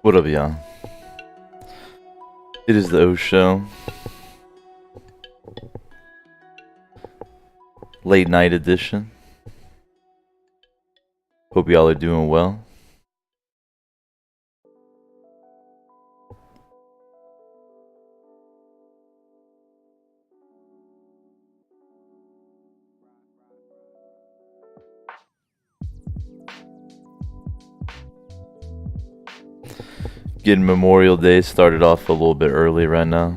What up, y'all? It is the O Show. Late night edition. Hope y'all are doing well. Getting Memorial Day started off a little bit early right now.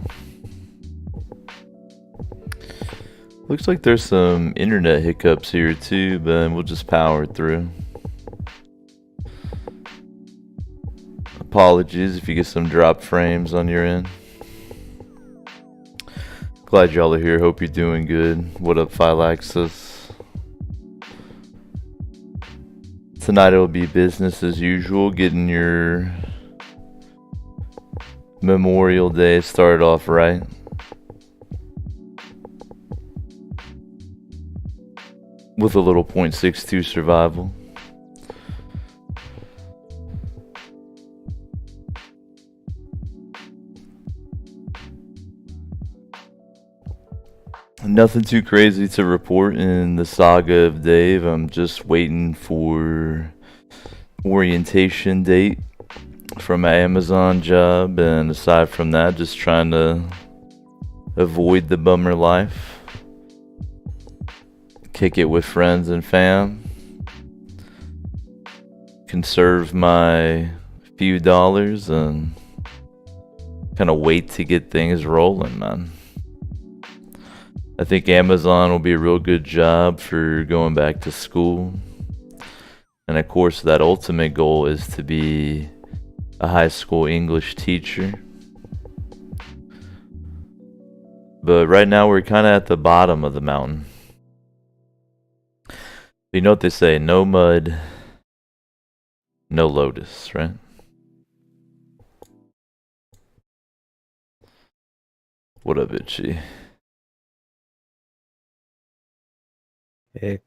Looks like there's some internet hiccups here too, but we'll just power through. Apologies if you get some drop frames on your end. Glad y'all are here. Hope you're doing good. What up, Phylaxis? Tonight it'll be business as usual, getting your Memorial Day started off right. With a little .62 survival. Nothing too crazy to report in the saga of Dave. I'm just waiting for orientation date from my Amazon job, and aside from that, just trying to avoid the bummer life. Kick it with friends and fam. Conserve my few dollars and kind of wait to get things rolling, man. I think Amazon will be a real good job for going back to school. And of course, that ultimate goal is to be a high school English teacher. But right now we're kind of at the bottom of the mountain. You know what they say, no mud, no lotus, right? What up, Itchy? Hey.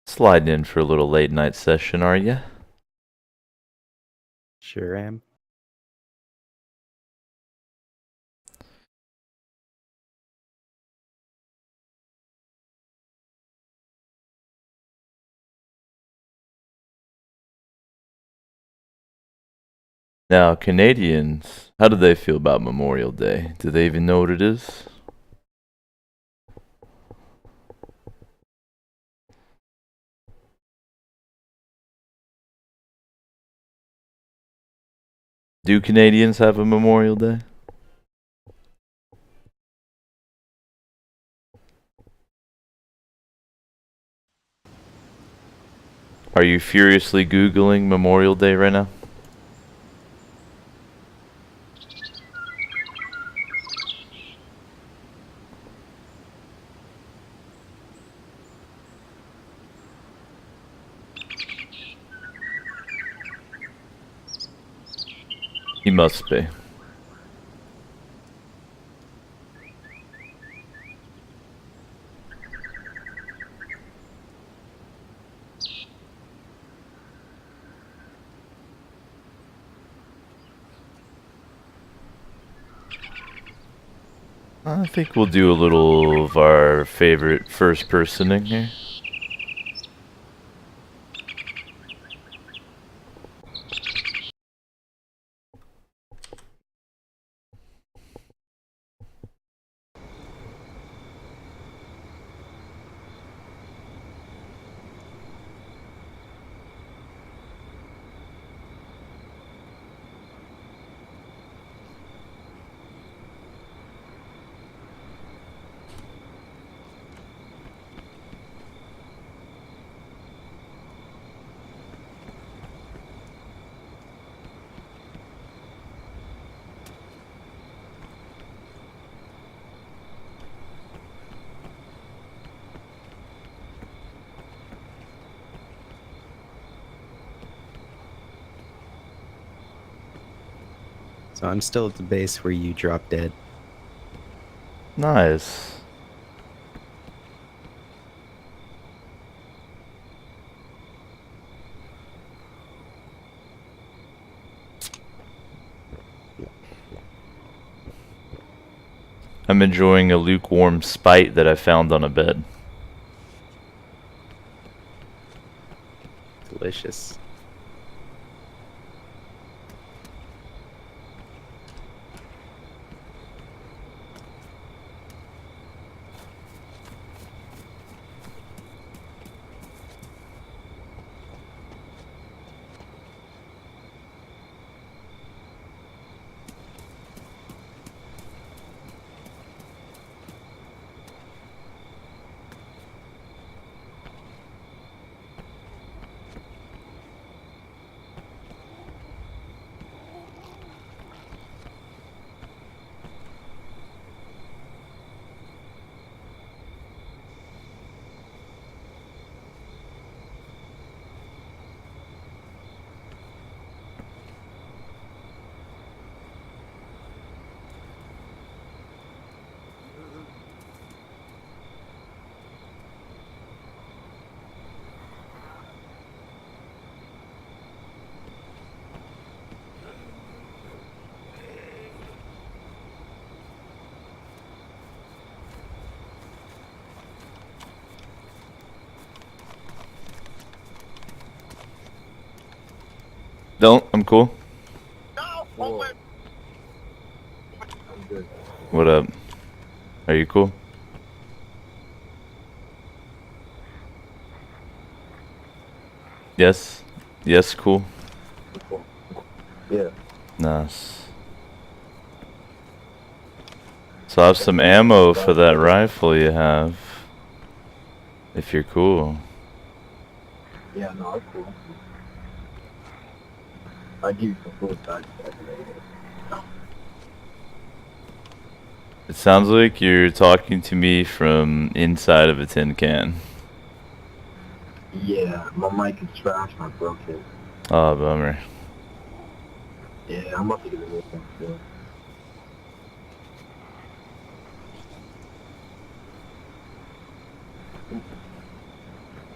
Sliding in for a little late night session, are ya? Sure am. Now, Canadians, how do they feel about Memorial Day? Do they even know what it is? Do Canadians have a Memorial Day? Are you furiously Googling Memorial Day right now? He must be. I think we'll do a little of our favorite first personing here. So I'm still at the base where you dropped dead. Nice. I'm enjoying a lukewarm spite that I found on a bed. Delicious. Don't. I'm cool. Whoa. I'm good. What up? Are you cool? Yes. Yes, cool. Cool. Yeah. Nice. So I have some ammo for that rifle you have. If you're cool. Yeah, no, it's cool. I give you some full size. It sounds like you're talking to me from inside of a tin can. Yeah, my mic is trash and I broke it. Oh, bummer. Yeah, I'm about to get a new thing too.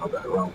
I got it wrong.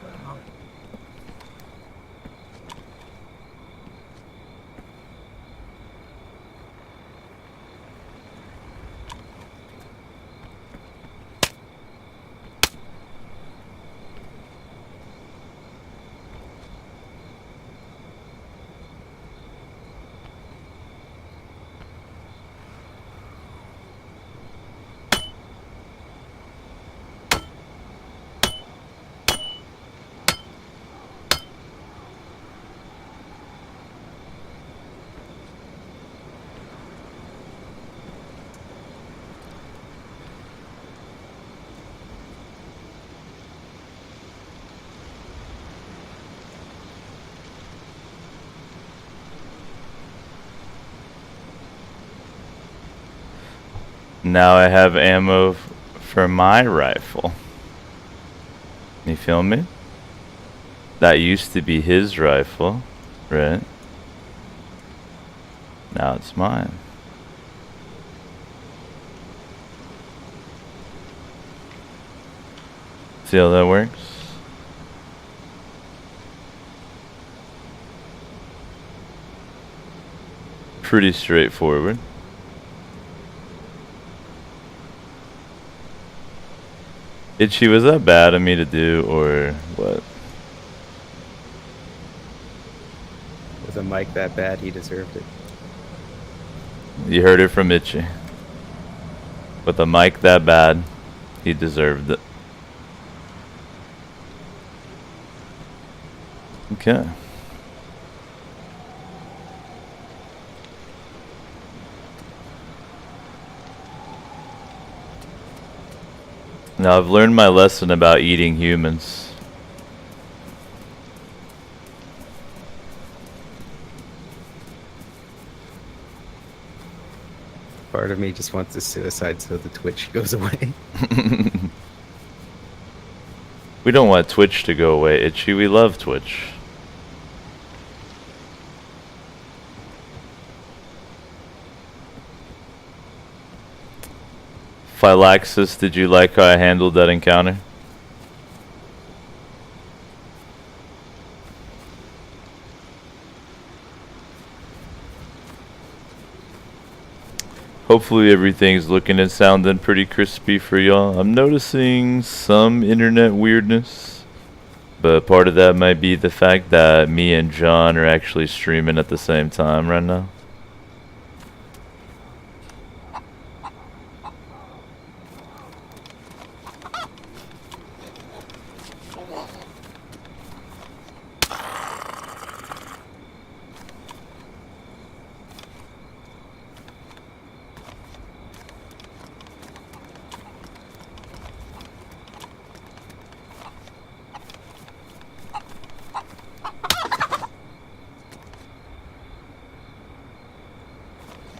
Now I have ammo for my rifle. You feel me? That used to be his rifle, right? Now it's mine. See how that works? Pretty straightforward. Itchy, was that bad of me to do, or what? With a mic that bad, he deserved it. You heard it from Itchy. With a mic that bad, he deserved it. Okay. Now I've learned my lesson about eating humans. Part of me just wants to suicide so the Twitch goes away. We don't want Twitch to go away, Itchy. We love Twitch. Phylaxis, did you like how I handled that encounter? Hopefully everything's looking and sounding pretty crispy for y'all. I'm noticing some internet weirdness, but part of that might be the fact that me and John are actually streaming at the same time right now.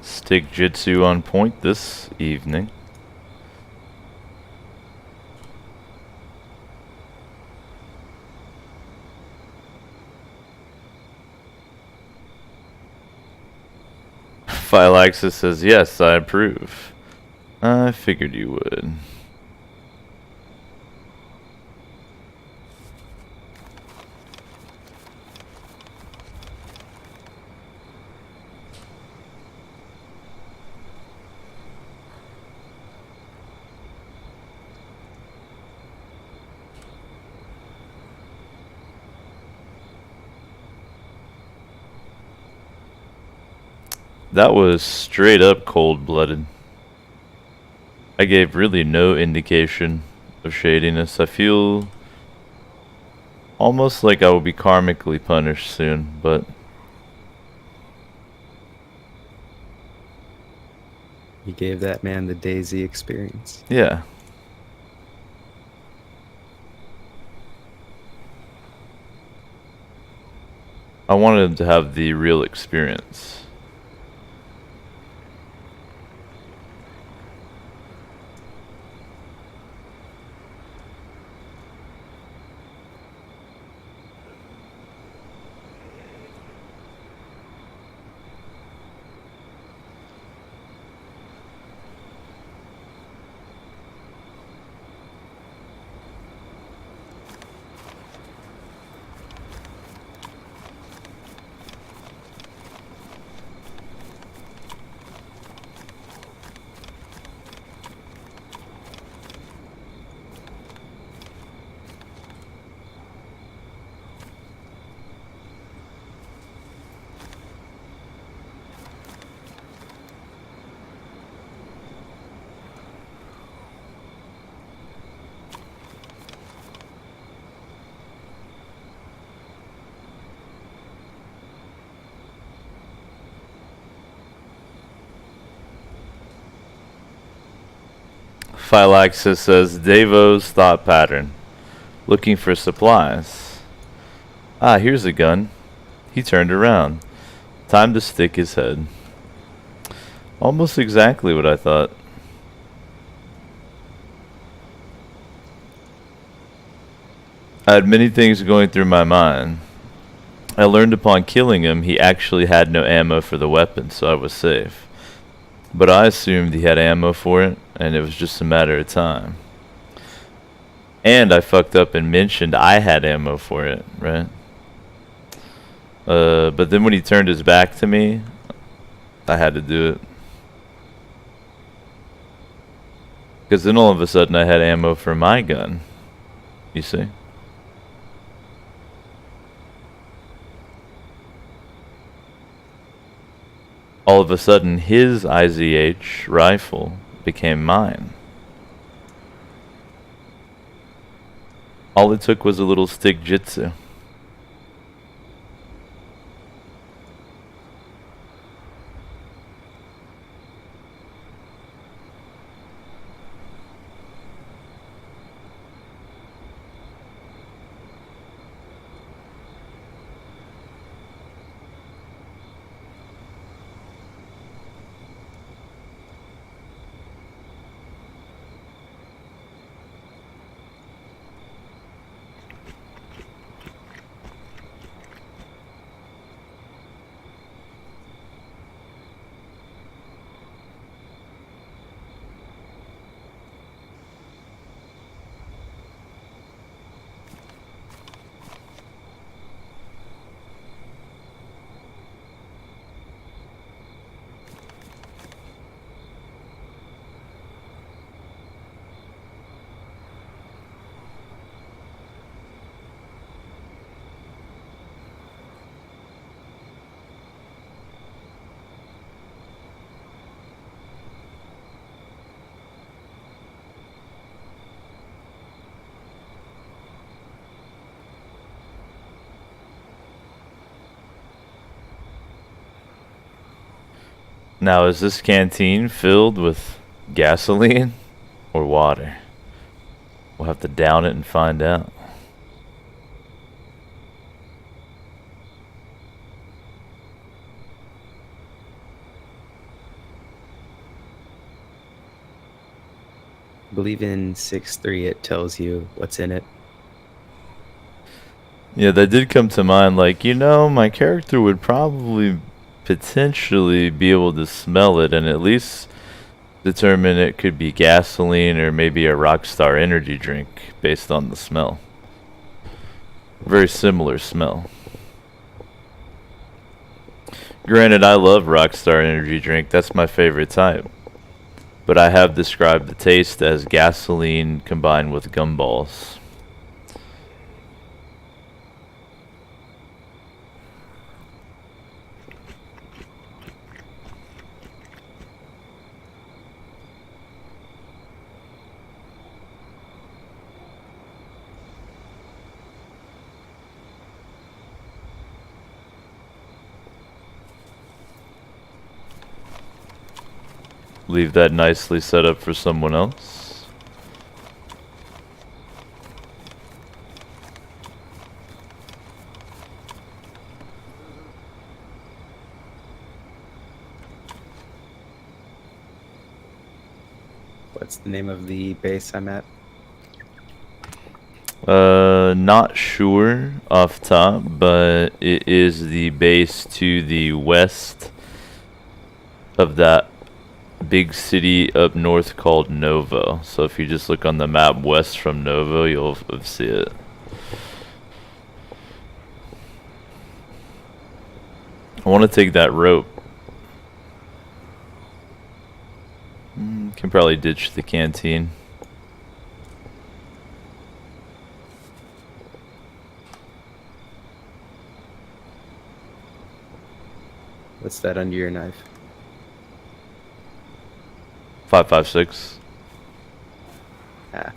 Stick Jitsu on point this evening. Phylaxis says, yes, I approve. I figured you would. That was straight up cold-blooded. I gave really no indication of shadiness. I feel almost like I will be karmically punished soon, but You gave that man the DayZ experience. yeah. I wanted him to have the real experience. Phylaxis says, Devo's thought pattern. Looking for supplies. Ah, here's a gun. He turned around. Time to stick his head. Almost exactly what I thought. I had many things going through my mind. I learned upon killing him he actually had no ammo for the weapon, so I was safe. But I assumed he had ammo for it, and it was just a matter of time. And I fucked up and mentioned I had ammo for it, right? But then when he turned his back to me, I had to do it. Because then all of a sudden I had ammo for my gun. You see? All of a sudden his IZH rifle became mine. All it took was a little stick jitsu. Now, is this canteen filled with gasoline or water? We'll have to down it and find out. I believe in 6.3 it tells you what's in it. Yeah, that did come to mind. Like, you know, my character would probably potentially be able to smell it and at least determine it could be gasoline or maybe a Rockstar energy drink based on the smell. Very similar smell. Granted, I love Rockstar energy drink. That's my favorite type. But I have described the taste as gasoline combined with gumballs. Leave that nicely set up for someone else. What's the name of the base I'm at? Not sure off top, but it is the base to the west of that big city up north called Novo. So if you just look on the map west from Novo, you'll see it. I want to take that rope. Can probably ditch the canteen. What's that under your knife? 556. Ah,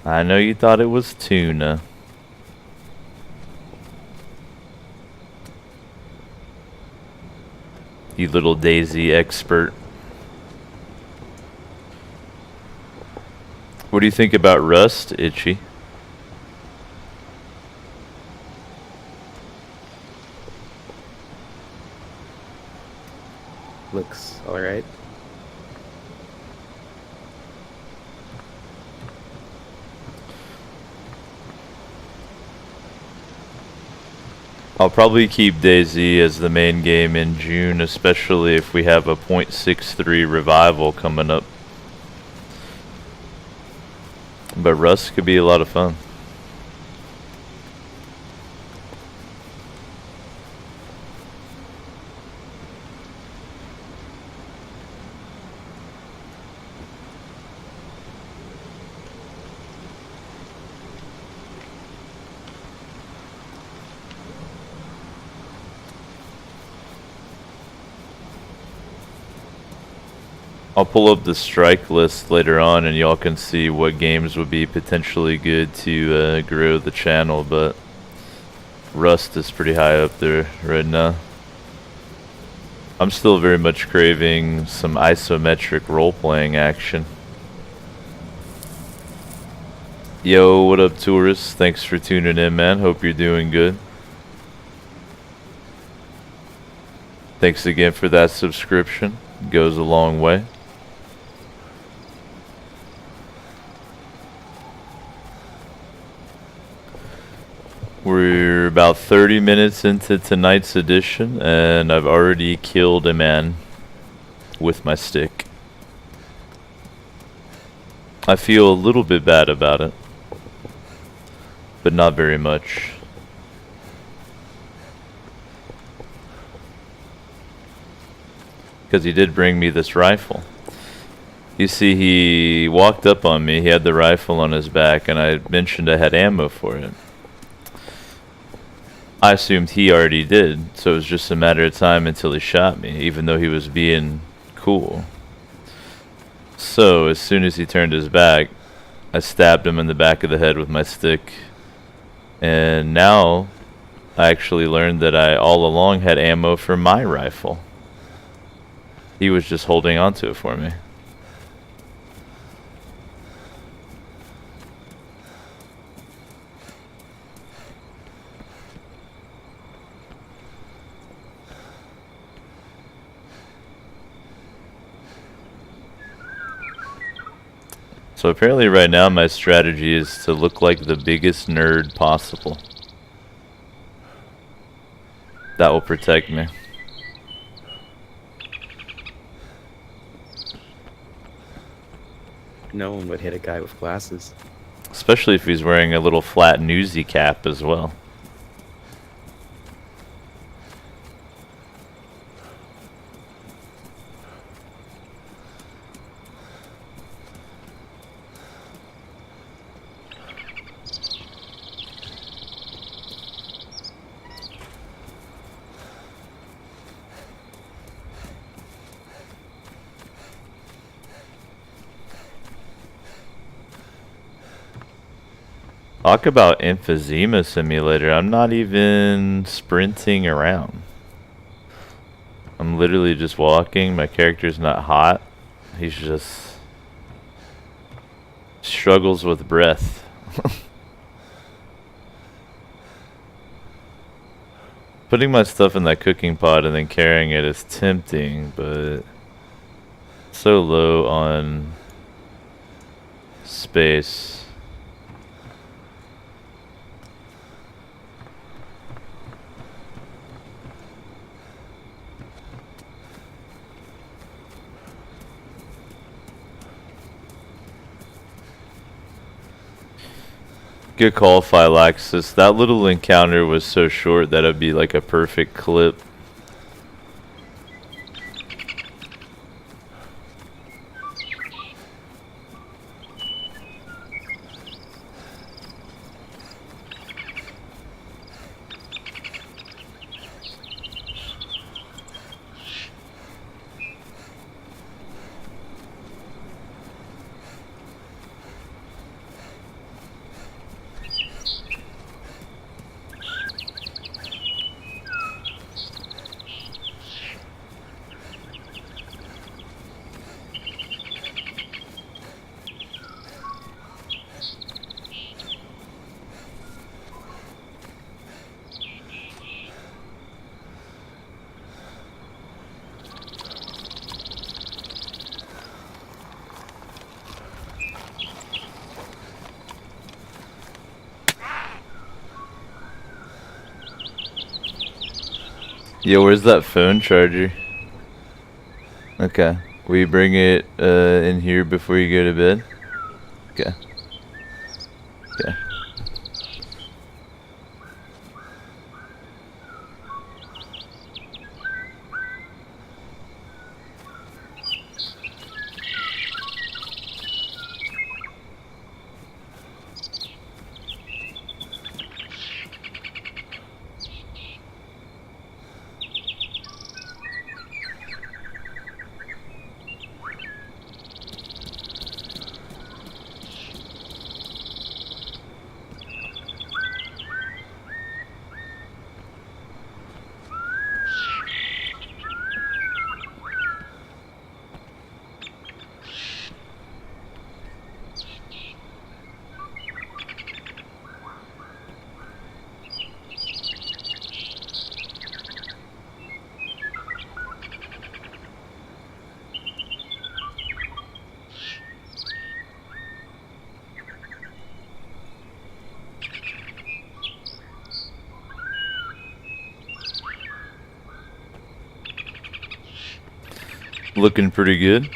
I know you thought it was tuna. You little DayZ expert. What do you think about Rust, Itchy? looks alright. I'll probably keep DayZ as the main game in June, especially if we have a .63 revival coming up. But Rust could be a lot of fun. I'll pull up the strike list later on and y'all can see what games would be potentially good to grow the channel, but Rust is pretty high up there right now. I'm still very much craving some isometric role-playing action. Yo, what up, tourists? Thanks for tuning in, man. Hope you're doing good. Thanks again for that subscription. It goes a long way. We're about 30 minutes into tonight's edition, and I've already killed a man with my stick. I feel a little bit bad about it, but not very much. Because he did bring me this rifle. You see, he walked up on me, he had the rifle on his back, and I mentioned I had ammo for it. I assumed he already did, so it was just a matter of time until he shot me, even though he was being cool. So, as soon as he turned his back, I stabbed him in the back of the head with my stick. And now, I actually learned that I all along had ammo for my rifle. He was just holding on to it for me. So apparently right now my strategy is to look like the biggest nerd possible. That will protect me. No one would hit a guy with glasses. Especially if he's wearing a little flat newsy cap as well. Talk about emphysema simulator. I'm not even sprinting around. I'm literally just walking. My character's not hot. He's just struggles with breath. Putting my stuff in that cooking pot and then carrying it is tempting, but so low on space. Good call, Phylaxis. That little encounter was so short that it'd be like a perfect clip. Yo, where's that phone charger? Okay. Will you bring it in here before you go to bed? Okay. Okay. Looking pretty good.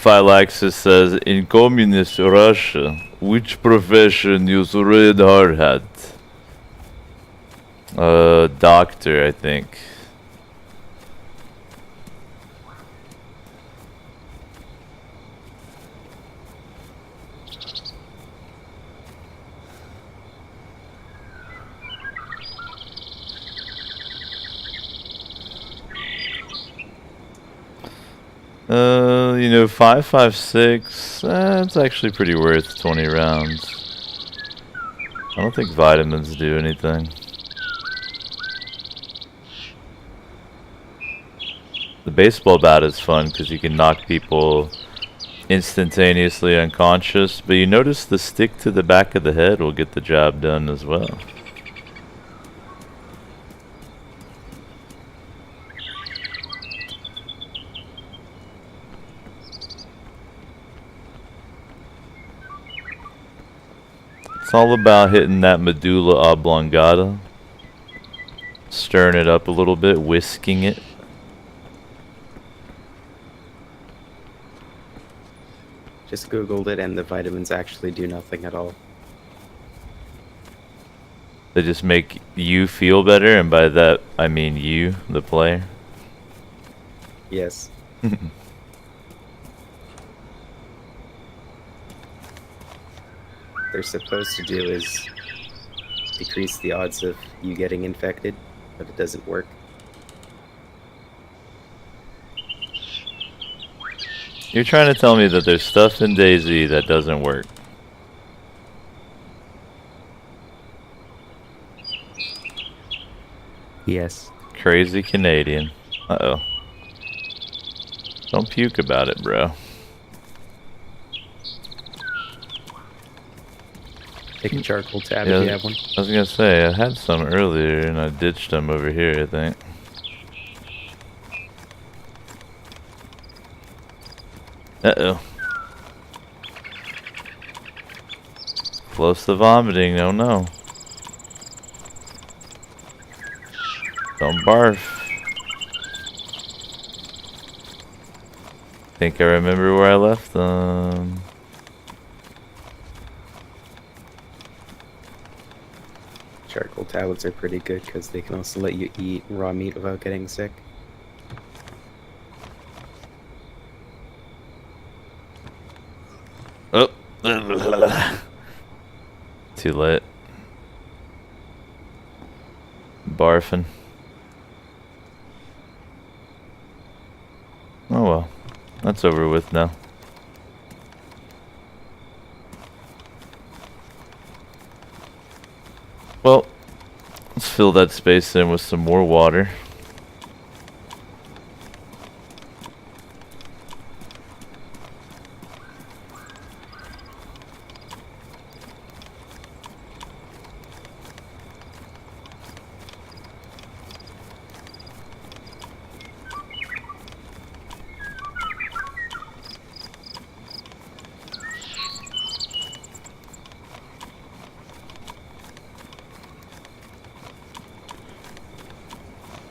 Phylaxis says, in communist Russia, which profession use red hard hat? Doctor, I think. You know, 5.56, it's actually pretty worth 20 rounds. I don't think vitamins do anything. The baseball bat is fun because you can knock people instantaneously unconscious, but you notice the stick to the back of the head will get the job done as well. It's all about hitting that medulla oblongata, stirring it up a little bit, whisking it. Just Googled it, and the vitamins actually do nothing at all. They just make you feel better, and by that I mean you, the player. Yes. They're supposed to do is decrease the odds of you getting infected, but it doesn't work. You're trying to tell me that there's stuff in DayZ that doesn't work. Yes. Crazy Canadian. Uh-oh. Don't puke about it, bro. Take a charcoal tab Yeah, if you have one. I was gonna say, I had some earlier and I ditched them over here, I think. Uh-oh. Close to vomiting, oh no. Don't barf. Think I remember where I left them. Charcoal tablets are pretty good because they can also let you eat raw meat without getting sick. Oh. Too late. Barfing. Oh well. That's over with now. Well, let's fill that space in with some more water.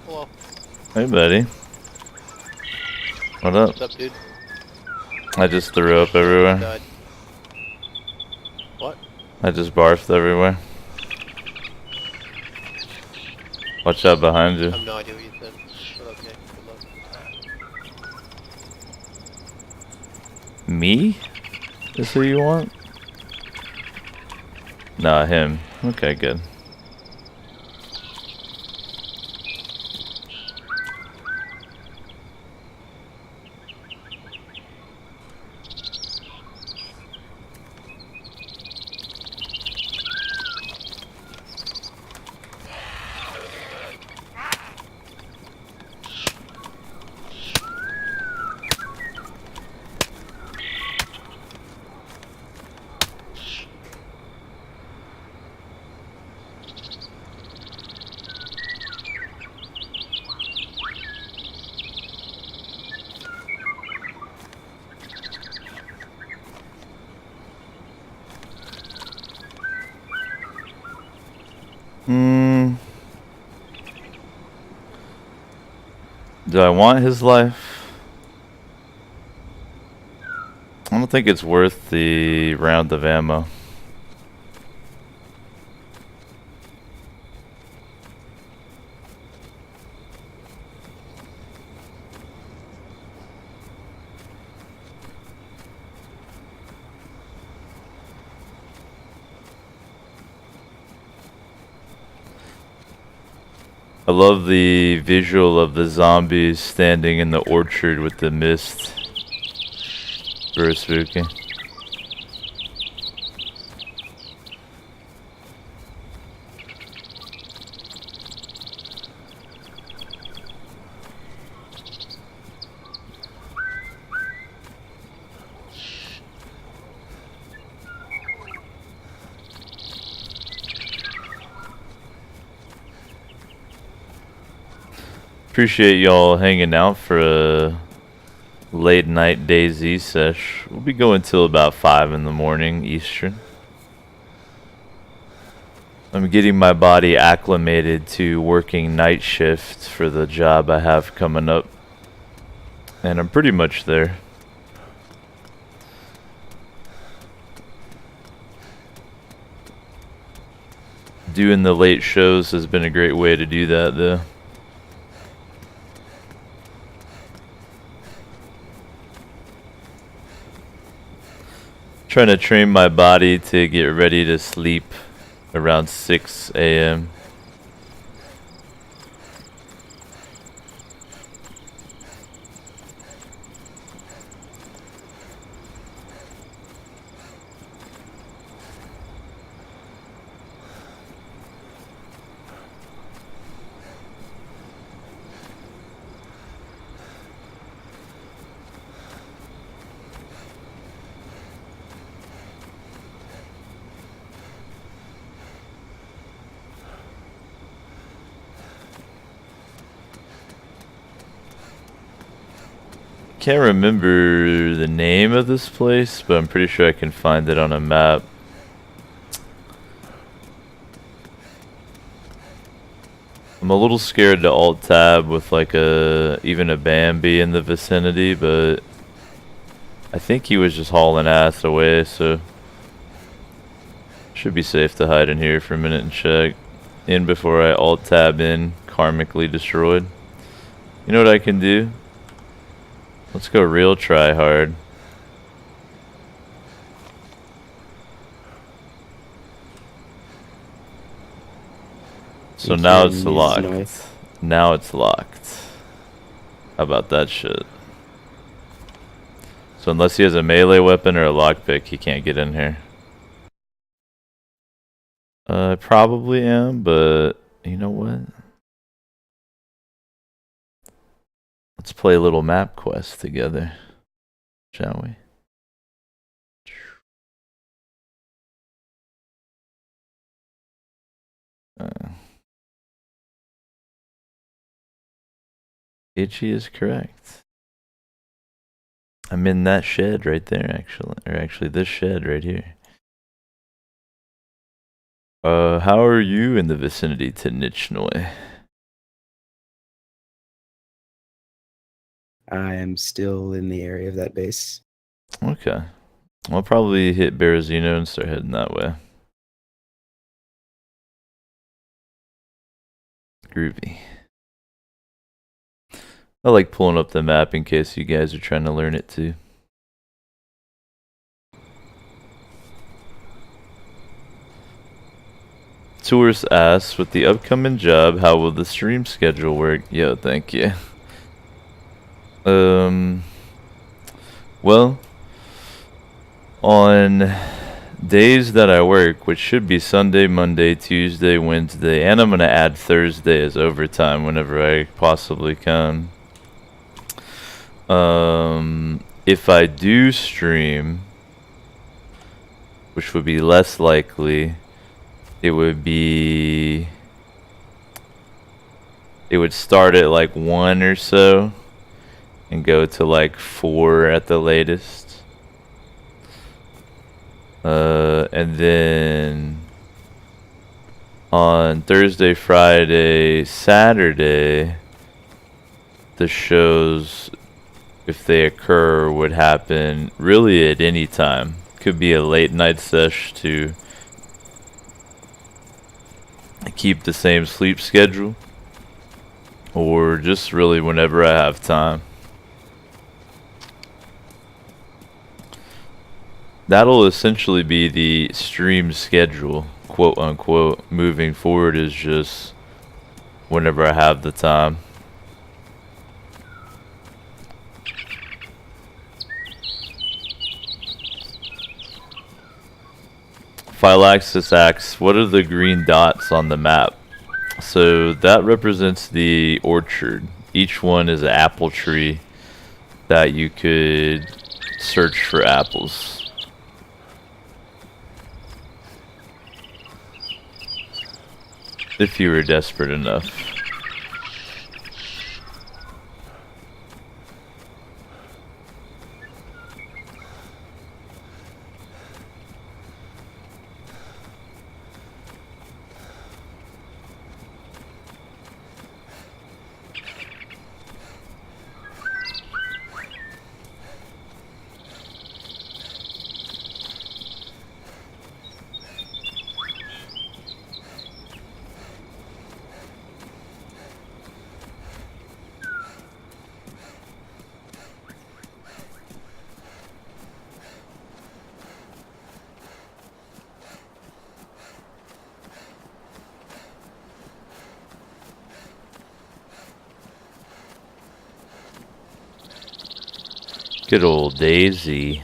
Hello. Hey, buddy. What up? What's up, dude? I just threw up everywhere. Died. What? I just barfed everywhere. Watch out behind I you. have no idea what you said. But okay, good luck. Me? Is who you want? Nah, him. Okay, good. Do I want his life? think it's worth the round of ammo. I love the visual of the zombies standing in the orchard with the mist. Very spooky. Appreciate y'all hanging out for a late night DayZ sesh. We'll be going till about 5 in the morning Eastern. I'm getting my body acclimated to working night shift for the job I have coming up. And I'm pretty much there. Doing the late shows has been a great way to do that though. Trying to train my body to get ready to sleep around 6 a.m. Can't remember the name of this place, but I'm pretty sure I can find it on a map. I'm a little scared to alt tab with like even a Bambi in the vicinity, but I think he was just hauling ass away, so should be safe to hide in here for a minute and check in before I alt tab in karmically destroyed. You know what I can do? Let's go real try hard. So now it's locked. Now it's locked. How about that shit? So unless he has a melee weapon or a lockpick, he can't get in here. I probably am, but you know what? Let's play a little map quest together, shall we? Itchy is correct. I'm in that shed right there, actually. Or actually, this shed right here. How are you in the vicinity to Nichnoi? I am still in the area of that base. Okay. I'll probably hit Berezino and start heading that way. Groovy. I like pulling up the map in case you guys are trying to learn it too. Tourist asks, with the upcoming job, how will the stream schedule work? Yo, thank you. Well, on days that I work, which should be Sunday, Monday, Tuesday, Wednesday, and I'm going to add Thursday as overtime whenever I possibly can. If I do stream, which would be less likely, it would start at like 1 or so and go to like 4 at the latest. And then on Thursday, Friday, Saturday, the shows if they occur, would happen really at any time. Could be a late night sesh to keep the same sleep schedule, or just really whenever I have time. That'll essentially be the stream schedule, quote unquote, moving forward, is just whenever I have the time. Phylaxis asks, what are the green dots on the map? So that represents the orchard. Each one is an apple tree that you could search for apples. If you were desperate enough. Good old DayZ.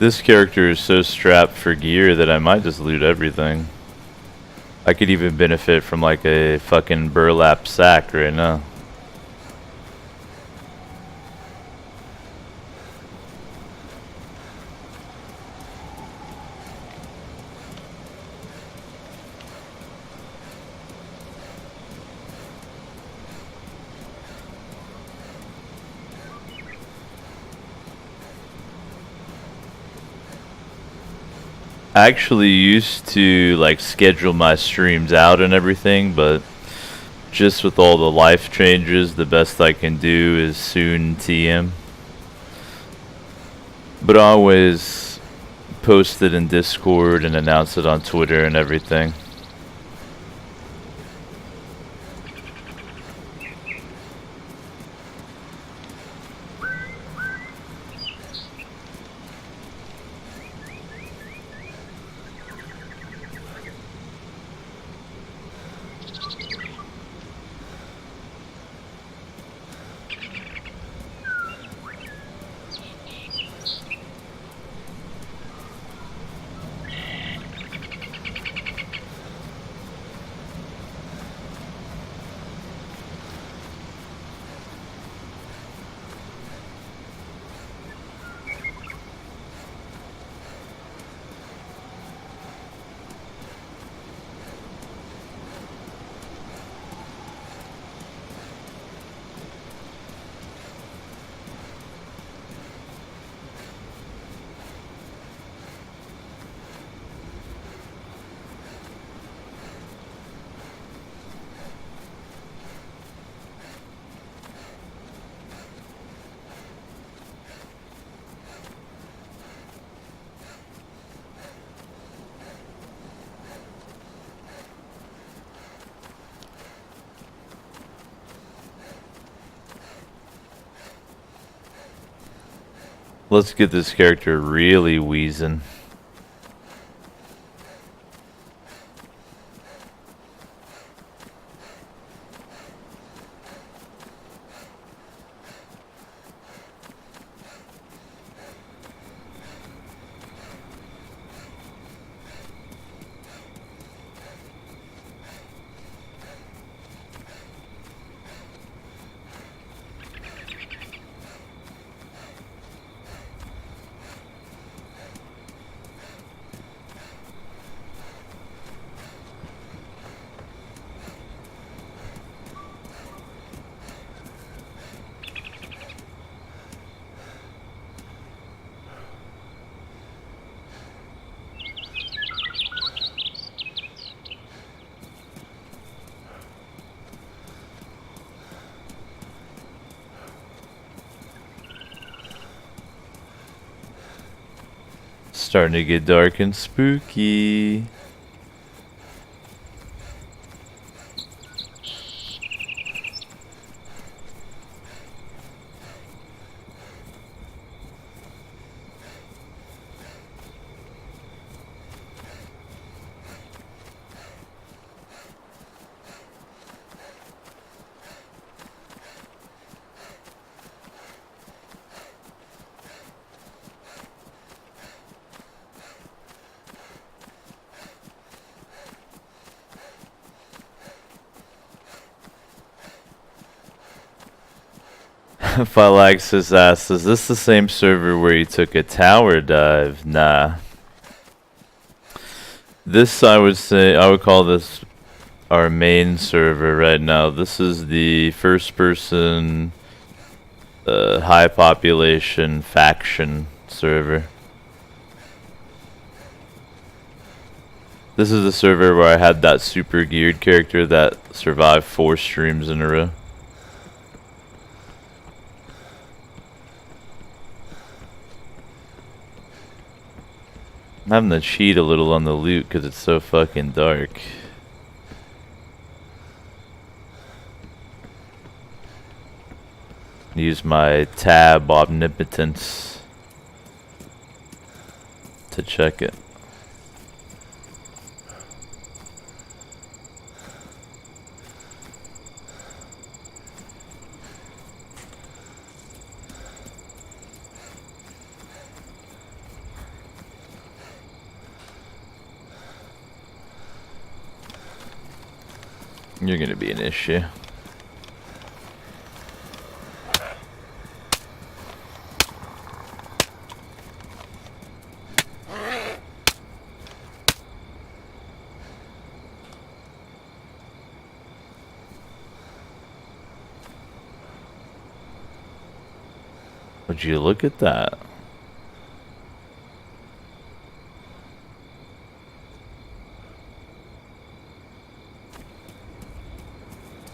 This character is so strapped for gear that I might just loot everything. I could even benefit from like a fucking burlap sack right now. I actually used to like schedule my streams out and everything, but just with all the life changes, the best I can do is soon TM. But I always post it in Discord and announce it on Twitter and everything. Let's get this character really wheezing. Starting to get dark and spooky. Philaxis asks, is this the same server where you took a tower dive? Nah. This, I would say, I would call this our main server right now. This is the first person, high population faction server. This is the server where I had that super geared character that survived 4 streams in a row. I'm having to cheat a little on the loot because it's so fucking dark. Use my tab omnipotence to check it. You're gonna be an issue. Would you look at that?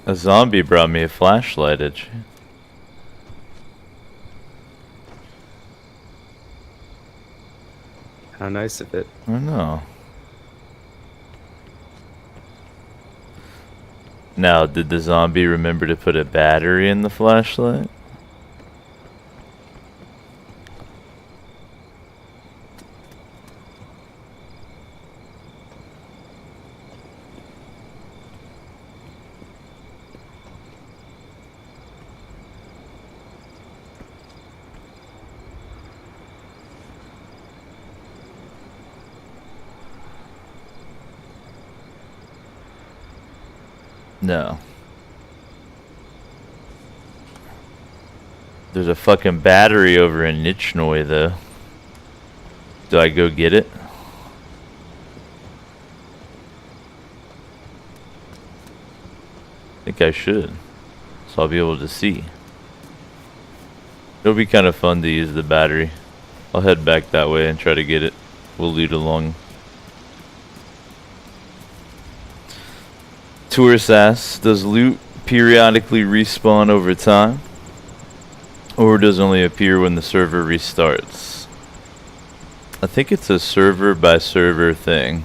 A zombie brought me a flashlight, did you? How nice of it. I don't know. Now, did the zombie remember to put a battery in the flashlight? No. There's a fucking battery over in Nichnoi, though. Do I go get it? I think I should. So I'll be able to see. It'll be kind of fun to use the battery. I'll head back that way and try to get it. We'll lead along. Tourist asks, does loot periodically respawn over time? Or does it only appear when the server restarts? I think it's a server by server thing.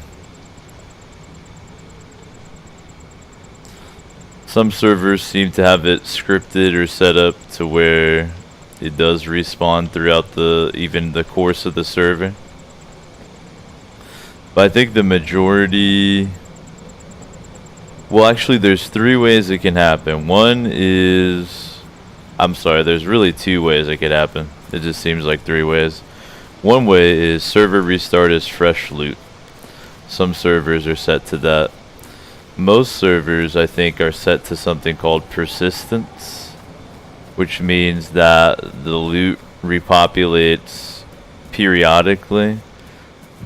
Some servers seem to have it scripted or set up to where it does respawn throughout even the course of the server. But I think the majority... Well, actually, there's 3 ways it can happen. One is... I'm sorry, there's really 2 ways it could happen. It just seems like 3 ways. One way is server restart is fresh loot. Some servers are set to that. Most servers, I think, are set to something called persistence, which means that the loot repopulates periodically.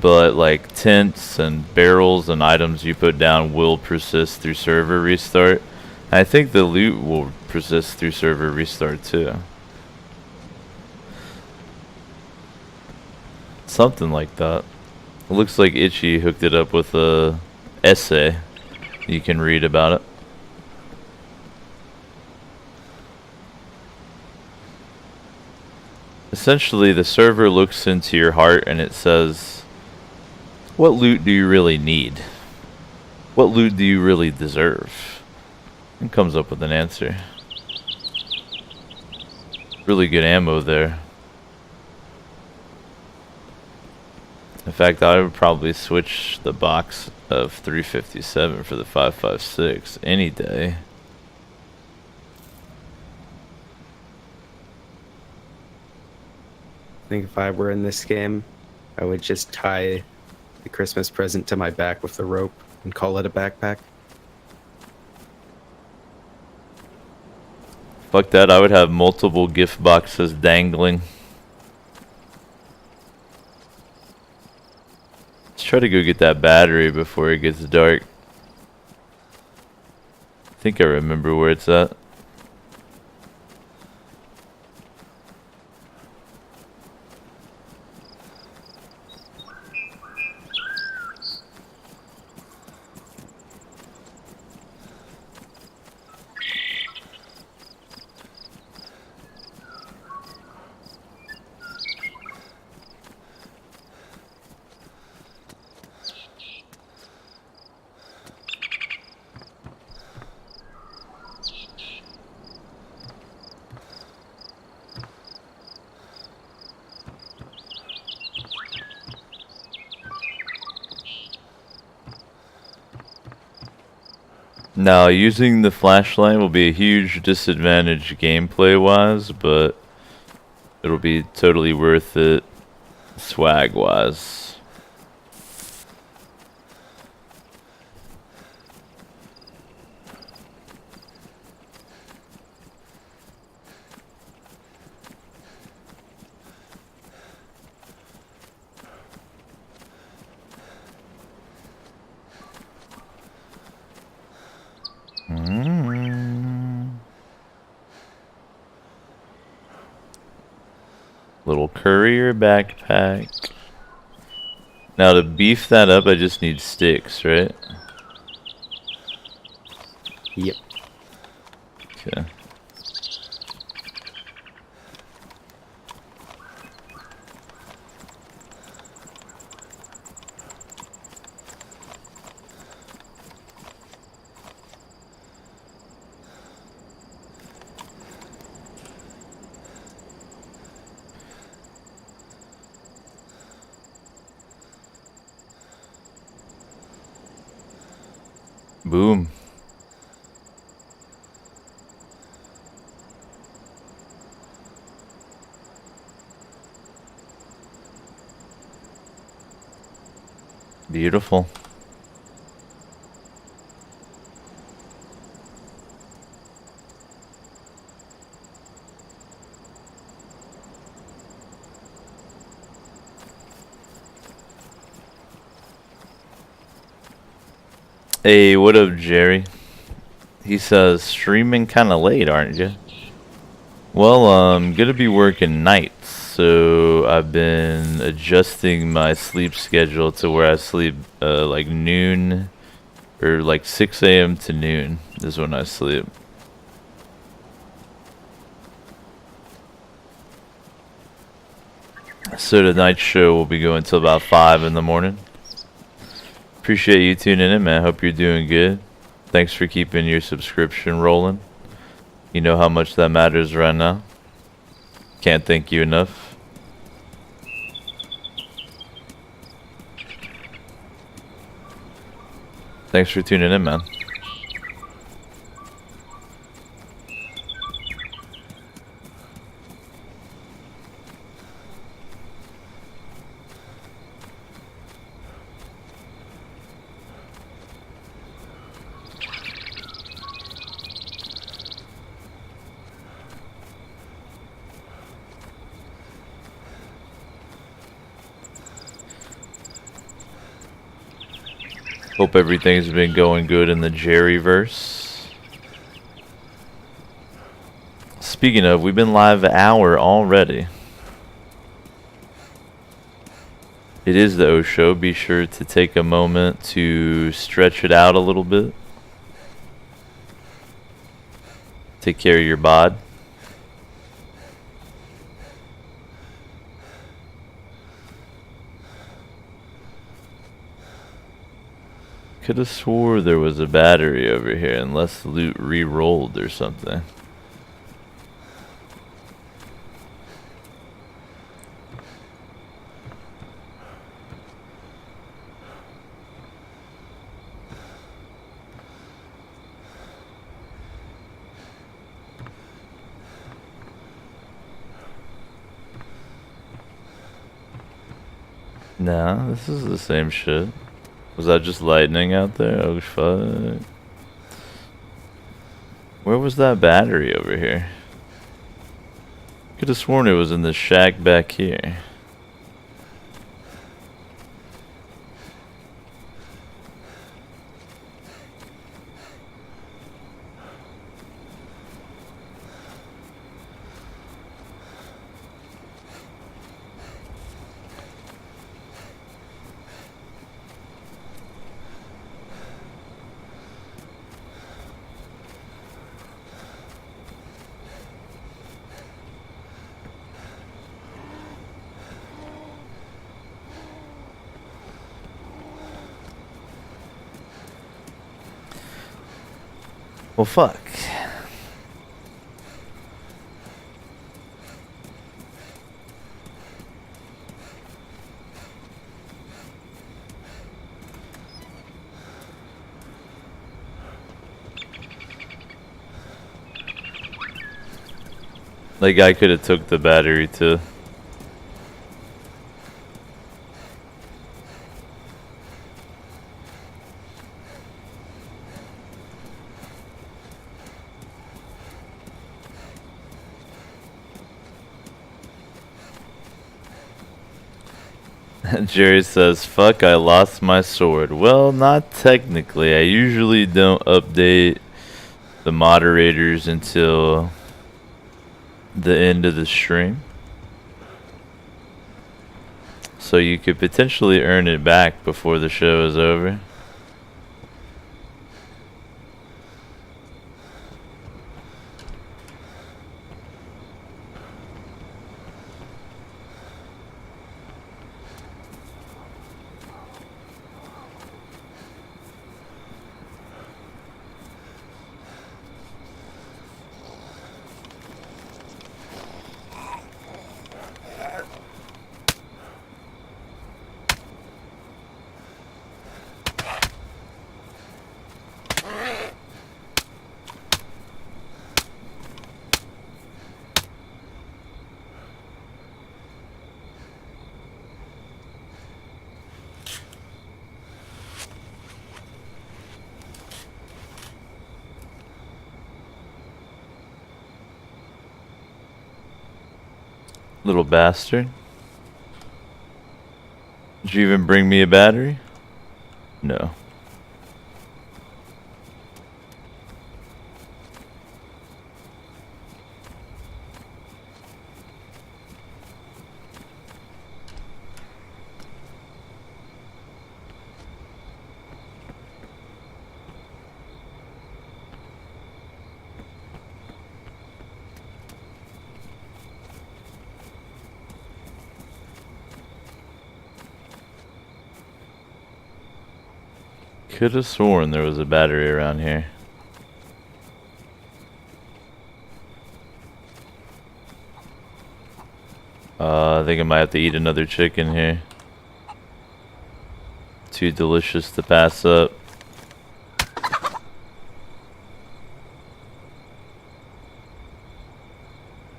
But like tents and barrels and items you put down will persist through server restart. I think the loot will persist through server restart too. Something like that. It looks like Itchy hooked it up with a essay. You can read about it. essentially the server looks into your heart and it says, what loot do you really need? What loot do you really deserve? And comes up with an answer. Really good ammo there. In fact, I would probably switch the box of 357 for the 556 any day. I think if I were in this game, I would just tie the Christmas present to my back with the rope and call it a backpack. Fuck that, I would have multiple gift boxes dangling. Let's try to go get that battery before it gets dark. I think I remember where it's at. Now, using the flashlight will be a huge disadvantage gameplay-wise, but it'll be totally worth it swag-wise. Little courier backpack. Now to beef that up, I just need sticks, right? Yep. Okay. Boom. Beautiful. Hey, what up, Jerry? He says, streaming kinda late, aren't you? Well, I'm gonna be working nights, so I've been adjusting my sleep schedule to where I sleep like noon, or like 6 a.m. to noon is when I sleep. So the night show will be going till about 5 in the morning. Appreciate you tuning in, man. Hope you're doing good. Thanks for keeping your subscription rolling. You know how much that matters right now. Can't thank you enough. Thanks for tuning in, man. Hope everything's been going good in the Jerryverse. Speaking of, we've been live an hour already. It is the O Show. Be sure to take a moment to stretch it out a little bit. Take care of your bod. Could have swore there was a battery over here, unless loot re-rolled or something. Nah, this is the same shit. Was that just lightning out there? Oh fuck. Where was that battery over here? Could have sworn it was in the shack back here. Well, fuck. Like, I could have took the battery too. Jerry says, fuck, I lost my sword. Well, not technically. I usually don't update the moderators until the end of the stream. So you could potentially earn it back before the show is over. Little bastard. Did you even bring me a battery? No. Could have sworn there was a battery around here. I think I might have to eat another chicken here. Too delicious to pass up.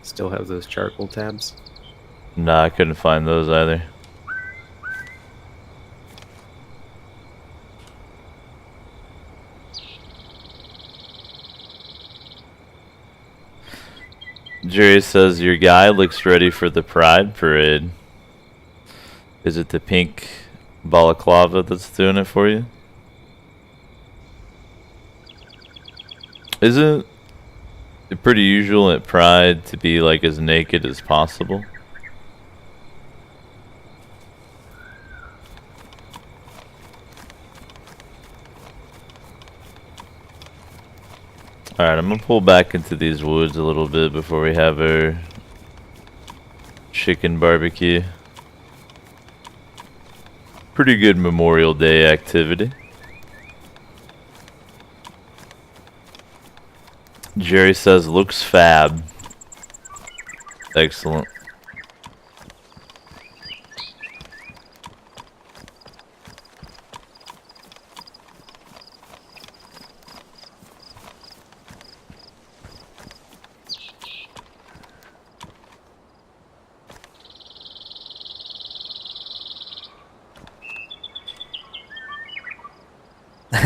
Still have those charcoal tabs? Nah, I couldn't find those either. Jerry says, your guy looks ready for the Pride Parade. Is it the pink balaclava that's doing it for you? Isn't it pretty usual at Pride to be like as naked as possible? Alright, I'm gonna pull back into these woods a little bit before we have our chicken barbecue. Pretty good Memorial Day activity. Jerry says looks fab. Excellent.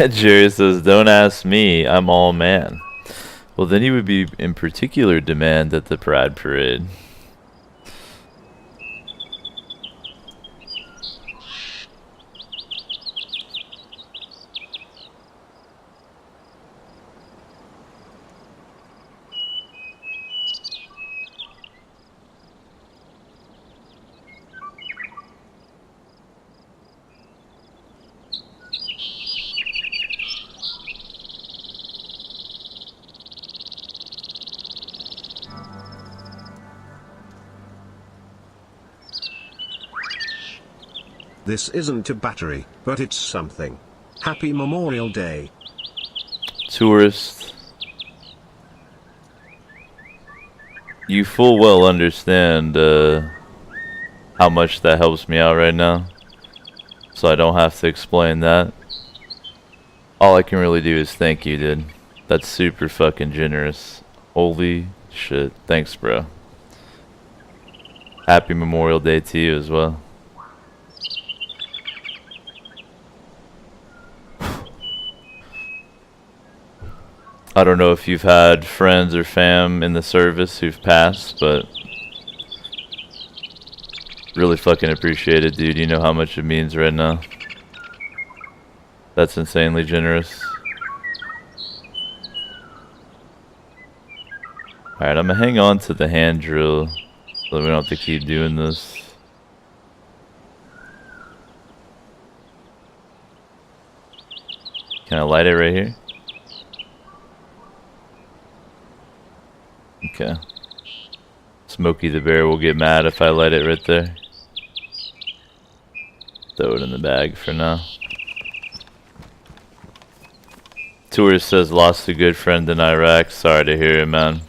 Jerry says, don't ask me, I'm all man. Well, then he would be in particular demand at the Pride Parade. This isn't a battery, but it's something. Happy Memorial Day. Tourist. You full well understand how much that helps me out right now. So I don't have to explain that. All I can really do is thank you, dude. That's super fucking generous. Holy shit. Thanks, bro. Happy Memorial Day to you as well. I don't know if you've had friends or fam in the service who've passed, but really fucking appreciate it, dude. You know how much it means right now. That's insanely generous. Alright, I'm gonna hang on to the hand drill so that we don't have to keep doing this. Can I light it right here? Okay. Smokey the Bear will get mad if I light it right there. Throw it in the bag for now. Tourist says lost a good friend in Iraq. Sorry to hear it, man.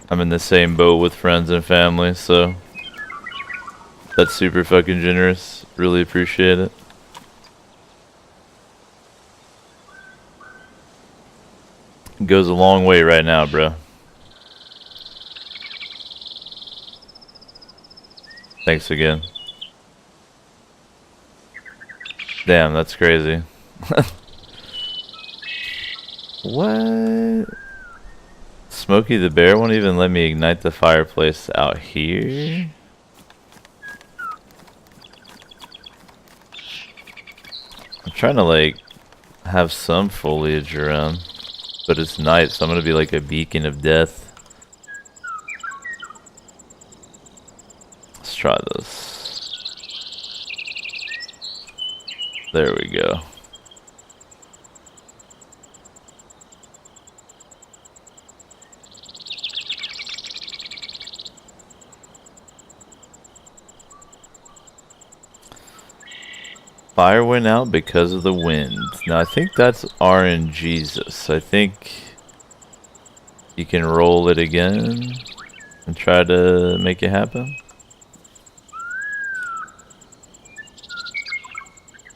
I'm in the same boat with friends and family, so that's super fucking generous. Really appreciate it. Goes a long way right now, bro. Thanks again. Damn, that's crazy. What? Smokey the Bear won't even let me ignite the fireplace out here? I'm trying to like have some foliage around. But it's night, so I'm gonna be like a beacon of death. Let's try this. There we go. Fire went out because of the wind. Now I think that's RNGesus. I think you can roll it again and try to make it happen.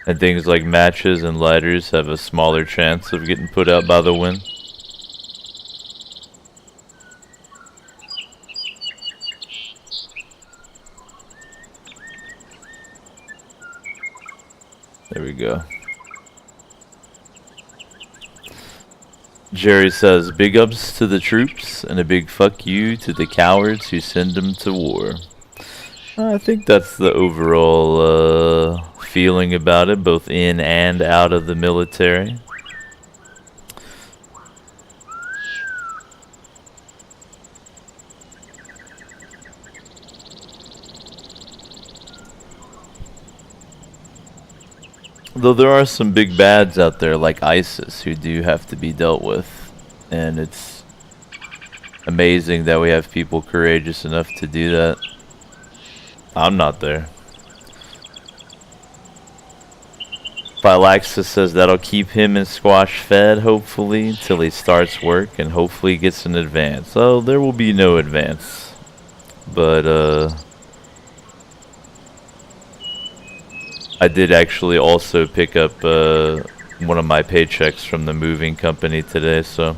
And things like matches and lighters have a smaller chance of getting put out by the wind. There we go. Jerry says, big ups to the troops and a big fuck you to the cowards who send them to war. I think that's the overall feeling about it, both in and out of the military. Though there are some big bads out there like ISIS who do have to be dealt with, and it's amazing that we have people courageous enough to do that. I'm not there. Phylaxis says that'll keep him and Squash fed, hopefully, until he starts work, and hopefully gets an advance. So there will be no advance. But, I did actually also pick up, one of my paychecks from the moving company today, so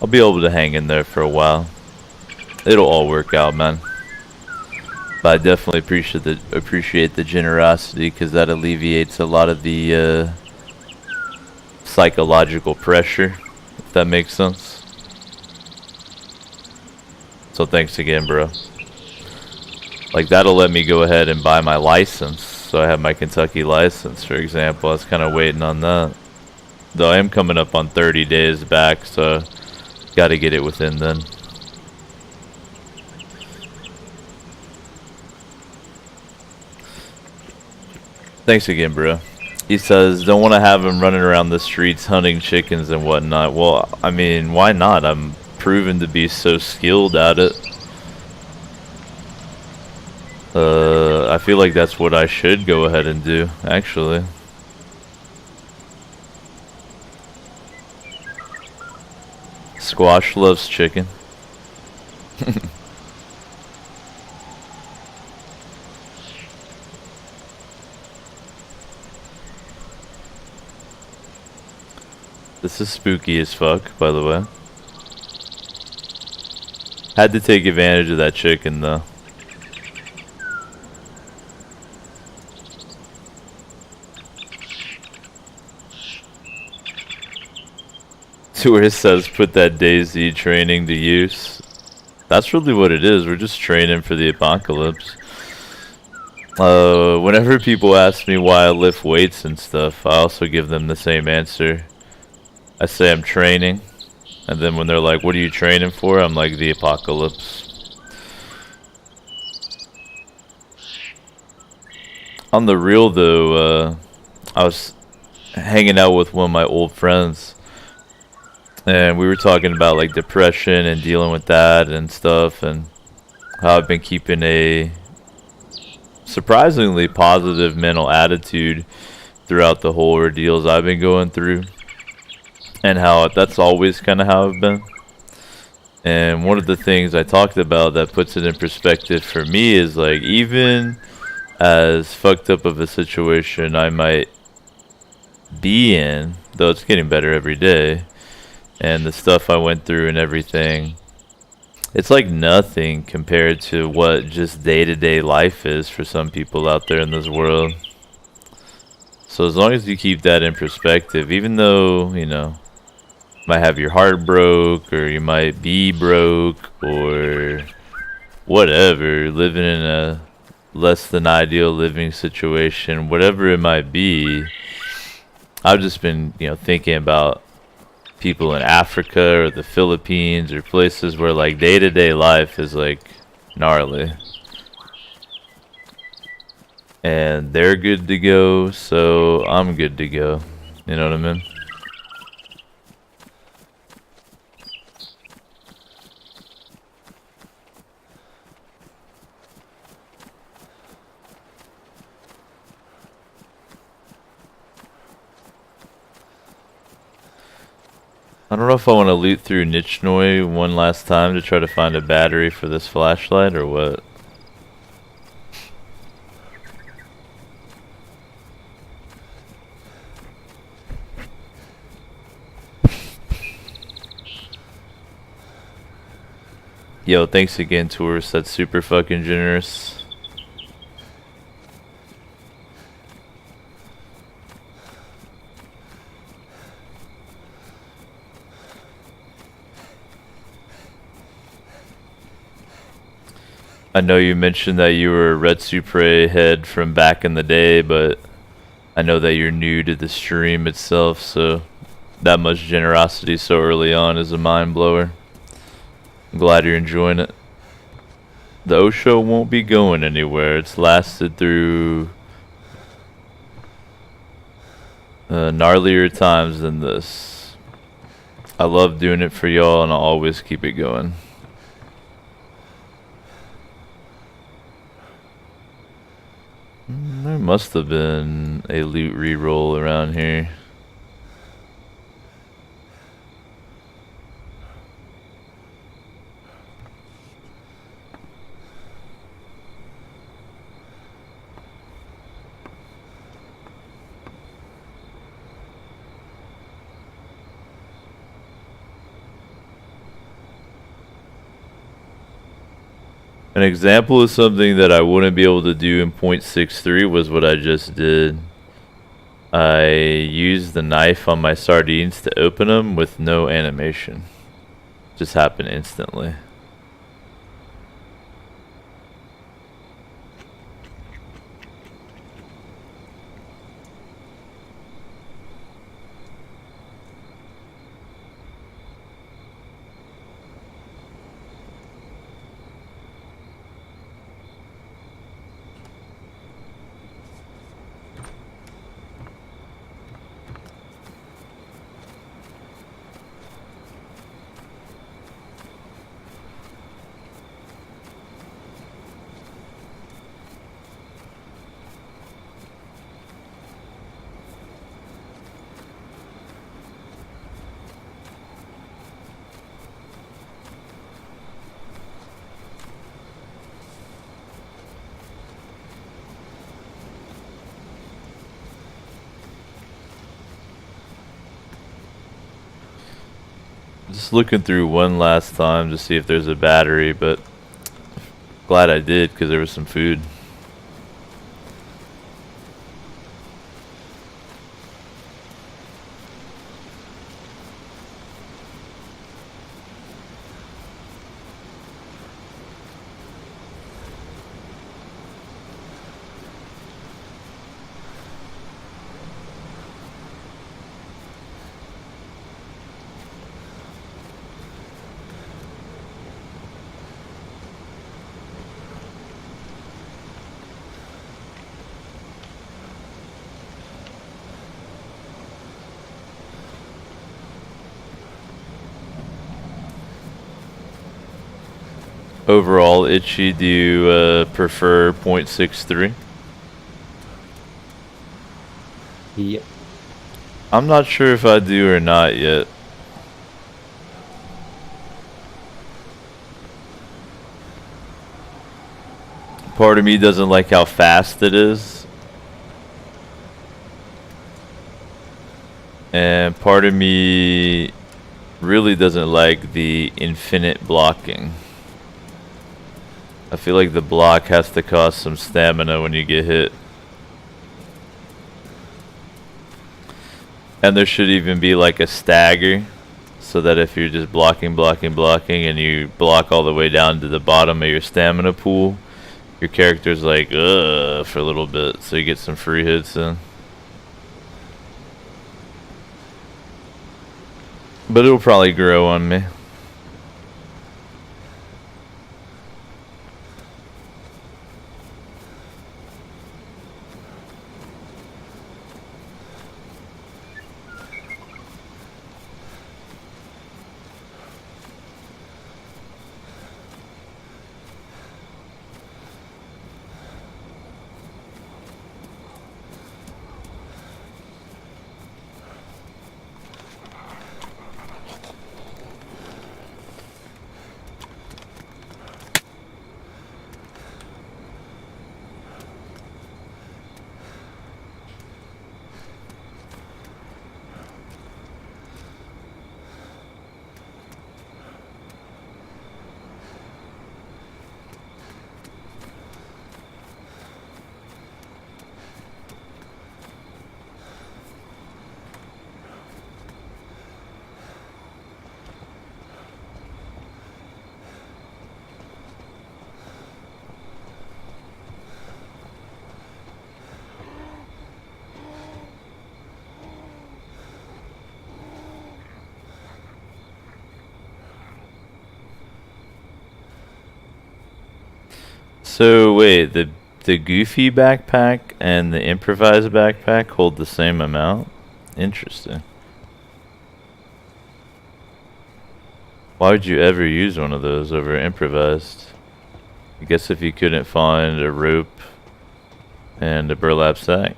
I'll be able to hang in there for a while. It'll all work out, man. But I definitely appreciate the generosity, because that alleviates a lot of the psychological pressure, if that makes sense. So thanks again, bro. Like, that'll let me go ahead and buy my license. So I have my Kentucky license, for example. I was kind of waiting on that. Though I am coming up on 30 days back, so got to get it within then. Thanks again, bro. He says, don't want to have him running around the streets hunting chickens and whatnot. Well, I mean, why not? I'm proven to be so skilled at it. I feel like that's what I should go ahead and do, actually. Squash loves chicken. This is spooky as fuck, by the way. Had to take advantage of that chicken, though. Tourist says put that DayZ training to use. That's really what it is. We're just training for the apocalypse. Whenever people ask me why I lift weights and stuff, I also give them the same answer. I say I'm training, and then when they're like, what are you training for? I'm like, the apocalypse. On the real though, I was hanging out with one of my old friends, and we were talking about like depression and dealing with that and stuff, and how I've been keeping a surprisingly positive mental attitude throughout the whole ordeals I've been going through, and how that's always kind of how I've been. And one of the things I talked about that puts it in perspective for me is like, even as fucked up of a situation I might be in, though it's getting better every day, and the stuff I went through and everything, it's like nothing compared to what just day-to-day life is for some people out there in this world. So as long as you keep that in perspective, even though, you know, you might have your heart broke, or you might be broke, or whatever, living in a less than ideal living situation, whatever it might be, I've just been, you know, thinking about people in Africa or the Philippines or places where like day-to-day life is like gnarly, and they're good to go, so I'm good to go. You know what I mean? I don't know if I want to loot through Nichnoi one last time to try to find a battery for this flashlight or what. Yo, thanks again, tourist. That's super fucking generous. I know you mentioned that you were a Red Supre head from back in the day, but I know that you're new to the stream itself, so that much generosity so early on is a mind blower. I'm glad you're enjoying it. The Osho won't be going anywhere. It's lasted through gnarlier times than this. I love doing it for y'all, and I'll always keep it going. Where am must have been a loot reroll around here. An example of something that I wouldn't be able to do in 0.63 was what I just did. I used the knife on my sardines to open them with no animation. Just happened instantly. Just looking through one last time to see if there's a battery, but glad I did because there was some food. Overall, Itchy, do you prefer 0.63? Yep. I'm not sure if I do or not yet. Part of me doesn't like how fast it is. And part of me really doesn't like the infinite blocking. I feel like the block has to cost some stamina when you get hit. And there should even be like a stagger, so that if you're just blocking and you block all the way down to the bottom of your stamina pool, your character's like, ugh, for a little bit, so you get some free hits in. But it'll probably grow on me. So wait, the goofy backpack and the improvised backpack hold the same amount? Interesting. Why would you ever use one of those over improvised? I guess if you couldn't find a rope And a burlap sack.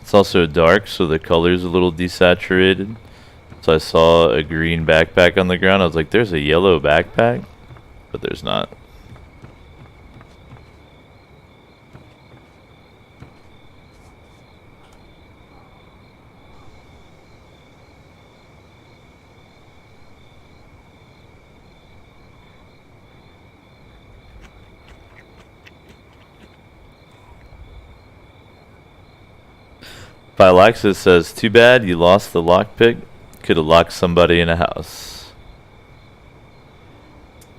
It's also dark, so the color's a little desaturated. So I saw a green backpack on the ground. I was like, there's a yellow backpack? But there's not. Phylaxis says, too bad you lost the lockpick. Could have locked somebody in a house.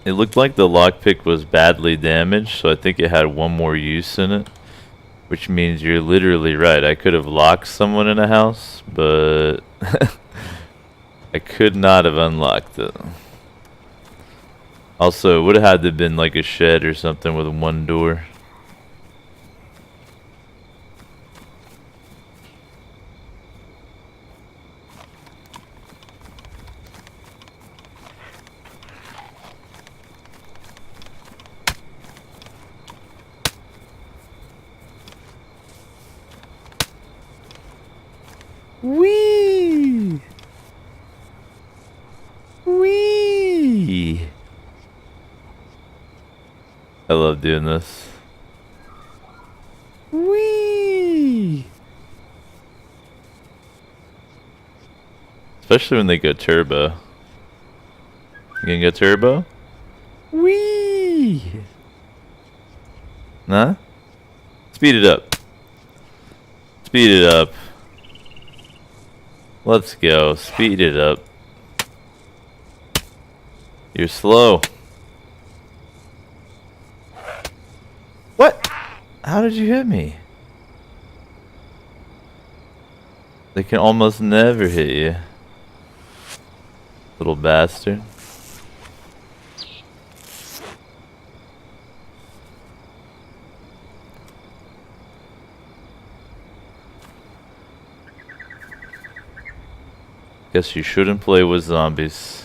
It looked like the lockpick was badly damaged, so I think it had one more use in it. Which means you're literally right. I could have locked someone in a house, but I could not have unlocked it. Also, it would have had to have been like a shed or something with one door. Wee! Wee! I love doing this. Wee! Especially when they go turbo. You gonna go turbo? Wee! Nah? Speed it up. Speed it up. Let's go. Speed it up. You're slow. What? How did you hit me? They can almost never hit you. Little bastard. Guess you shouldn't play with zombies.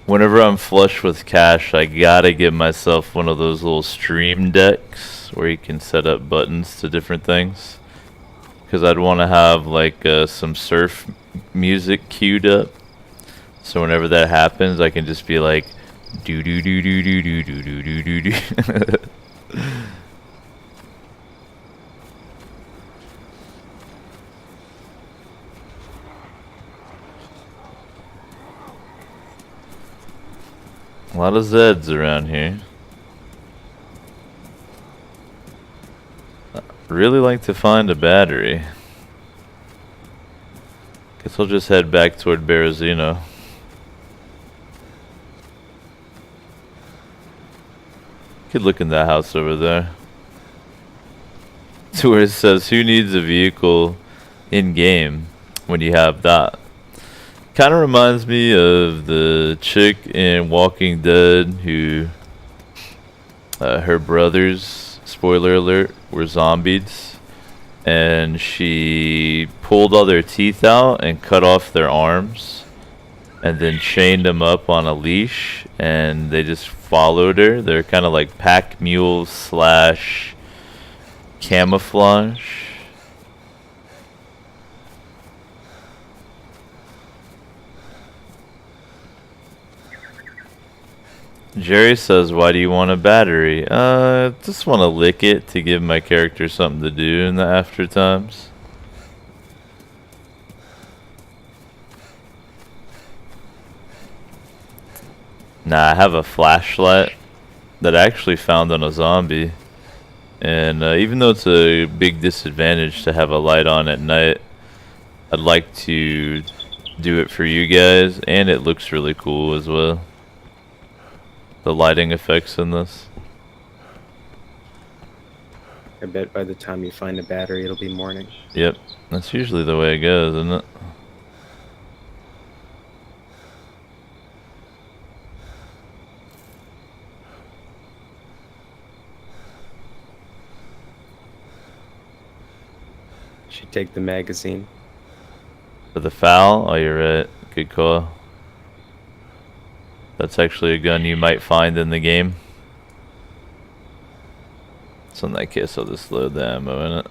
Whenever I'm flush with cash, I gotta get myself one of those little stream decks where you can set up buttons to different things. Because I'd want to have like some surf music queued up. So whenever that happens, I can just be like, do do do do do do do do do do. A lot of Zeds around here. I'd really like to find a battery. Guess I'll just head back toward Berezino. Could look in that house over there. To where it says, who needs a vehicle in game when you have that? Kind of reminds me of the chick in Walking Dead who her brothers, spoiler alert, were zombies, and she pulled all their teeth out and cut off their arms and then chained them up on a leash, and they just followed her. They're kind of like pack mules slash camouflage. Jerry says, why do you want a battery? Just want to lick it to give my character something to do in the after times. Nah, I have a flashlight that I actually found on a zombie. And even though it's a big disadvantage to have a light on at night, I'd like to do it for you guys, and it looks really cool as well. The lighting effects in this. I bet by the time you find a battery, it'll be morning. Yep, that's usually the way it goes, isn't it? Should take the magazine. For the foul? Oh, you're right. Good call. That's actually a gun you might find in the game. So in that case, I'll just load the ammo in it.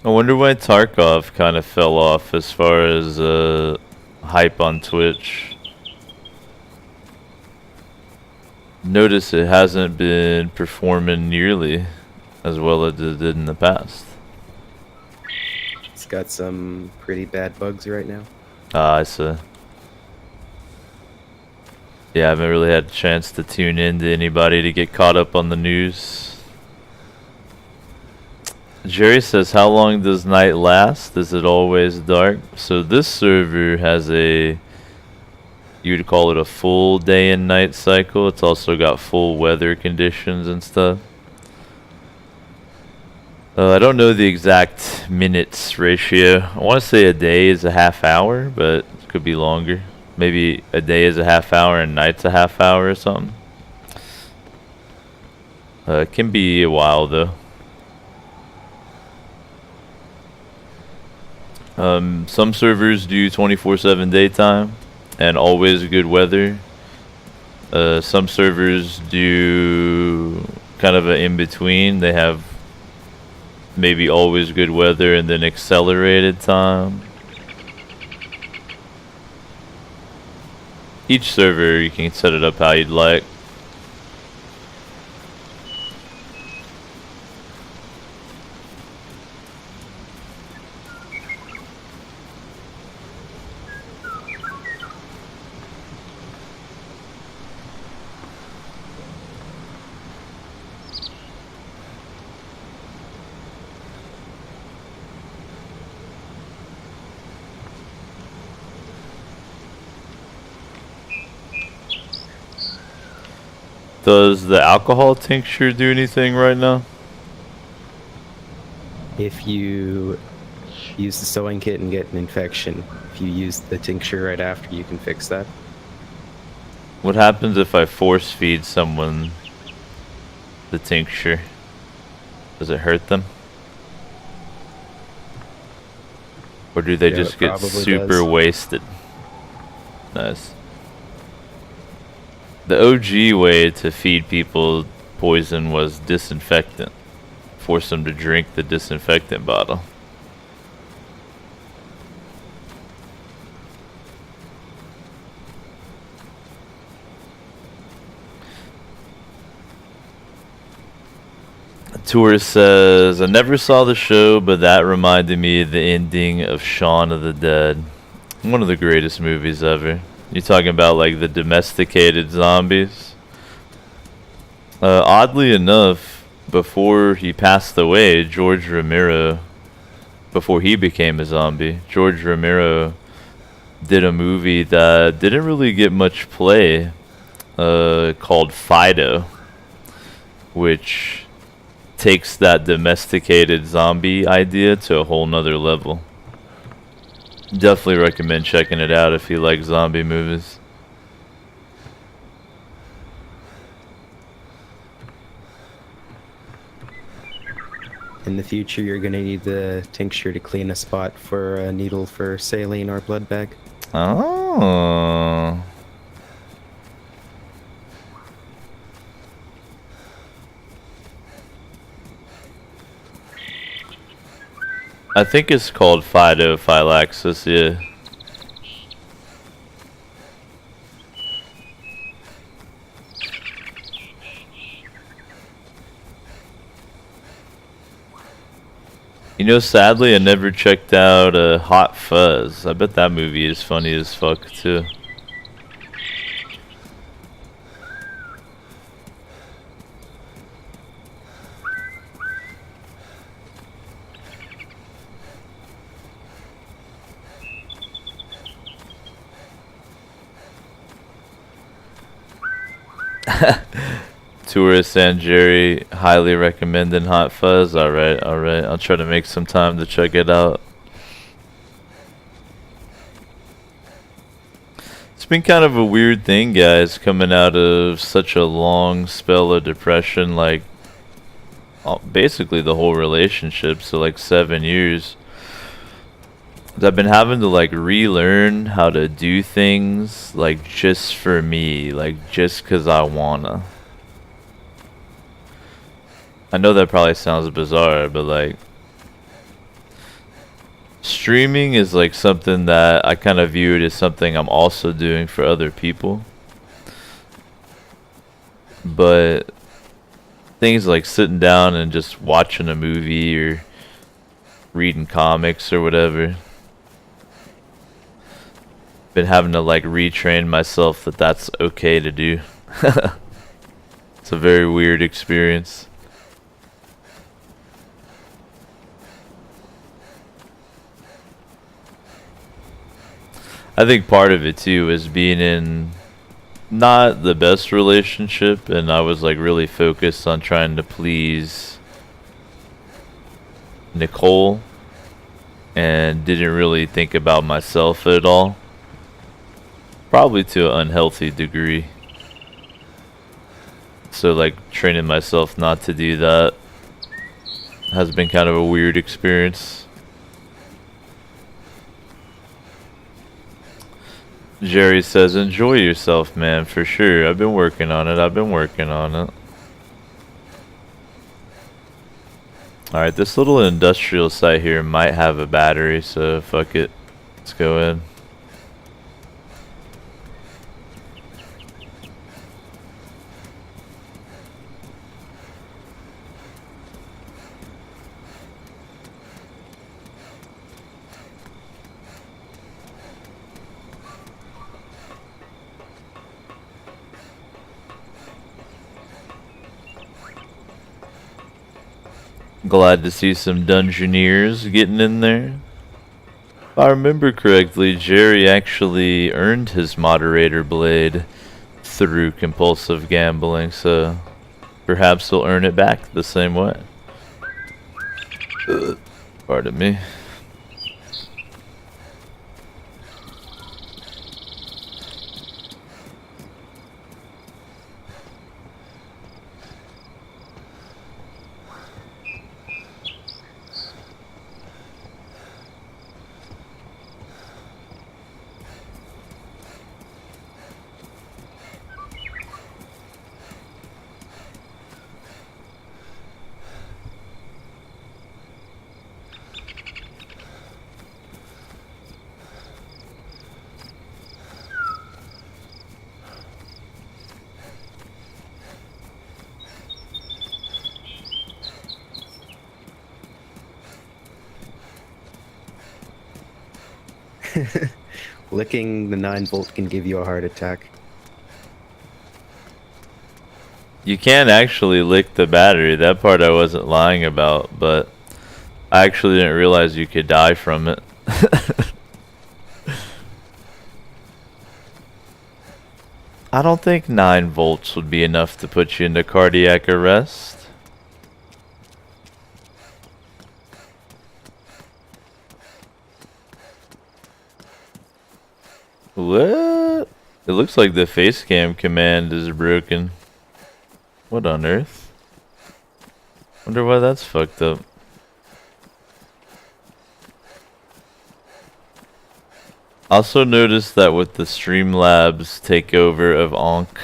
I wonder why Tarkov kind of fell off as far as hype on Twitch. Notice it hasn't been performing nearly as well as it did in the past. It's got some pretty bad bugs right now. Ah, I see. Yeah, I haven't really had a chance to tune in to anybody to get caught up on the news. Jerry says, how long does night last? Is it always dark? So this server has a, you would call it a full day and night cycle. It's also got full weather conditions and stuff. I don't know the exact minutes ratio. I want to say a day is a half hour, but it could be longer. Maybe a day is a half hour and night's a half hour or something. It can be a while though. Some servers do 24/7 daytime and always good weather. Some servers do kind of an in-between. They have maybe always good weather and then accelerated time. Each server, you can set it up how you'd like. Does the alcohol tincture do anything right now? If you use the sewing kit and get an infection, if you use the tincture right after, you can fix that. What happens if I force feed someone the tincture? Does it hurt them? Or do they Yeah, just it get probably super does. wasted? Nice. The OG way to feed people poison was disinfectant. Force them to drink the disinfectant bottle. Tourist says, I never saw the show, but that reminded me of the ending of Shaun of the Dead. One of the greatest movies ever. You're talking about like the domesticated zombies? Oddly enough, before he passed away, George Romero, before he became a zombie, George Romero did a movie that didn't really get much play, called Fido, which takes that domesticated zombie idea to a whole nother level. Definitely recommend checking it out if you like zombie movies. In the future, you're going to need the tincture to clean a spot for a needle for saline or blood bag. Oh. I think it's called phytophylaxis, yeah. You know, sadly, I never checked out Hot Fuzz. I bet that movie is funny as fuck, too. Tourist and Jerry highly recommending Hot Fuzz. Alright, alright. I'll try to make some time to check it out. It's been kind of a weird thing, guys, coming out of such a long spell of depression, like basically the whole relationship, so like 7 years. I've been having to like relearn how to do things like just for me, like just 'cause I wanna. I know that probably sounds bizarre, but like streaming is like something that I kind of view it as something I'm also doing for other people. But things like sitting down and just watching a movie or reading comics or whatever, been having to like retrain myself that that's okay to do. It's a very weird experience. I think part of it too is being in not the best relationship, and I was like really focused on trying to please Nicole and didn't really think about myself at all. Probably to an unhealthy degree. So like training myself not to do that has been kind of a weird experience. Jerry says, enjoy yourself, man, for sure. I've been working on it. Alright, this little industrial site here might have a battery, so fuck it. Let's go in. Glad to see some Dungeoneers getting in there. If I remember correctly, Jerry actually earned his moderator blade through compulsive gambling, so perhaps he'll earn it back the same way. Pardon me. Licking the 9-volt can give you a heart attack. You can actually lick the battery. That part I wasn't lying about, but I actually didn't realize you could die from it. I don't think 9 volts would be enough to put you into cardiac arrest. What? It looks like the face cam command is broken. What on earth? Wonder why that's fucked up. Also noticed that with the Streamlabs takeover of Ankh,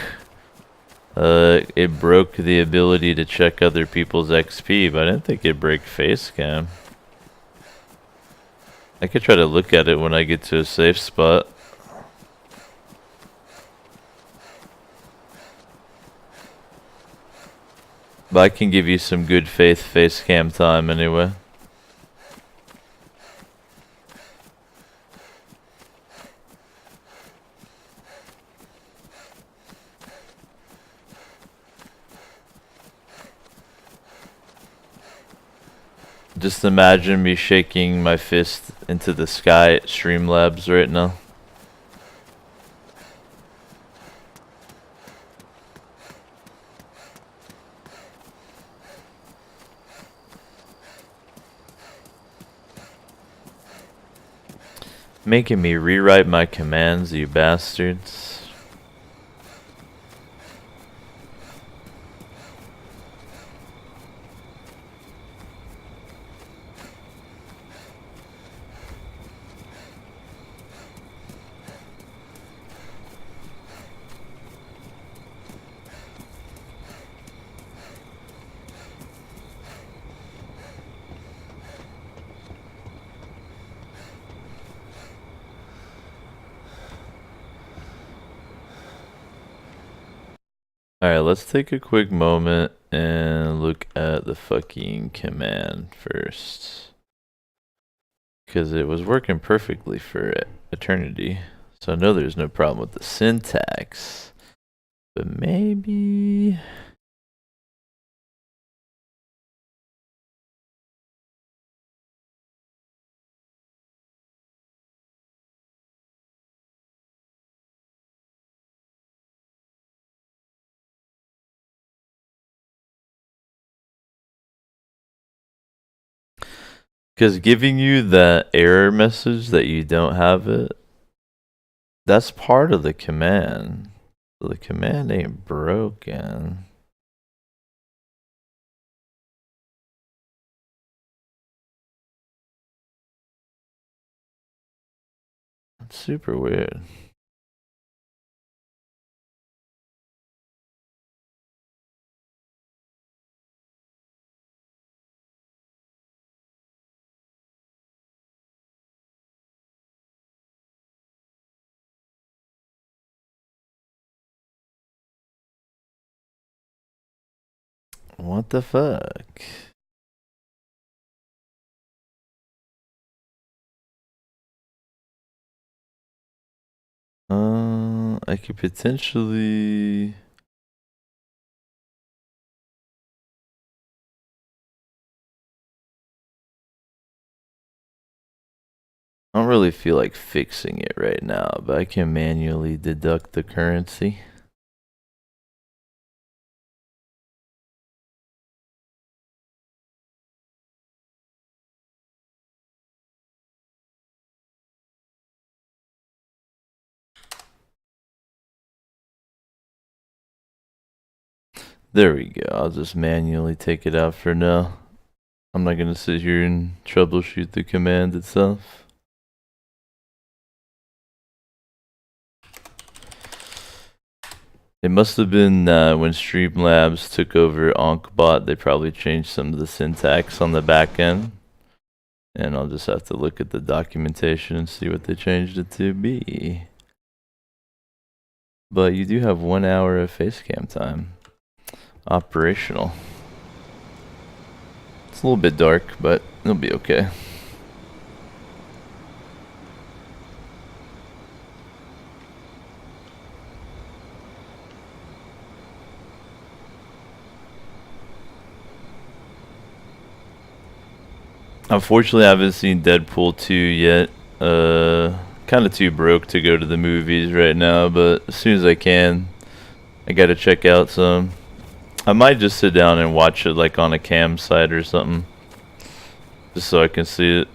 it broke the ability to check other people's XP, but I didn't think it broke face cam. I could try to look at it when I get to a safe spot. But I can give you some good faith face cam time anyway. Just imagine me shaking my fist into the sky at Streamlabs right now. Making me rewrite my commands, you bastards. Alright, let's take a quick moment and look at the fucking command first. Because it was working perfectly for eternity. So I know there's no problem with the syntax. But maybe... Because giving you that error message that you don't have it, that's part of the command. So the command ain't broken. That's super weird. What the fuck? I could potentially... I don't really feel like fixing it right now, but I can manually deduct the currency. There we go. I'll just manually take it out for now. I'm not gonna sit here and troubleshoot the command itself. It must have been when Streamlabs took over AnkBot, they probably changed some of the syntax on the back end. And I'll just have to look at the documentation and see what they changed it to be. But you do have 1 hour of facecam time. Operational. It's a little bit dark, but it'll be okay. Unfortunately, I haven't seen Deadpool 2 yet. Kind of too broke to go to the movies right now, but as soon as I can, I gotta check out some. I might just sit down and watch it like on a cam site or something, just so I can see it.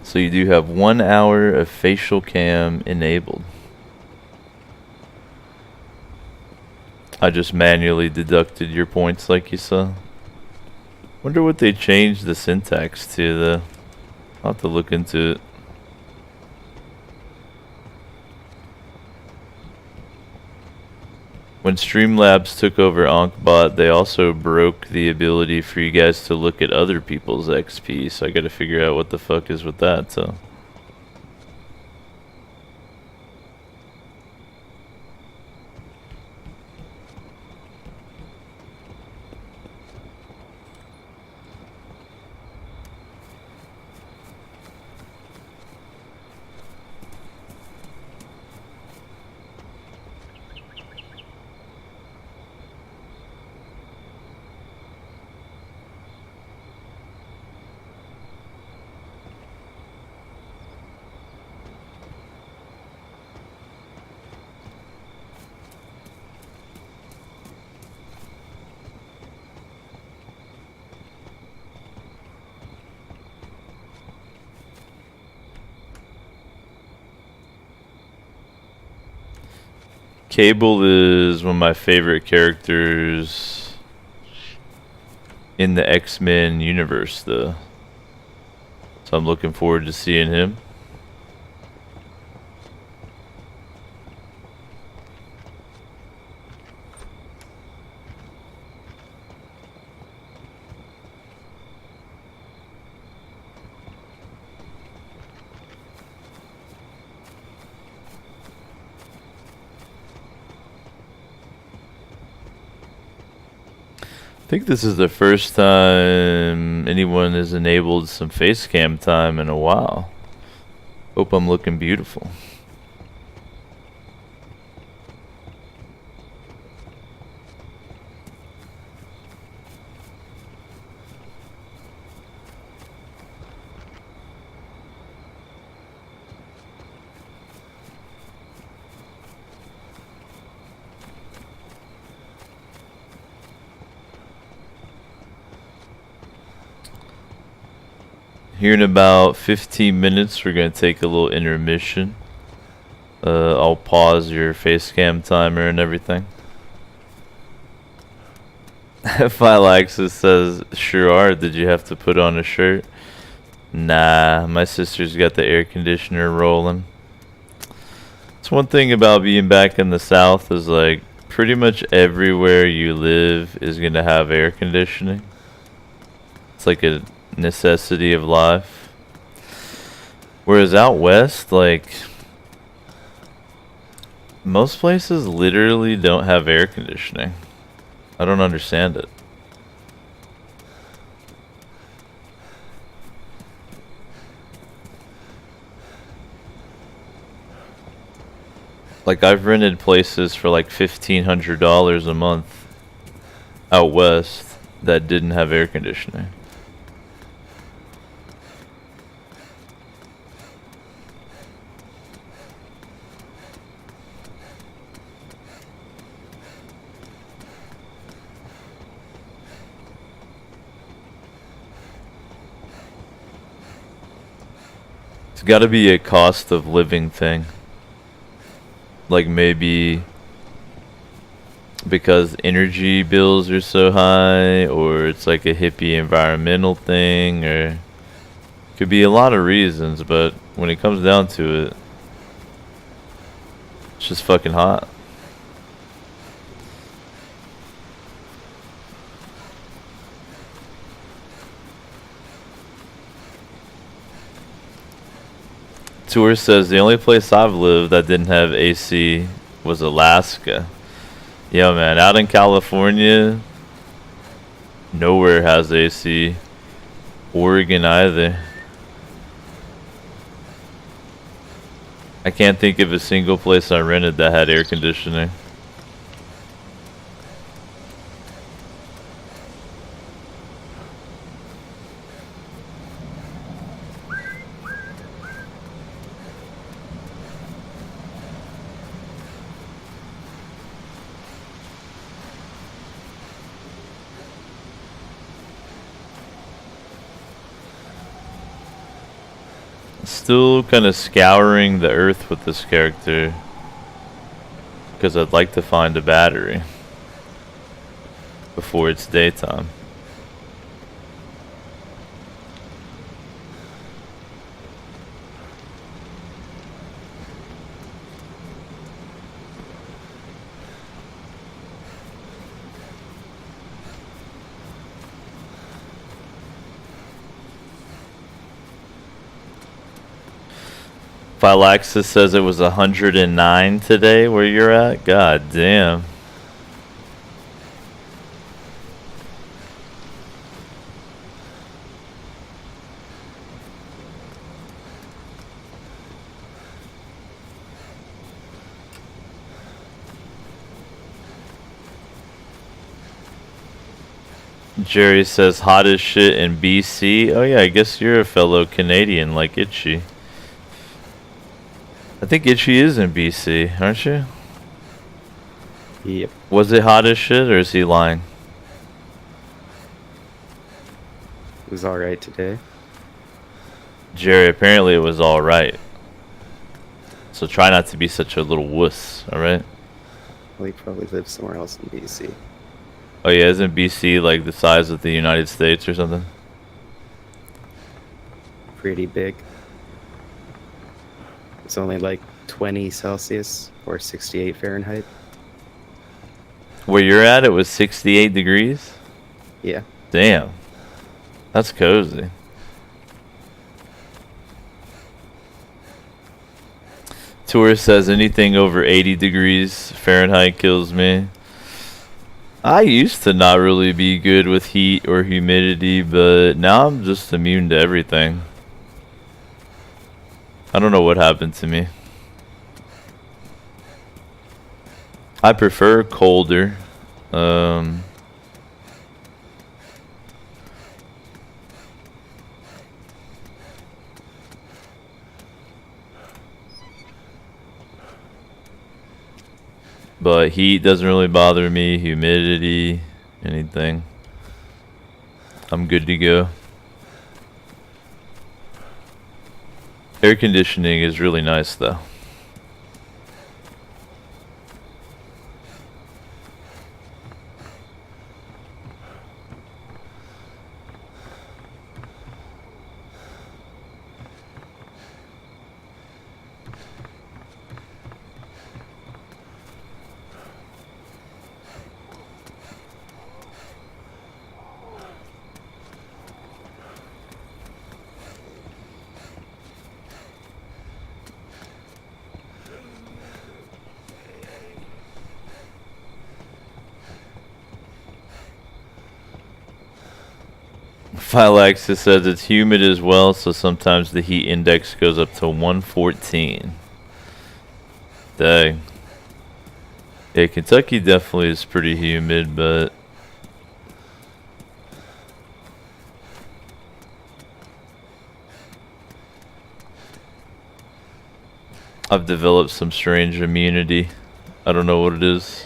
So you do have 1 hour of facial cam enabled. I just manually deducted your points like you saw. Wonder what they changed the syntax to though. I'll have to look into it. When Streamlabs took over AnkBot, they also broke the ability for you guys to look at other people's XP, so I gotta figure out what the fuck is with that, so. Cable is one of my favorite characters in the X-Men universe, though. So I'm looking forward to seeing him. I think this is the first time anyone has enabled some face cam time in a while. Hope I'm looking beautiful. Here in about 15 minutes, we're going to take a little intermission. I'll pause your face cam timer and everything. Phylaxis says, sure are. Did you have to put on a shirt? Nah, my sister's got the air conditioner rolling. It's one thing about being back in the South is like pretty much everywhere you live is going to have air conditioning. It's like a necessity of life. Whereas out west, like most places literally don't have air conditioning. I don't understand it. Like I've rented places for like $1,500 a month out west that didn't have air conditioning. It's got to be a cost of living thing. Like maybe because energy bills are so high, or it's like a hippie environmental thing, or could be a lot of reasons, but when it comes down to it, it's just fucking hot. Tour says the only place I've lived that didn't have AC was Alaska. Yo man, out in California, nowhere has AC. Oregon either. I can't think of a single place I rented that had air conditioning. Still kind of scouring the earth with this character because I'd like to find a battery before it's daytime. Phylaxis says it was 109 today where you're at. God damn. Jerry says hot as shit in BC. Oh yeah, I guess you're a fellow Canadian like Itchy. I think Itchy is in BC, aren't you? Yep. Was it hot as shit, or is he lying? It was alright today. Jerry, apparently it was alright. So try not to be such a little wuss, alright? Well, he probably lives somewhere else in BC. Oh yeah, isn't BC like the size of the United States or something? Pretty big. It's only like 20 Celsius or 68 Fahrenheit. Where you're at, it was 68 degrees? Yeah. Damn. That's cozy. Tourist says anything over 80 degrees Fahrenheit kills me. I used to not really be good with heat or humidity, but now I'm just immune to everything. I don't know what happened to me. I prefer colder. But heat doesn't really bother me, humidity, anything. I'm good to go. Air conditioning is really nice though. Phylexis says it's humid as well, so sometimes the heat index goes up to 114. Dang. Yeah, Kentucky definitely is pretty humid, but I've developed some strange immunity. I don't know what it is.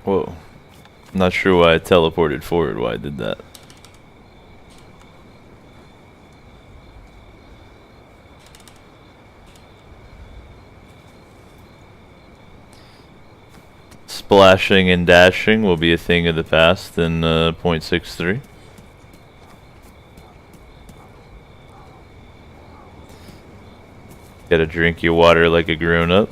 Whoa. Not sure why I teleported forward, why I did that. Splashing and dashing will be a thing of the past in 0.63. Gotta drink your water like a grown-up.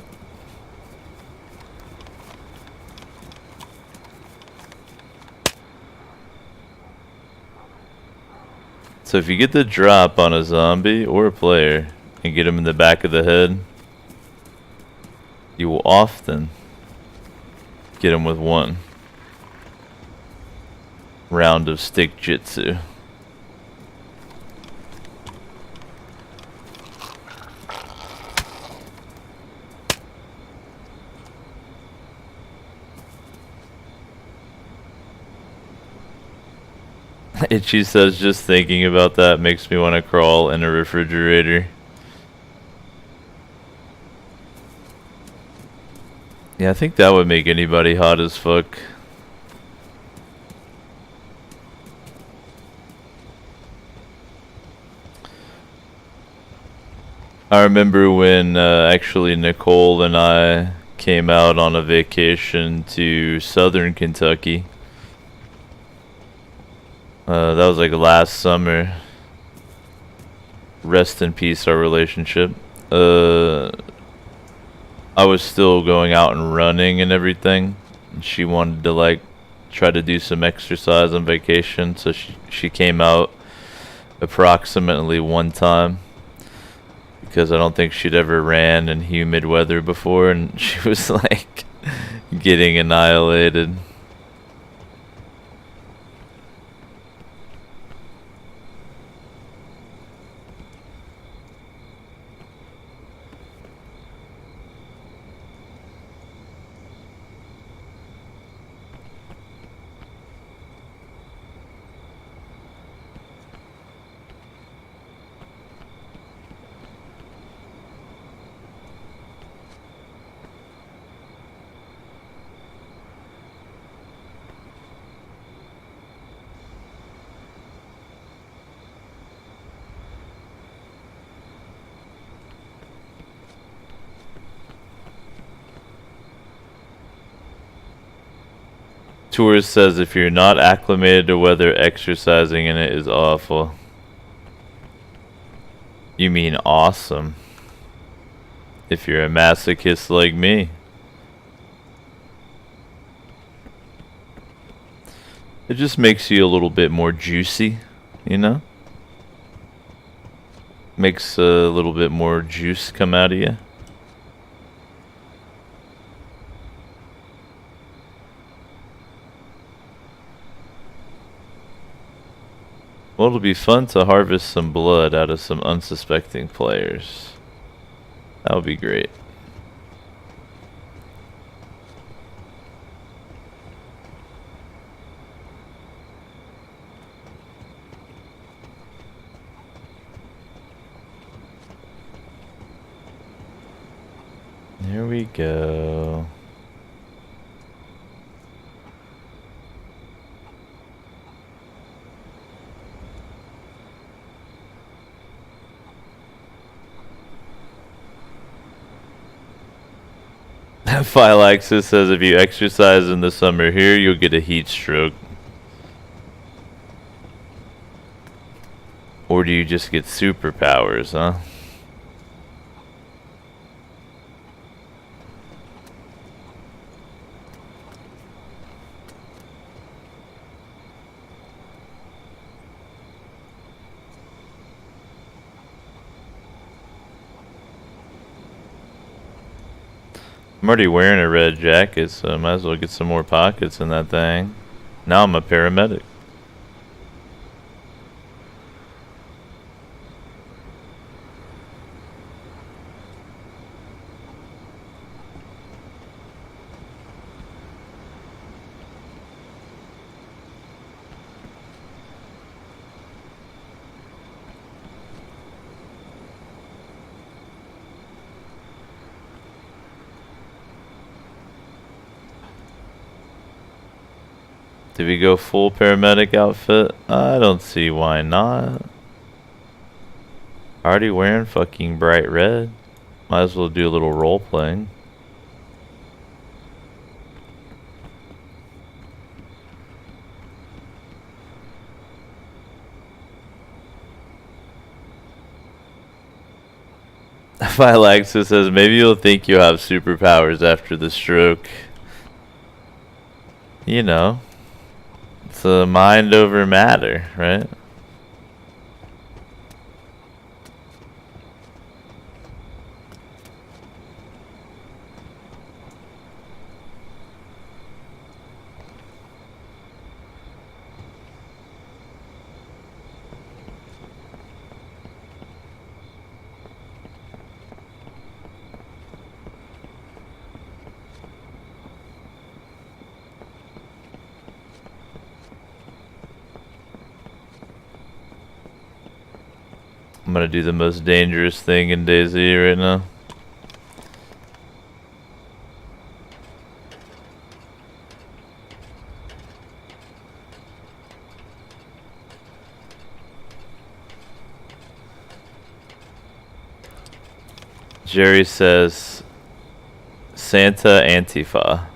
So if you get the drop on a zombie or a player and get him in the back of the head, you will often get him with one round of stick jitsu. Itchy says just thinking about that makes me want to crawl in a refrigerator. Yeah, I think that would make anybody hot as fuck. I remember when actually Nicole and I came out on a vacation to southern Kentucky. That was like last summer. Rest in peace, our relationship. I was still going out and running and everything. And she wanted to like try to do some exercise on vacation, so she came out approximately one time because I don't think she'd ever ran in humid weather before, and she was like getting annihilated. Tourist says if you're not acclimated to weather, exercising in it is awful. You mean awesome. If you're a masochist like me. It just makes you a little bit more juicy, you know? Makes a little bit more juice come out of you. Well, it'll be fun to harvest some blood out of some unsuspecting players. That would be great. There we go. Phylaxis says if you exercise in the summer here, you'll get a heat stroke. Or do you just get superpowers, huh? I'm already wearing a red jacket, so I might as well get some more pockets in that thing. Now I'm a paramedic. Did we go full paramedic outfit? I don't see why not. Already wearing fucking bright red. Might as well do a little role playing. Phylaxis says maybe you'll think you have superpowers after the stroke. You know. It's a mind over matter, right? I'm gonna do the most dangerous thing in DayZ right now. Jerry says Santa Antifa.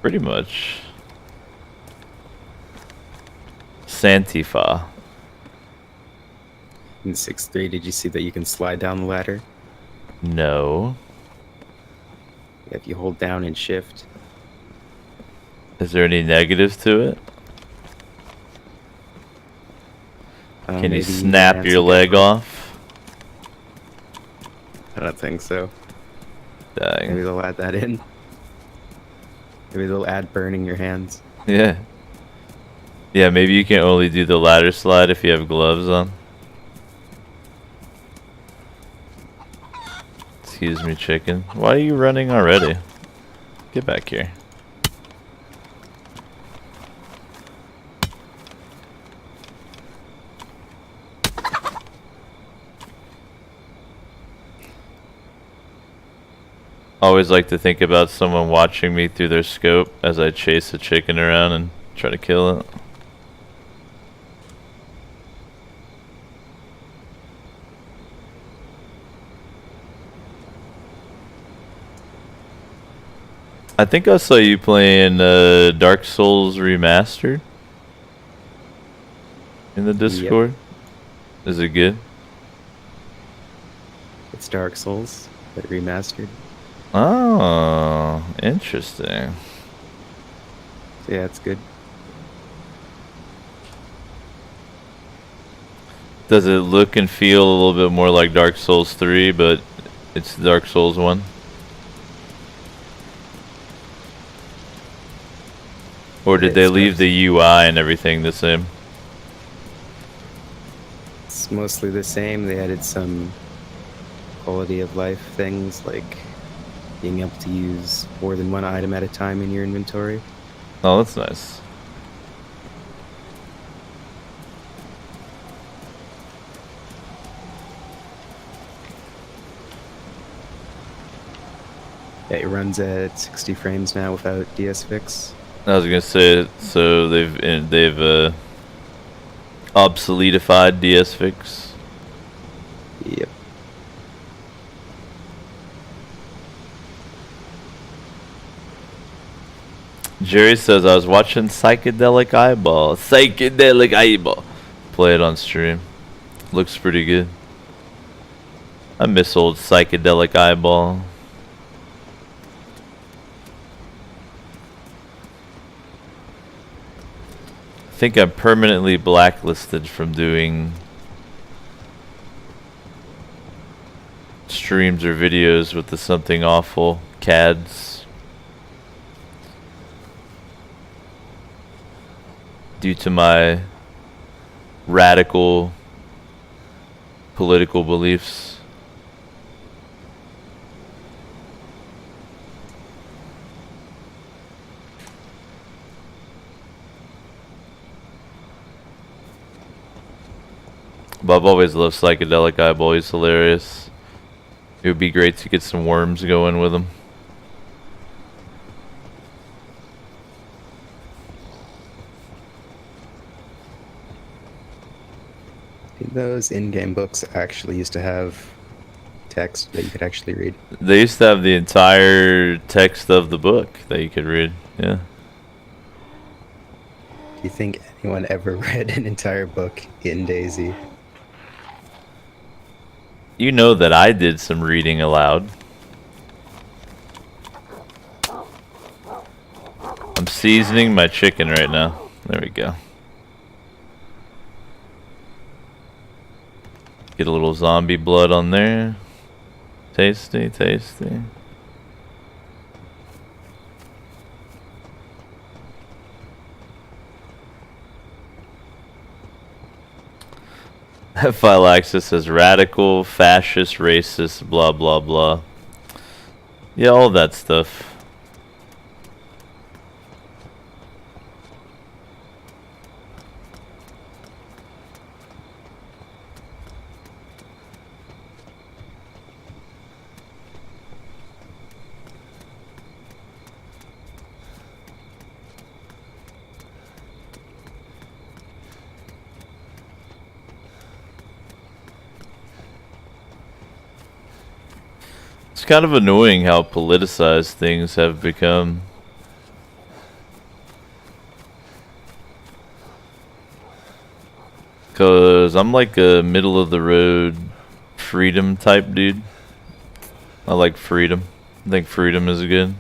Pretty much. Santifa. In 6th grade, did you see that you can slide down the ladder? No. If you hold down and shift, Is there any negatives to it? Can you maybe snap hands your will get leg burned. off? I don't think so. Maybe Dang. they'll add that in. Maybe they'll add burning your hands. Yeah. Yeah, maybe you can only do the ladder slide if you have gloves on. Excuse me, chicken. Why are you running already? Get back here. Always like to think about someone watching me through their scope as I chase a chicken around and try to kill it. I think I saw you playing Dark Souls Remastered in the Discord. Is it good? It's Dark Souls, but remastered. Oh, interesting. So yeah, it's good. Does it look and feel a little bit more like Dark Souls 3, but it's Dark Souls 1? Or did they It's leave the UI and everything the same? It's mostly the same. They added some quality of life things like being able to use more than one item at a time in your inventory. Oh, that's nice. Yeah, it runs at 60 frames now without DS fix. I was gonna say, so they've obsoletified DS Fix. Yep. Jerry says I was watching Psychedelic Eyeball. Psychedelic Eyeball. Play it on stream. Looks pretty good. I miss old Psychedelic Eyeball. I think I'm permanently blacklisted from doing streams or videos with the Something Awful CADs due to my radical political beliefs. But I've always loved Psychedelic Eyeball. He's hilarious. It would be great to get some worms going with him. Those in-game books actually used to have text that you could actually read. They used to have the entire text of the book that you could read. Yeah. Do you think anyone ever read an entire book in DayZ? You know that I did some reading aloud. I'm seasoning my chicken right now. There we go. Get a little zombie blood on there. Tasty, tasty. Phylaxis says radical, fascist, racist, blah blah blah. Yeah, all that stuff. It's kind of annoying how politicized things have become. Cause I'm like a middle of the road freedom type dude. I like freedom. I think freedom is good.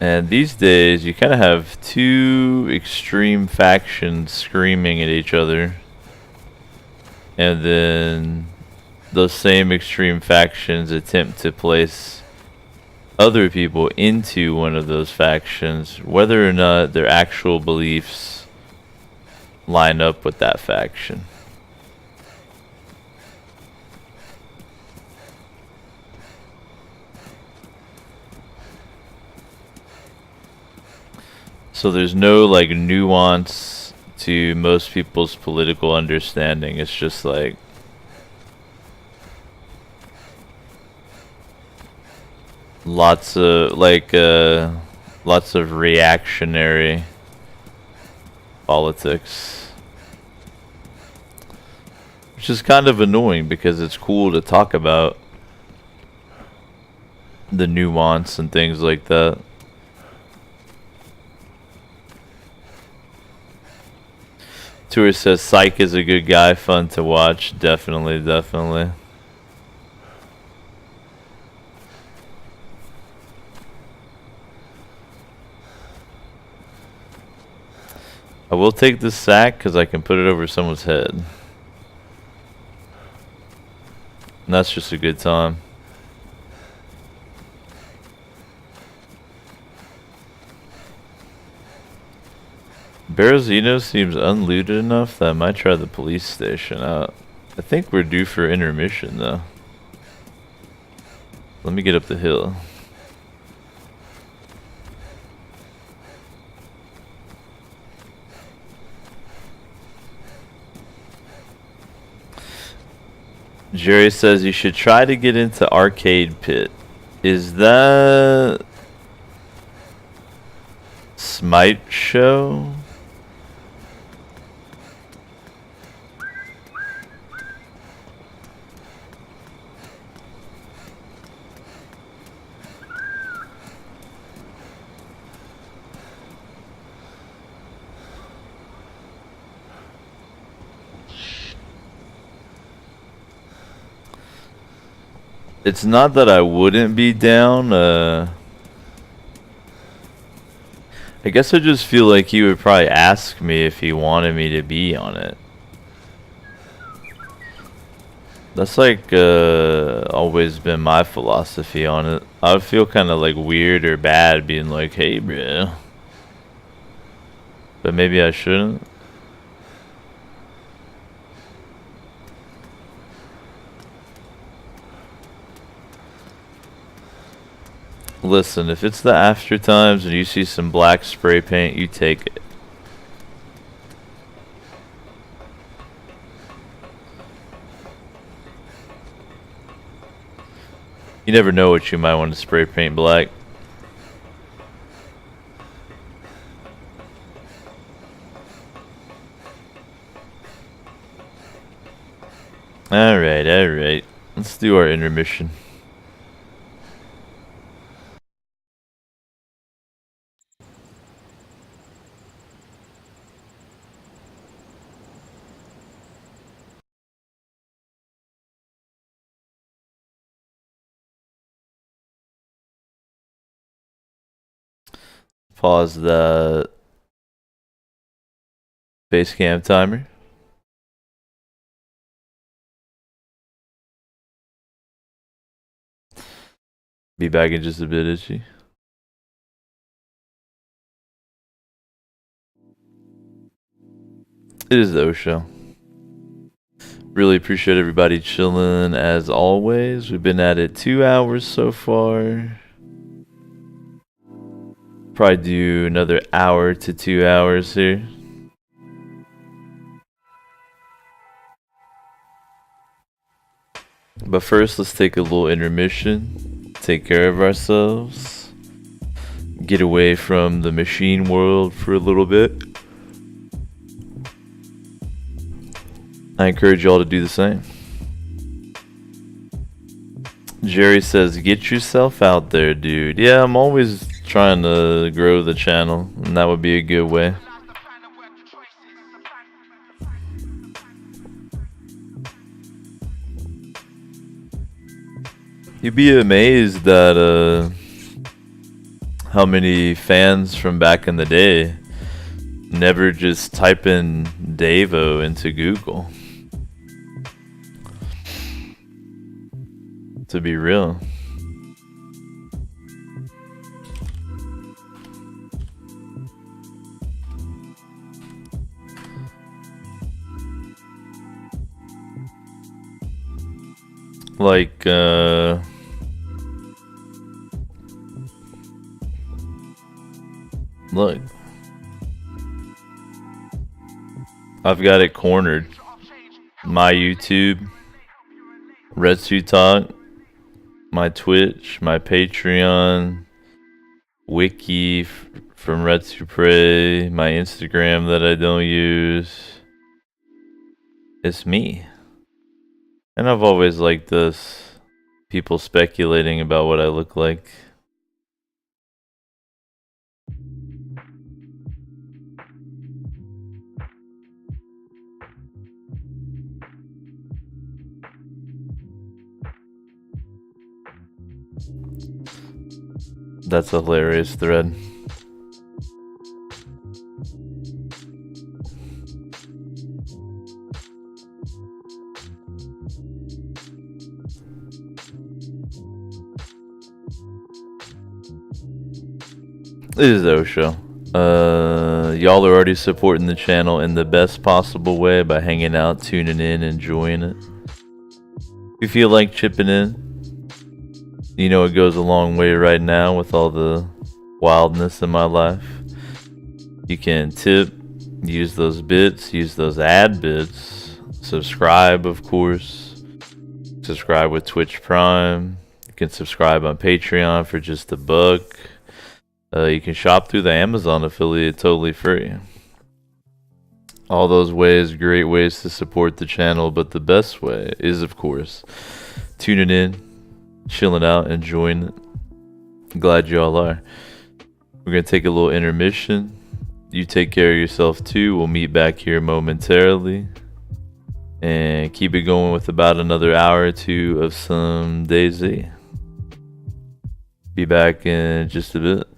And these days, you kind of have two extreme factions screaming at each other. And then those same extreme factions attempt to place other people into one of those factions, whether or not their actual beliefs line up with that faction. So there's no like nuance to most people's political understanding. It's just like lots of reactionary politics, which is kind of annoying because it's cool to talk about the nuance and things like that. Tour says Psych is a good guy, fun to watch. Definitely, definitely. I will take this sack because I can put it over someone's head. And that's just a good time. Berezino seems unlooted enough that I might try the police station out. I think we're due for intermission though. Let me get up the hill. Jerry says you should try to get into Arcade Pit. Is that Smite Show? It's not that I wouldn't be down. I guess I just feel like he would probably ask me if he wanted me to be on it. That's like always been my philosophy on it. I would feel kind of like weird or bad being like, hey bro. But maybe I shouldn't. Listen, if it's the after times and you see some black spray paint, you take it. You never know what you might want to spray paint black. Alright, alright. Let's do our intermission. Pause the base cam timer. Be back in just a bit, is she? It is the O Show. Really appreciate everybody chilling as always. We've been at it 2 hours so far. Probably do another hour to 2 hours here. But first, let's take a little intermission. Take care of ourselves. Get away from the machine world for a little bit. I encourage y'all to do the same. Jerry says, get yourself out there, dude. Yeah, I'm always trying to grow the channel, and that would be a good way. You'd be amazed at how many fans from back in the day never just type in Davo into Google. To be real. Like, look. I've got it cornered. My YouTube, Retsu Talk, my Twitch, my Patreon, Wiki from Retsu Prey, my Instagram that I don't use. It's me. And I've always liked this. People speculating about what I look like. That's a hilarious thread. This is Osho. Y'all are already supporting the channel in the best possible way by hanging out, tuning in, enjoying it. If you feel like chipping in, you know it goes a long way right now with all the wildness in my life. You can tip, use those bits, use those ad bits, subscribe of course, subscribe with Twitch Prime, you can subscribe on Patreon for just $1. You can shop through the Amazon affiliate totally free. All those ways, great ways to support the channel, but the best way is of course tuning in, chilling out, enjoying it. I'm glad y'all are. We're gonna take a little intermission. You take care of yourself too. We'll meet back here momentarily and keep it going with about another hour or two of some DayZ. Be back in just a bit.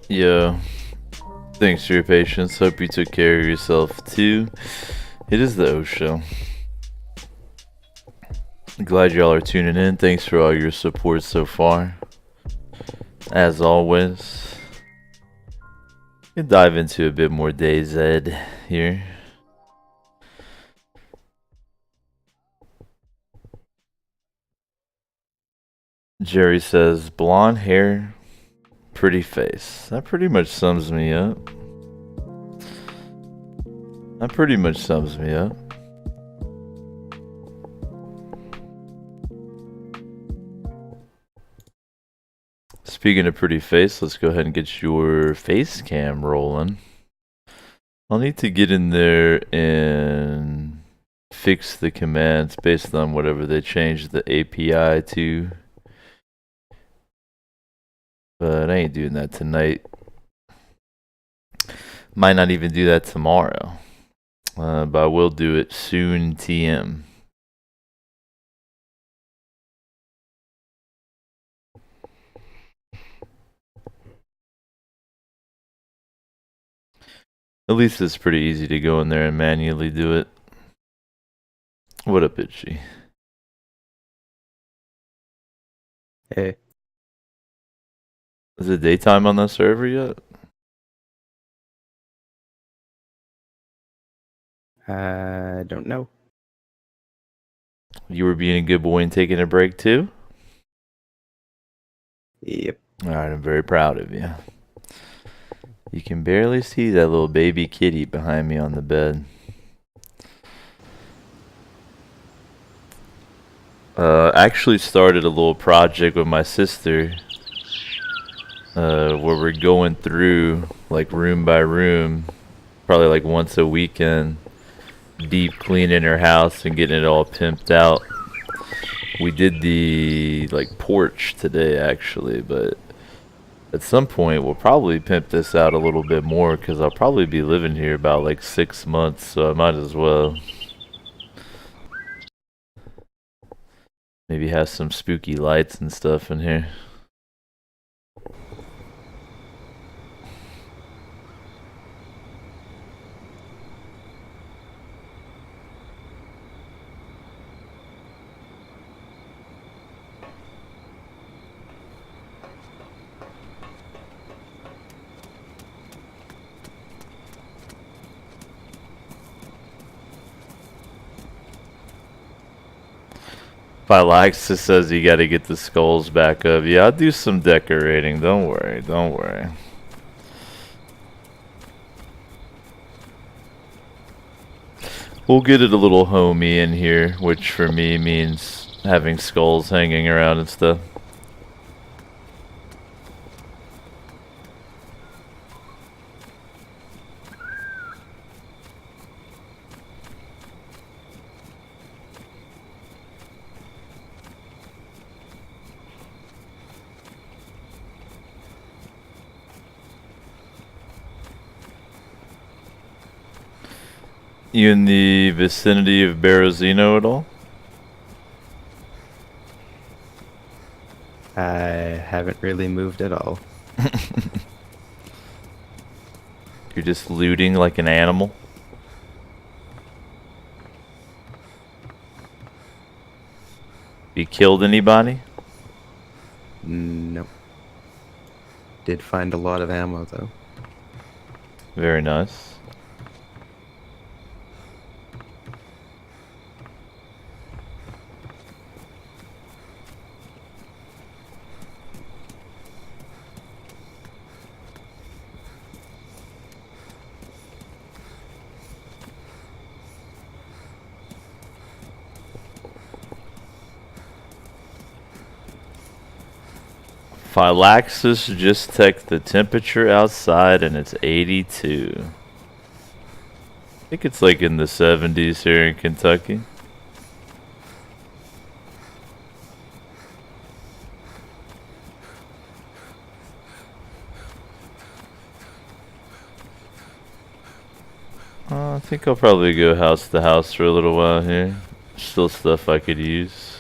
Yeah. Thanks for your patience. Hope you took care of yourself too. It is the O Show. Glad y'all are tuning in. Thanks for all your support so far. As always, we'll dive into a bit more DayZ here. Jerry says, blonde hair, pretty face. That pretty much sums me up. That pretty much sums me up. Speaking of pretty face, let's go ahead and get your face cam rolling. I'll need to get in there and fix the commands based on whatever they changed the API to. But I ain't doing that tonight. Might not even do that tomorrow. But I will do it soon, TM. At least it's pretty easy to go in there and manually do it. What up, Itchy? Hey. Is it daytime on that server yet? I don't know. You were being a good boy and taking a break too? Yep. Alright, I'm very proud of you. You can barely see that little baby kitty behind me on the bed. Actually started a little project with my sister where we're going through like room by room, probably like once a weekend, deep cleaning her house and getting it all pimped out. We did the like porch today actually, but at some point we'll probably pimp this out a little bit more because I'll probably be living here about like 6 months, so I might as well maybe have some spooky lights and stuff in here. Philaxis says you gotta get the skulls back up. Yeah, I'll do some decorating. Don't worry, don't worry. We'll get it a little homey in here, which for me means having skulls hanging around and stuff. You in the vicinity of Berezino at all? I haven't really moved at all. You're just looting like an animal? You killed anybody? Nope. Did find a lot of ammo though. Very nice. Phylaxis just checked the temperature outside and it's 82. I think it's like in the 70s here in Kentucky. I think I'll probably go house to house for a little while here. Still stuff I could use.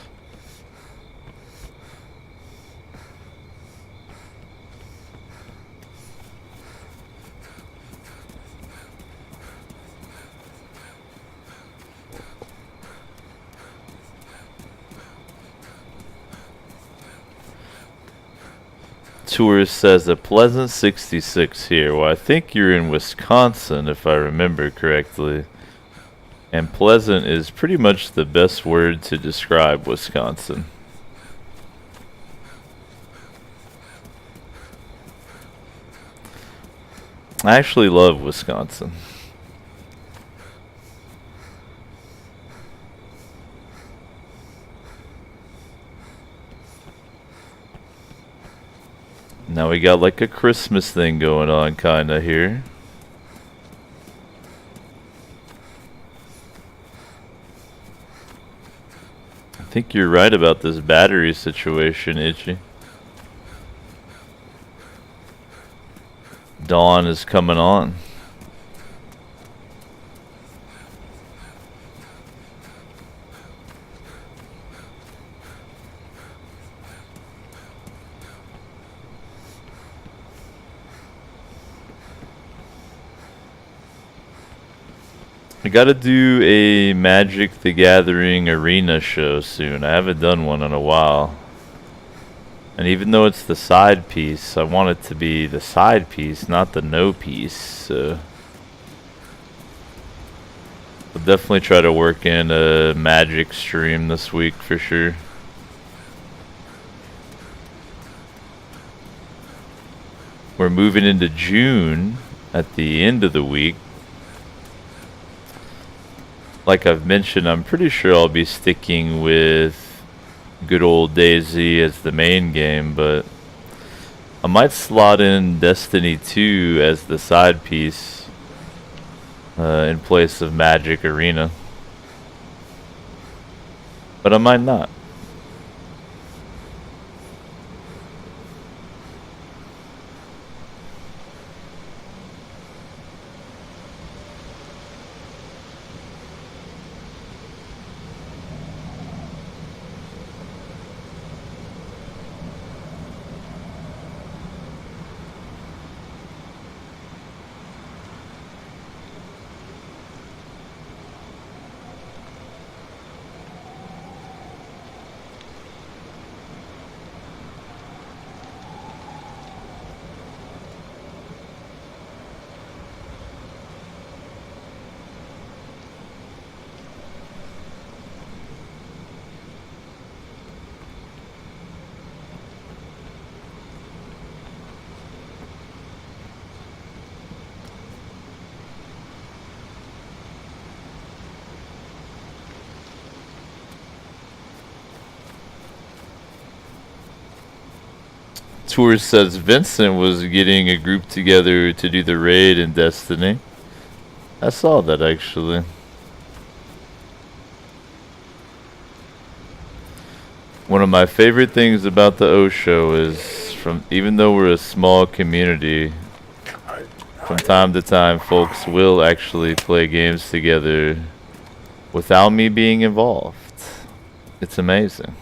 Tourist says a pleasant 66 here. Well, I think you're in Wisconsin if I remember correctly. And pleasant is pretty much the best word to describe Wisconsin. I actually love Wisconsin. Now we got like a Christmas thing going on kinda here. I think you're right about this battery situation, Itchy. Dawn is coming on. I gotta do a Magic the Gathering arena show soon. I haven't done one in a while. And even though it's the side piece, I want it to be the side piece, not the no piece. So I'll definitely try to work in a Magic stream this week for sure. We're moving into June at the end of the week. Like I've mentioned, I'm pretty sure I'll be sticking with good old DayZ as the main game, but I might slot in Destiny 2 as the side piece in place of Magic Arena. But I might not. Tour says Vincent was getting a group together to do the raid in Destiny. I saw that actually. One of my favorite things about the O show is, from even though we're a small community, From time to time, folks will actually play games together without me being involved. It's amazing.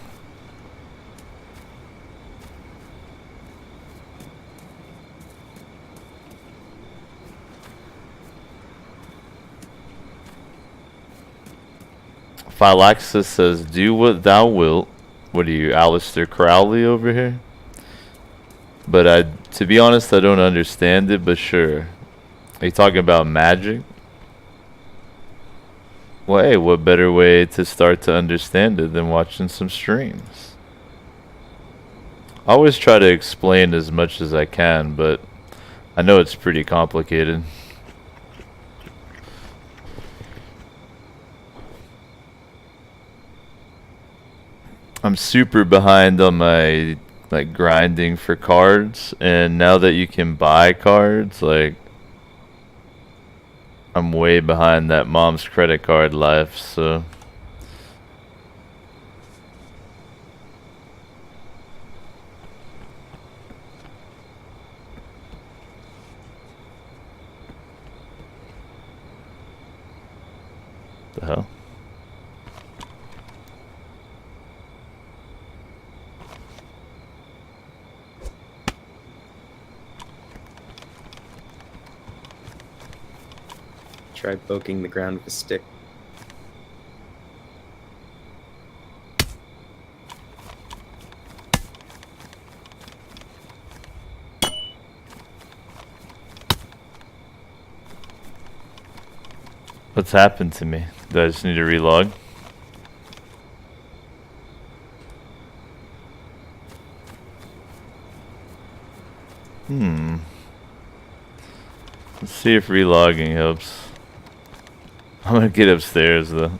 Phylaxis says, do what thou wilt. What are you, Aleister Crowley over here? But to be honest, I don't understand it, but sure. Are you talking about magic? Well, hey, what better way to start to understand it than watching some streams? I always try to explain as much as I can, but I know it's pretty complicated. I'm super behind on my like grinding for cards, and now that you can buy cards, like I'm way behind that mom's credit card life, so the hell? Try poking the ground with a stick. What's happened to me? Do I just need to relog? Let's see if relogging helps. I'm gonna get upstairs though.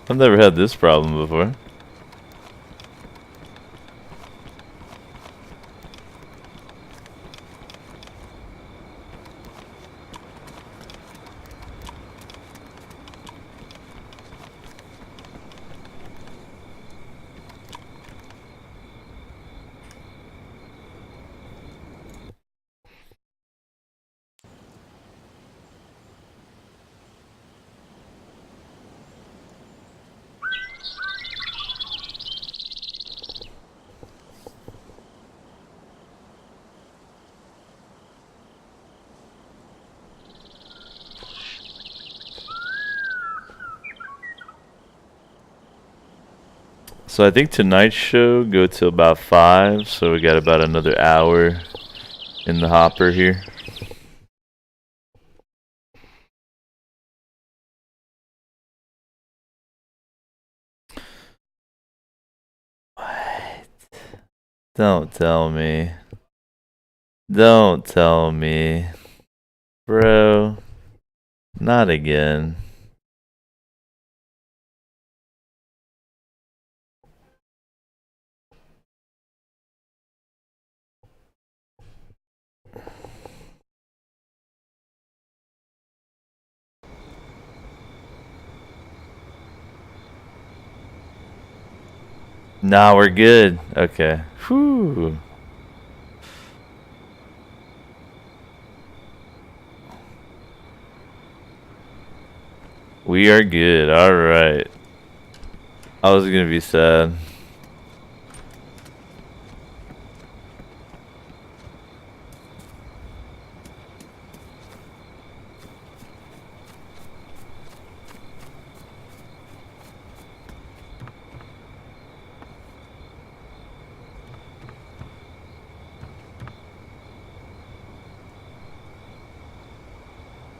I've never had this problem before. So I think tonight's show go till about 5, so we got about another hour in the hopper here. What? Don't tell me. Don't tell me. Bro. Not again. Nah, we're good. Okay. Whew. We are good. Alright. I was gonna be sad.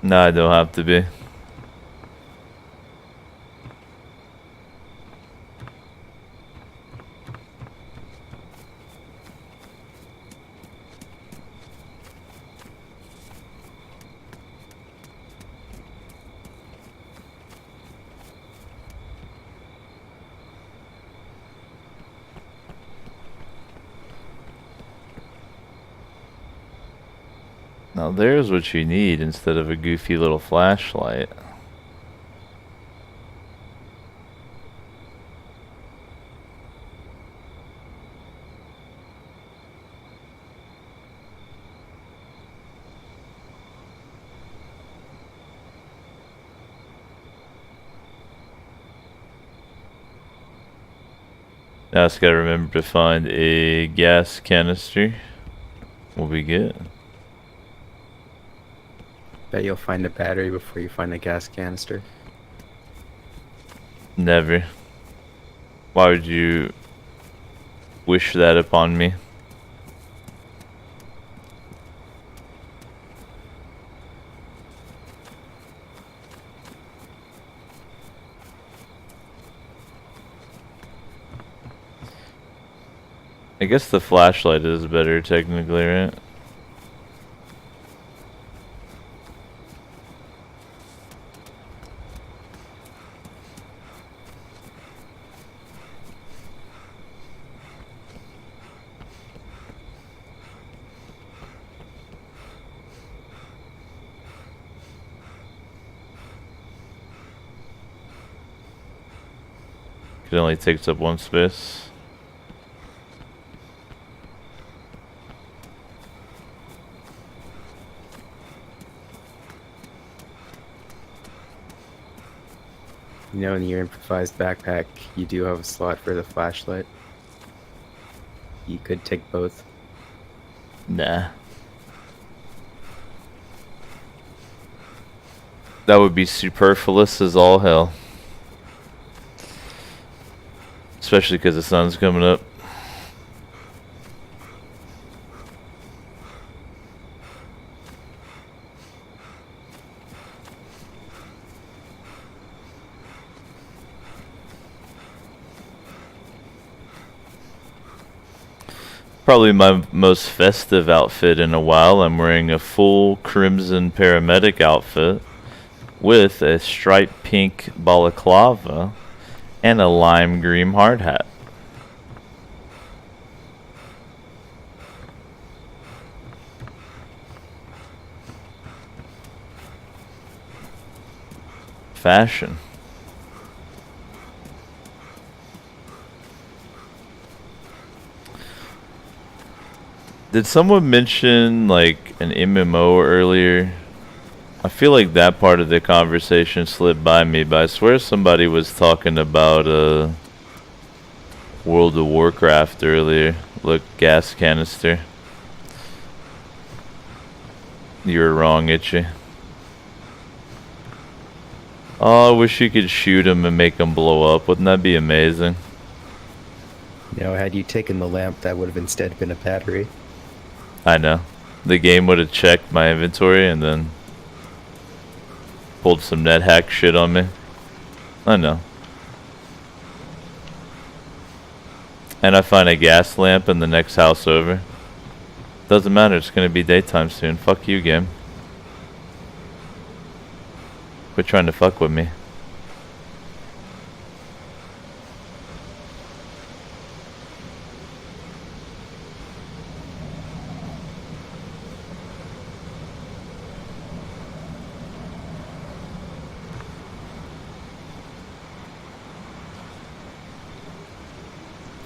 No, I don't have to be. Now there's what you need instead of a goofy little flashlight. Now just gotta remember to find a gas canister. We'll be good. Bet you'll find a battery before you find a gas canister. Never. Why would you wish that upon me? I guess the flashlight is better technically, right? It only takes up one space. You know, in your improvised backpack, you do have a slot for the flashlight. You could take both. Nah. That would be superfluous as all hell. Especially because the sun's coming up. Probably my most festive outfit in a while. I'm wearing a full crimson paramedic outfit with a striped pink balaclava and a lime green hard hat. Fashion. Did someone mention like an MMO earlier? I feel like that part of the conversation slipped by me, but I swear somebody was talking about World of Warcraft earlier. Look, gas canister. You were wrong, Itchy. Oh, I wish you could shoot him and make him blow up. Wouldn't that be amazing? You know, had you taken the lamp, that would have instead been a battery. I know. The game would have checked my inventory and then pulled some net hack shit on me. I know. And I find a gas lamp in the next house over. Doesn't matter, it's gonna be daytime soon. Fuck you, game. Quit trying to fuck with me.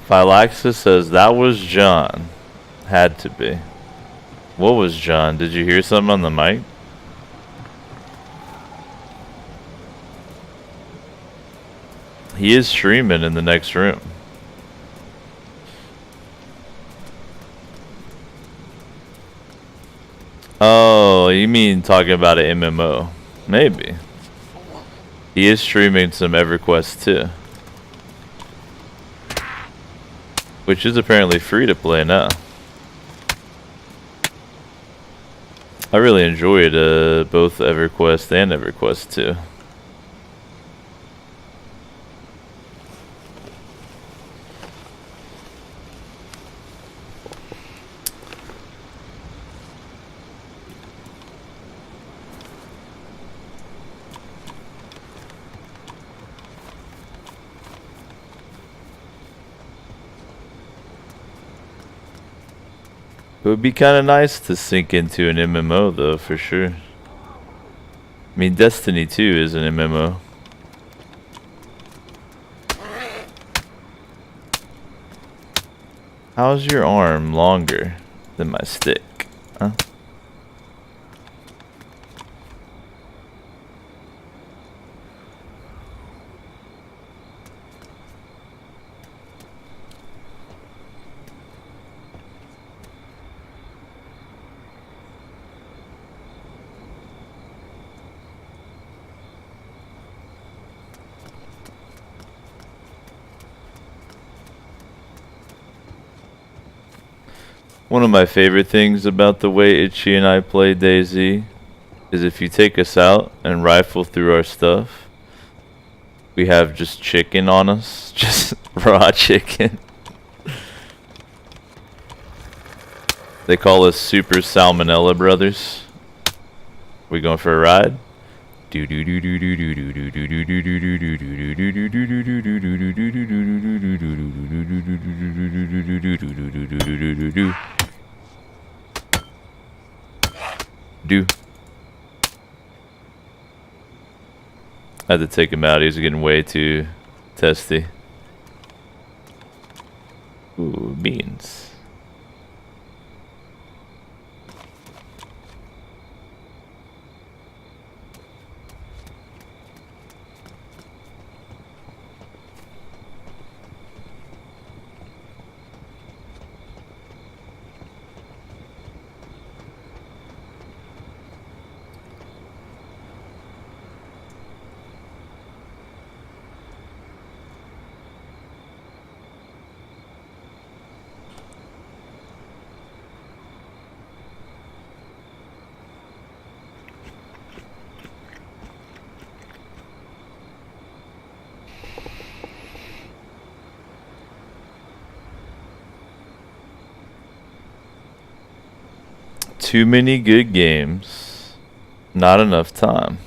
Phylaxis says that was John. Had to be. What was John? Did you hear something on the mic? He is streaming in the next room. Oh, you mean talking about an MMO? Maybe. He is streaming some EverQuest too. Which is apparently free to play now. I really enjoyed both EverQuest and EverQuest 2. It would be kind of nice to sink into an MMO though, for sure. I mean, Destiny 2 is an MMO. How's your arm longer than my stick? Huh? One of my favorite things about the way Itchy and I play DayZ is if you take us out and rifle through our stuff, we have just chicken on us. Just raw chicken. They call us Super Salmonella Brothers. We going for a ride? Do do do do do do do do do do do do do do do. I had to take him out. He was getting way too testy. Ooh, beans. Too many good games, not enough time.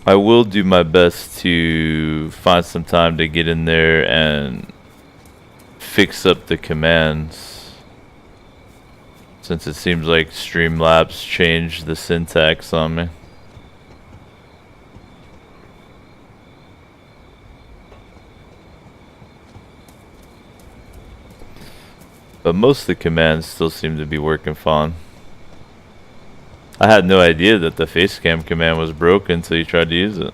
I will do my best to find some time to get in there and fix up the commands, since it seems like Streamlabs changed the syntax on me. But most of the commands still seem to be working fine. I had no idea that the facecam command was broken until you tried to use it.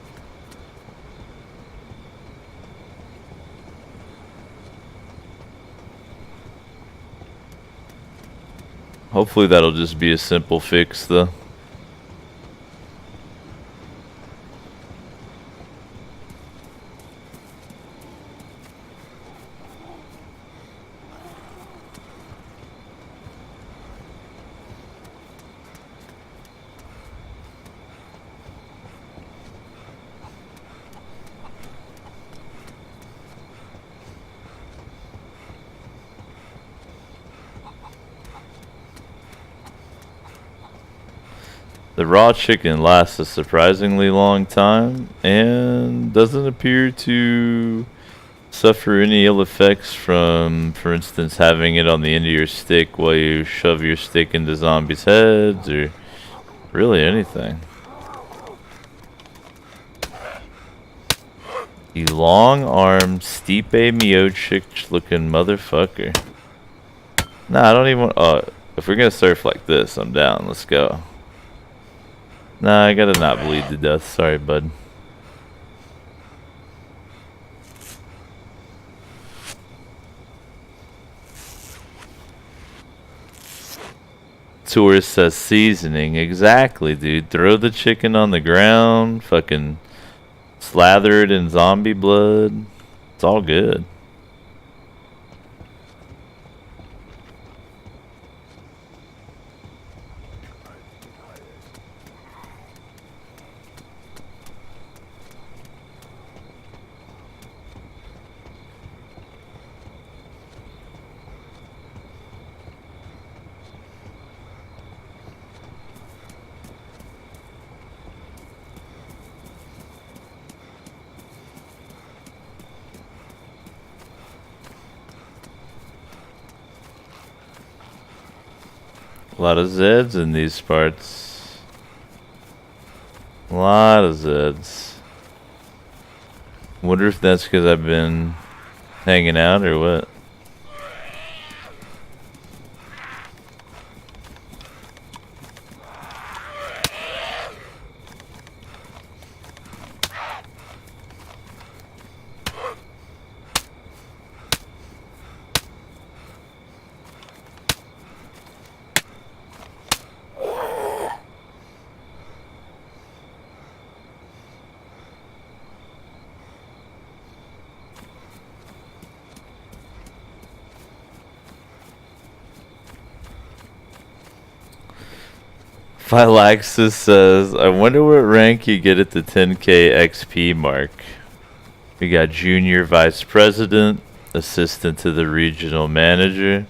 Hopefully that'll just be a simple fix though. The raw chicken lasts a surprisingly long time and doesn't appear to suffer any ill effects from, for instance, having it on the end of your stick while you shove your stick into zombies' heads, or really anything. You long-armed, Stipe Miocic looking motherfucker. Nah, I don't even want... if we're gonna surf like this, I'm down. Let's go. Nah, I gotta not bleed to death. Sorry, bud. Tourist says seasoning. Exactly, dude. Throw the chicken on the ground. Fucking slather it in zombie blood. It's all good. A lot of Zeds in these parts. A lot of Zeds. Wonder if that's because I've been hanging out or what. Phylaxis says, I wonder what rank you get at the 10k XP mark. We got junior vice president, assistant to the regional manager.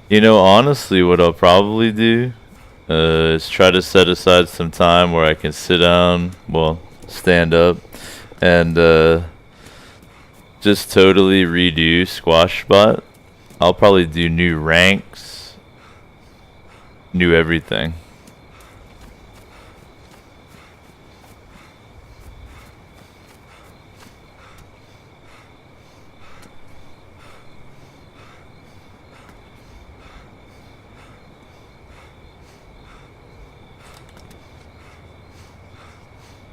You know, honestly, what I'll probably do is try to set aside some time where I can sit down, well, stand up, and just totally redo Squash Spot. I'll probably do new ranks, new everything.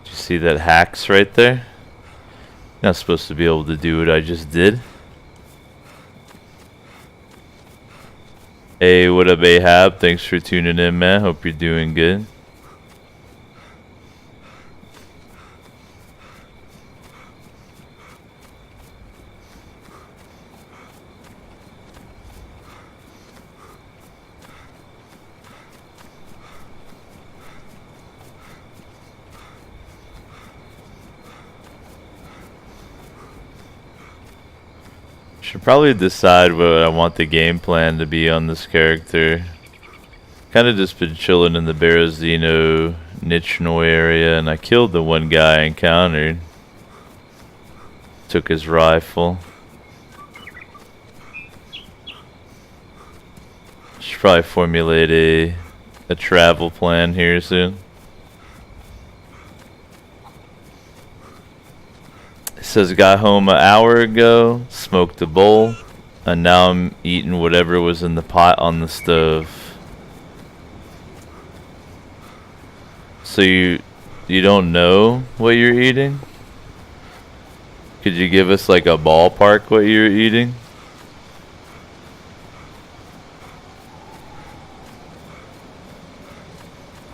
See that hacks right there? Not supposed to be able to do what I just did. Hey, what up, Ahab? Thanks for tuning in, man. Hope you're doing good. Should probably decide what I want the game plan to be on this character. Kind of just been chilling in the Berezino Nichnoi area, and I killed the one guy I encountered. Took his rifle. Should probably formulate a travel plan here soon. Says got home an hour ago, smoked a bowl, and now I'm eating whatever was in the pot on the stove. So you don't know what you're eating? Could you give us like a ballpark what you're eating?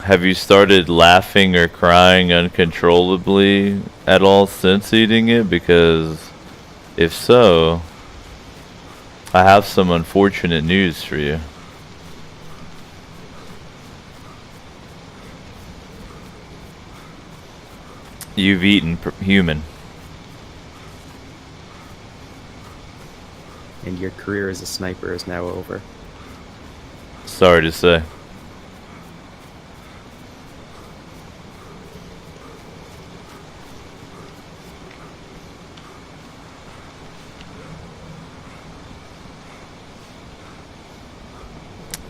Have you started laughing or crying uncontrollably at all since eating it? Because if so, I have some unfortunate news for you. You've eaten human. And your career as a sniper is now over. Sorry to say.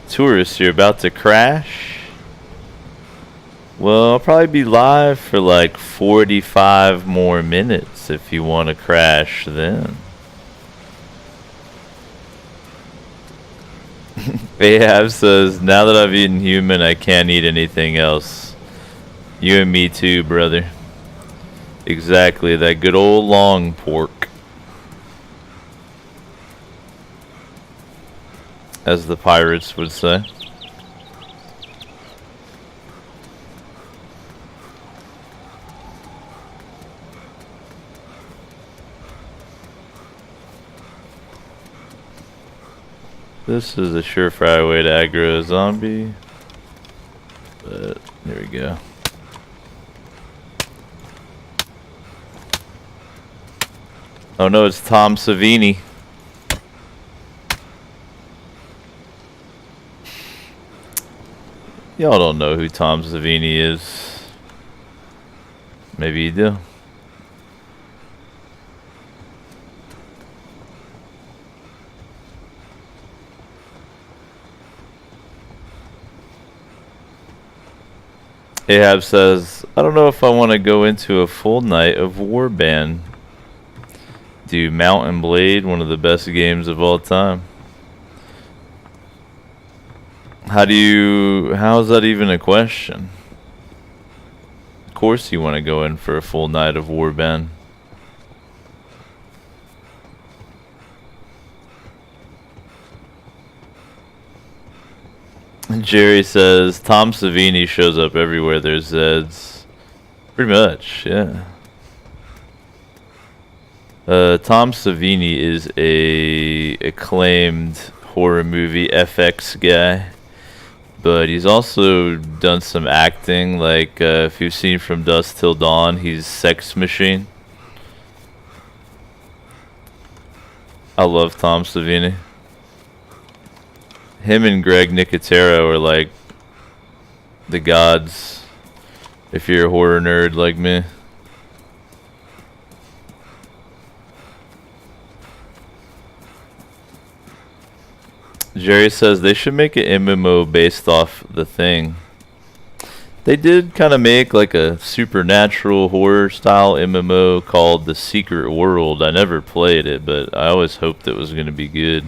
Tourists, you're about to crash? Well, I'll probably be live for like 45 more minutes if you want to crash then. Ahab says, now that I've eaten human, I can't eat anything else. You and me too, brother. Exactly, that good old long pork. As the pirates would say. This is a surefire way to aggro a zombie. But there we go. Oh no, it's Tom Savini. Y'all don't know who Tom Savini is. Maybe you do. Ahab says, I don't know if I want to go into a full night of Warband. Do Mount and Blade, one of the best games of all time. How is that even a question? Of course you want to go in for a full night of Warband. Jerry says, Tom Savini shows up everywhere there's Zeds. Pretty much, yeah. Tom Savini is a acclaimed horror movie FX guy. But he's also done some acting, like if you've seen From Dusk Till Dawn, he's Sex Machine. I love Tom Savini. Him and Greg Nicotero are like the gods if you're a horror nerd like me. Jerry says they should make an MMO based off The Thing. They did kind of make like a supernatural horror style MMO called The Secret World. I never played it, but I always hoped it was going to be good.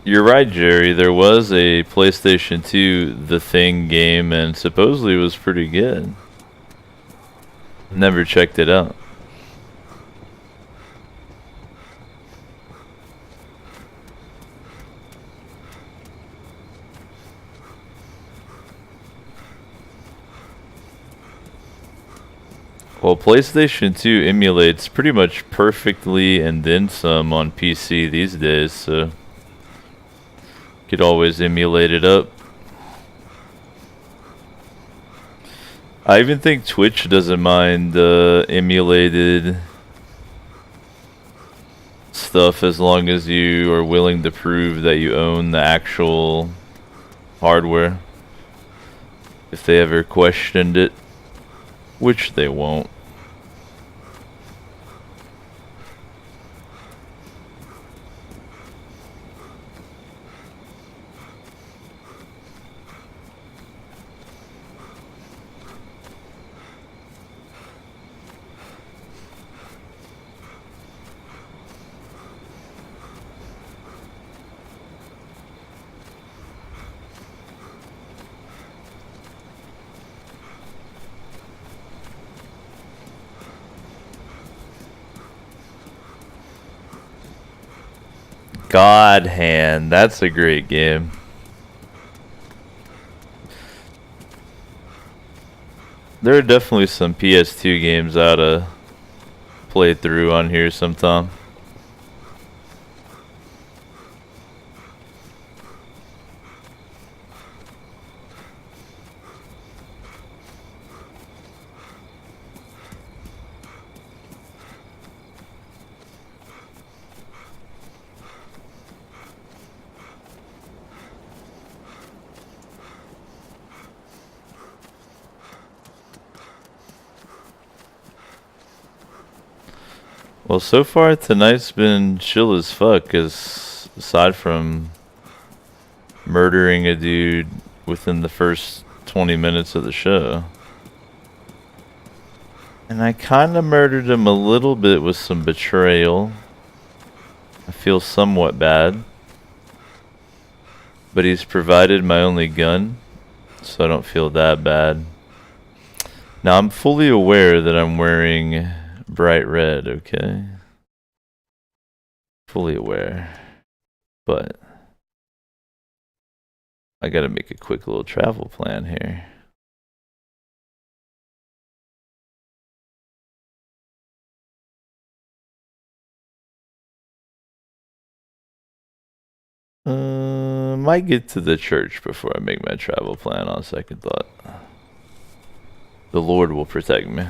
You're right, Jerry. There was a PlayStation 2 The Thing game, and supposedly it was pretty good. Never checked it out. Well, PlayStation 2 emulates pretty much perfectly and then some on PC these days, so could always emulate it up. I even think Twitch doesn't mind emulated stuff as long as you are willing to prove that you own the actual hardware. If they ever questioned it, which they won't. God Hand, that's a great game. There are definitely some PS2 games I ought to play through on here sometime. Well, so far tonight's been chill as fuck, cause aside from murdering a dude within the first 20 minutes of the show. And I kinda murdered him a little bit with some betrayal. I feel somewhat bad. But he's provided my only gun, so I don't feel that bad. Now I'm fully aware that I'm wearing bright red, okay? Fully aware. But I gotta make a quick little travel plan here. Might get to the church before I make my travel plan on second thought. The Lord will protect me.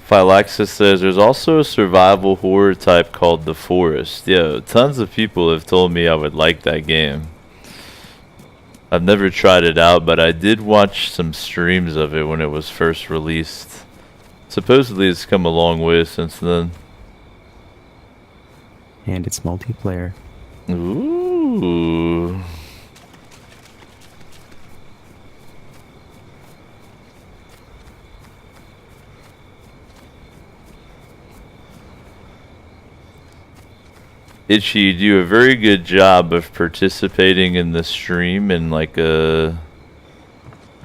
Phylaxis says there's also a survival horror type called The Forest. Yo, tons of people have told me I would like that game. I've never tried it out, but I did watch some streams of it when it was first released. Supposedly it's come a long way since then. And it's multiplayer. Ooh. Itchy, you do a very good job of participating in the stream in like a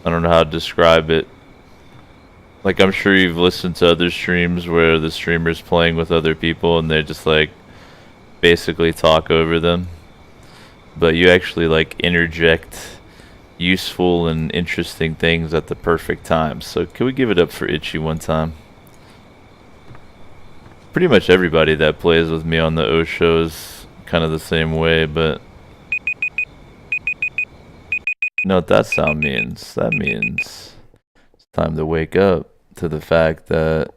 I don't know how to describe it. Like, I'm sure you've listened to other streams where the streamer's playing with other people and they just like basically talk over them. But you actually like interject useful and interesting things at the perfect time. So can we give it up for Itchy one time? Pretty much everybody that plays with me on the O show is kind of the same way, but you know what that sound means? That means it's time to wake up to the fact that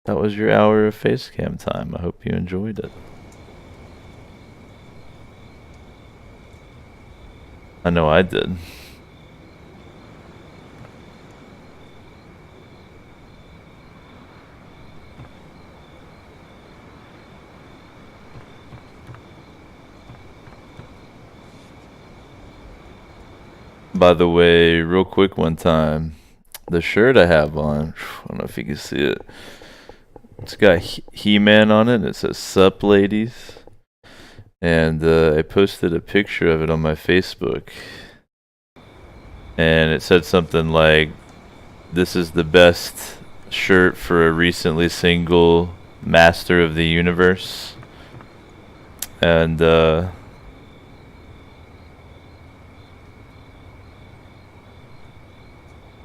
that was your hour of face cam time. I hope you enjoyed it. I know I did. By the way, real quick one time, the shirt I have on, I don't know if you can see it. It's got He-Man on it. It says "Sup, ladies," and I posted a picture of it on my Facebook, and it said something like, "This is the best shirt for a recently single master of the universe," and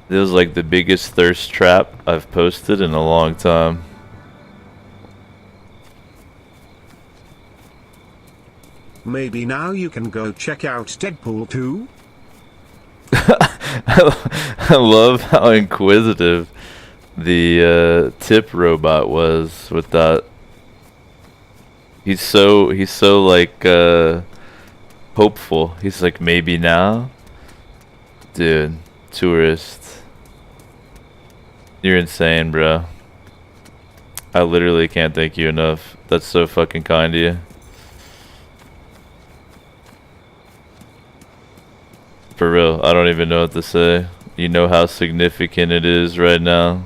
it was like the biggest thirst trap I've posted in a long time. Maybe now you can go check out Deadpool 2? I love how inquisitive the tip robot was with that. He's so like hopeful. He's like, maybe now? Dude, tourist. You're insane, bro. I literally can't thank you enough. That's so fucking kind of you. For real, I don't even know what to say. You know how significant it is right now.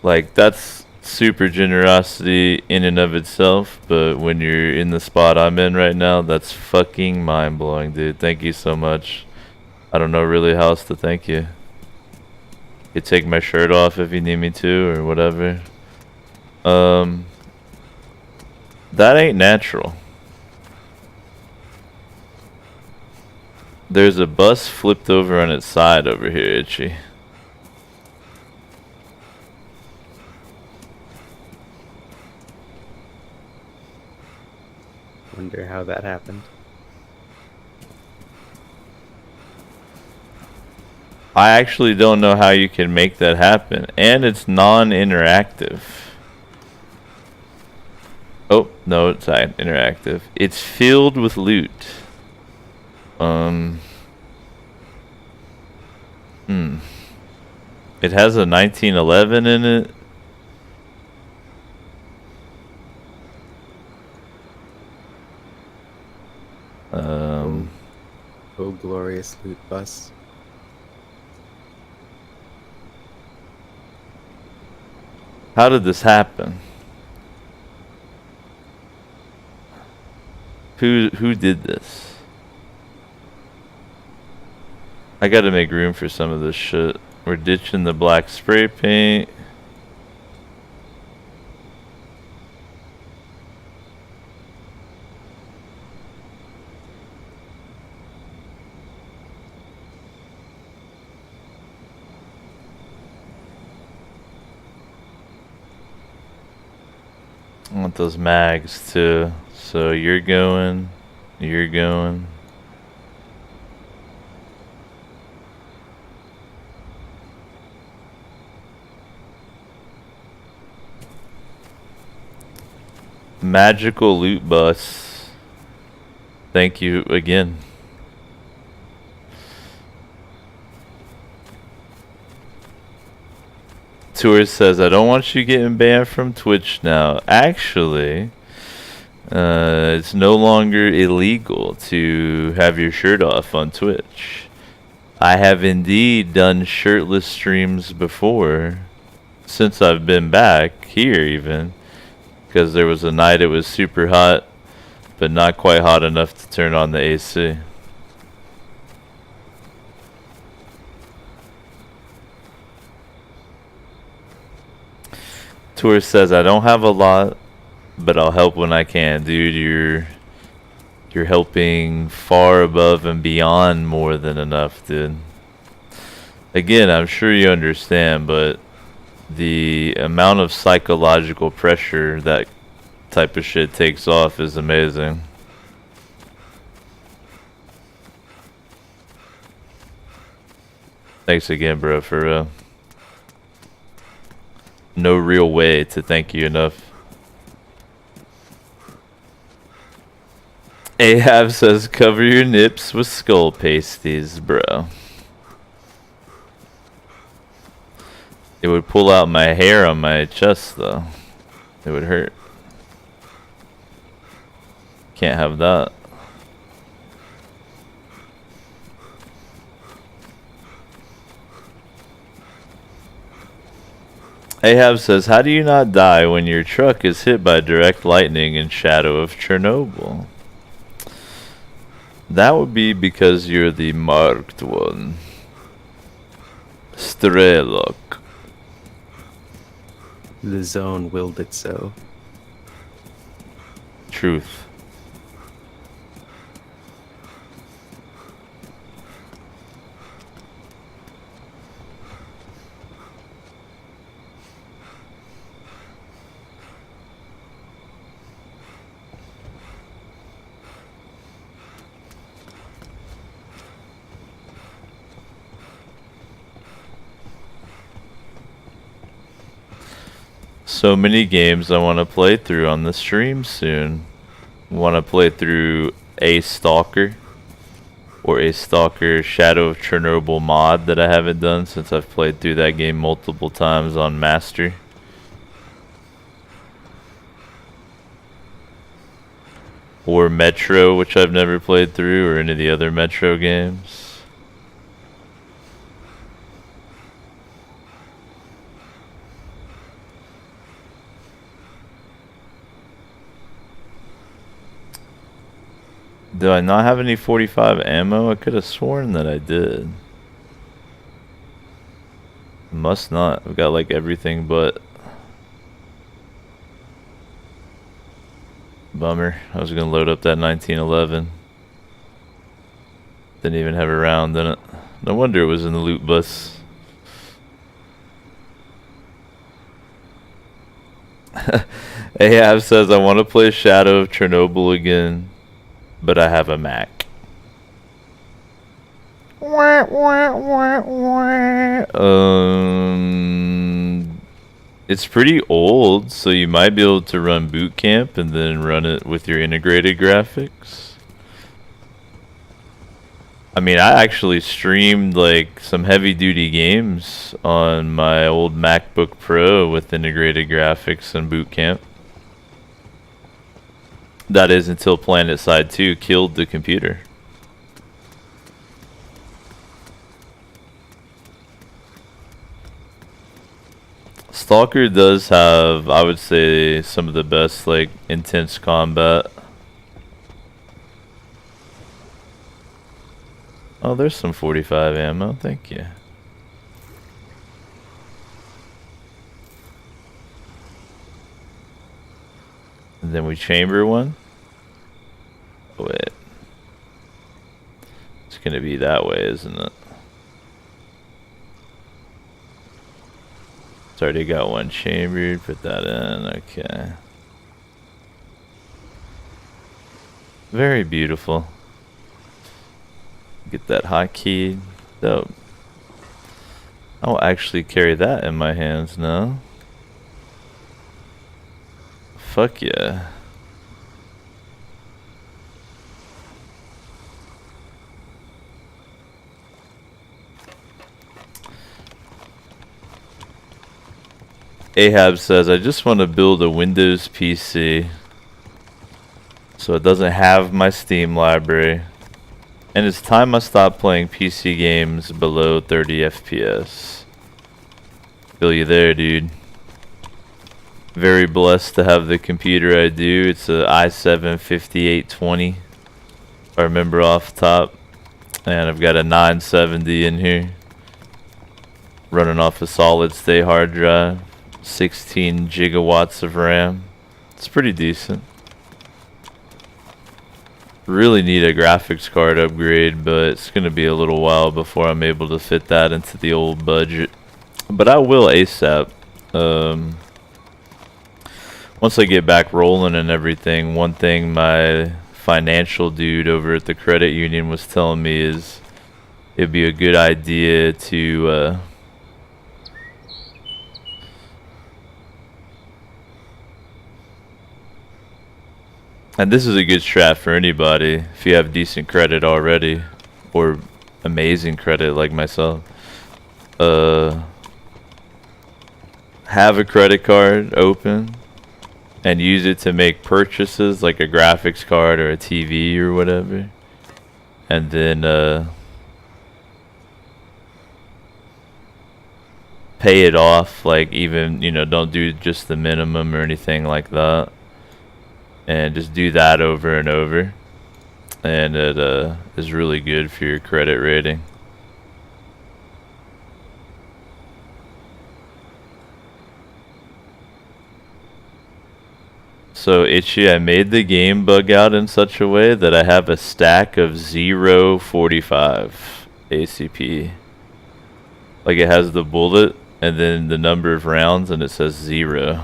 Like, that's super generosity in and of itself, but when you're in the spot I'm in right now, that's fucking mind-blowing, dude. Thank you so much. I don't know really how else to thank you. You take my shirt off if you need me to, or whatever. That ain't natural. There's a bus flipped over on its side over here, Itchy. Wonder how that happened. I actually don't know how you can make that happen, and it's non-interactive. Oh, no, it's not interactive. It's filled with loot. It has a 1911 in it. Oh, glorious loot bus. How did this happen? Who did this? I gotta make room for some of this shit. We're ditching the black spray paint. I want those mags too. So you're going. Magical loot bus. Thank you again. Tourist says, I don't want you getting banned from Twitch now. Actually, it's no longer illegal to have your shirt off on Twitch. I have indeed done shirtless streams before, since I've been back here even, because there was a night it was super hot, but not quite hot enough to turn on the AC. Tour says, I don't have a lot, but I'll help when I can. Dude, you're helping far above and beyond more than enough, dude. Again, I'm sure you understand, but the amount of psychological pressure that type of shit takes off is amazing. Thanks again, bro, for real. No real way to thank you enough. Ahab says, cover your nips with skull pasties, bro. It would pull out my hair on my chest, though. It would hurt. Can't have that. Ahab says, how do you not die when your truck is hit by direct lightning in Shadow of Chernobyl? That would be because you're the marked one. Strelok. The zone willed it so. Truth. So many games I want to play through on the stream soon. Want to play through a Stalker or a Stalker Shadow of Chernobyl mod that I haven't done since I've played through that game multiple times on Master. Or Metro, which I've never played through, or any of the other Metro games. Do I not have any 45 ammo? I could have sworn that I did. Must not. I've got like everything but. Bummer. I was gonna load up that 1911. Didn't even have a round in it. No wonder it was in the loot bus. Ahab says, I want to play Shadow of Chernobyl again, but I have a Mac. It's pretty old, so you might be able to run Boot Camp and then run it with your integrated graphics. I mean, I actually streamed like some heavy duty games on my old MacBook Pro with integrated graphics and Boot Camp. That is until PlanetSide 2 killed the computer. Stalker does have, I would say, some of the best like intense combat. Oh, there's some 45 ammo, thank you. And then we chamber one. Oh, wait. It's gonna be that way, isn't it? It's already got one chambered, put that in, okay. Very beautiful. Get that hotkey. Dope. I'll actually carry that in my hands now. Fuck yeah. Ahab says, I just want to build a Windows PC so it doesn't have my Steam library. And it's time I stop playing PC games below 30 FPS. Feel you there, dude. Very blessed to have the computer I do. It's a i7-5820, if I remember off the top. And I've got a 970 in here, running off a solid state hard drive. 16 gigawatts of RAM. It's pretty decent. Really need a graphics card upgrade, but it's going to be a little while before I'm able to fit that into the old budget. But I will ASAP. Once I get back rolling and everything, one thing my financial dude over at the credit union was telling me is it'd be a good idea to and this is a good strat for anybody if you have decent credit already or amazing credit like myself. Have a credit card open and use it to make purchases like a graphics card or a TV or whatever, and then pay it off, like even, you know, don't do just the minimum or anything like that, and just do that over and over, and it is really good for your credit rating. So Itchy, I made the game bug out in such a way that I have a stack of 0.45 ACP. Like it has the bullet and then the number of rounds and it says 0.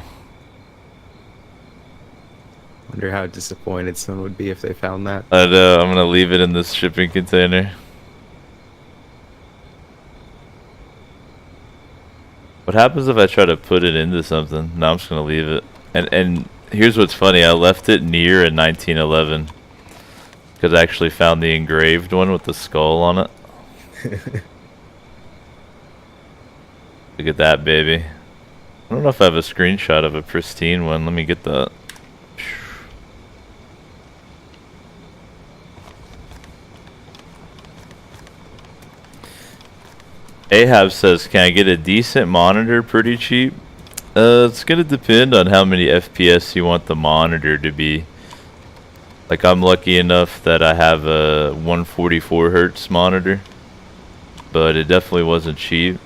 Wonder how disappointed someone would be if they found that. I know, I'm gonna leave it in this shipping container. What happens if I try to put it into something? No, I'm just gonna leave it. And here's what's funny, I left it near a 1911 because I actually found the engraved one with the skull on it. Look at that, baby. I don't know if I have a screenshot of a pristine one. Let me get that. Ahab says, can I get a decent monitor pretty cheap? It's gonna depend on how many FPS you want the monitor to be. Like I'm lucky enough that I have a 144 hertz monitor, but it definitely wasn't cheap.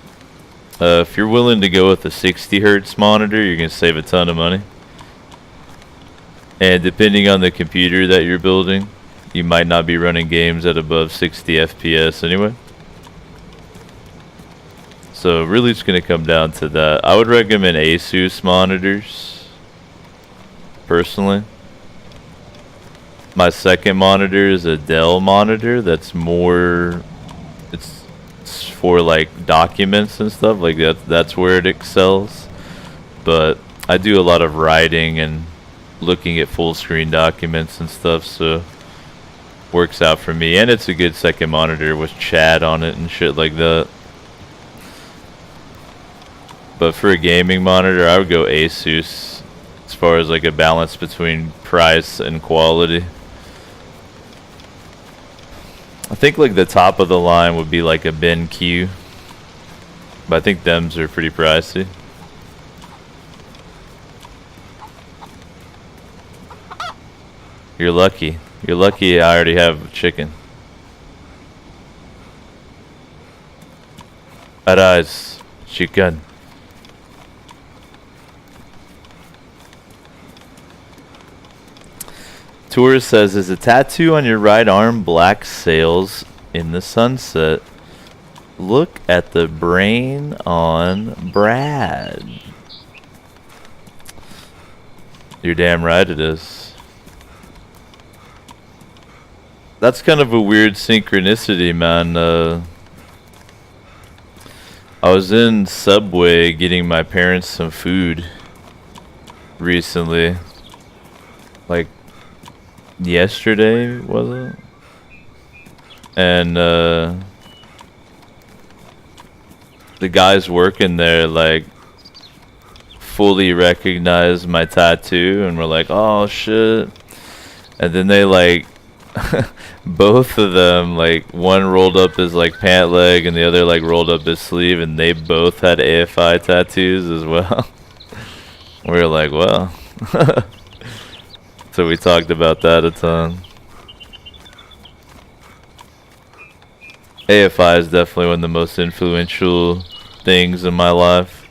If you're willing to go with a 60 hertz monitor, you're gonna save a ton of money. And depending on the computer that you're building, you might not be running games at above 60 FPS anyway. So really it's going to come down to that. I would recommend Asus monitors, personally. My second monitor is a Dell monitor that's more, it's for like documents and stuff, like that's where it excels. But I do a lot of writing and looking at full screen documents and stuff, so works out for me. And it's a good second monitor with chat on it and shit like that. But for a gaming monitor, I would go Asus as far as like a balance between price and quality. I think like the top of the line would be like a BenQ, but I think thems are pretty pricey. You're lucky. You're lucky I already have chicken. Arise, chicken. Tourist says, is a tattoo on your right arm black sails in the sunset? Look at the brain on Brad. You're damn right it is. That's kind of a weird synchronicity, man. I was in Subway getting my parents some food recently. Like yesterday, was it? And the guys working there like fully recognized my tattoo and were like, oh shit. And then they like both of them, like one rolled up his like pant leg and the other like rolled up his sleeve, and they both had AFI tattoos as well. We were like, well. So we talked about that a ton. AFI is definitely one of the most influential things in my life.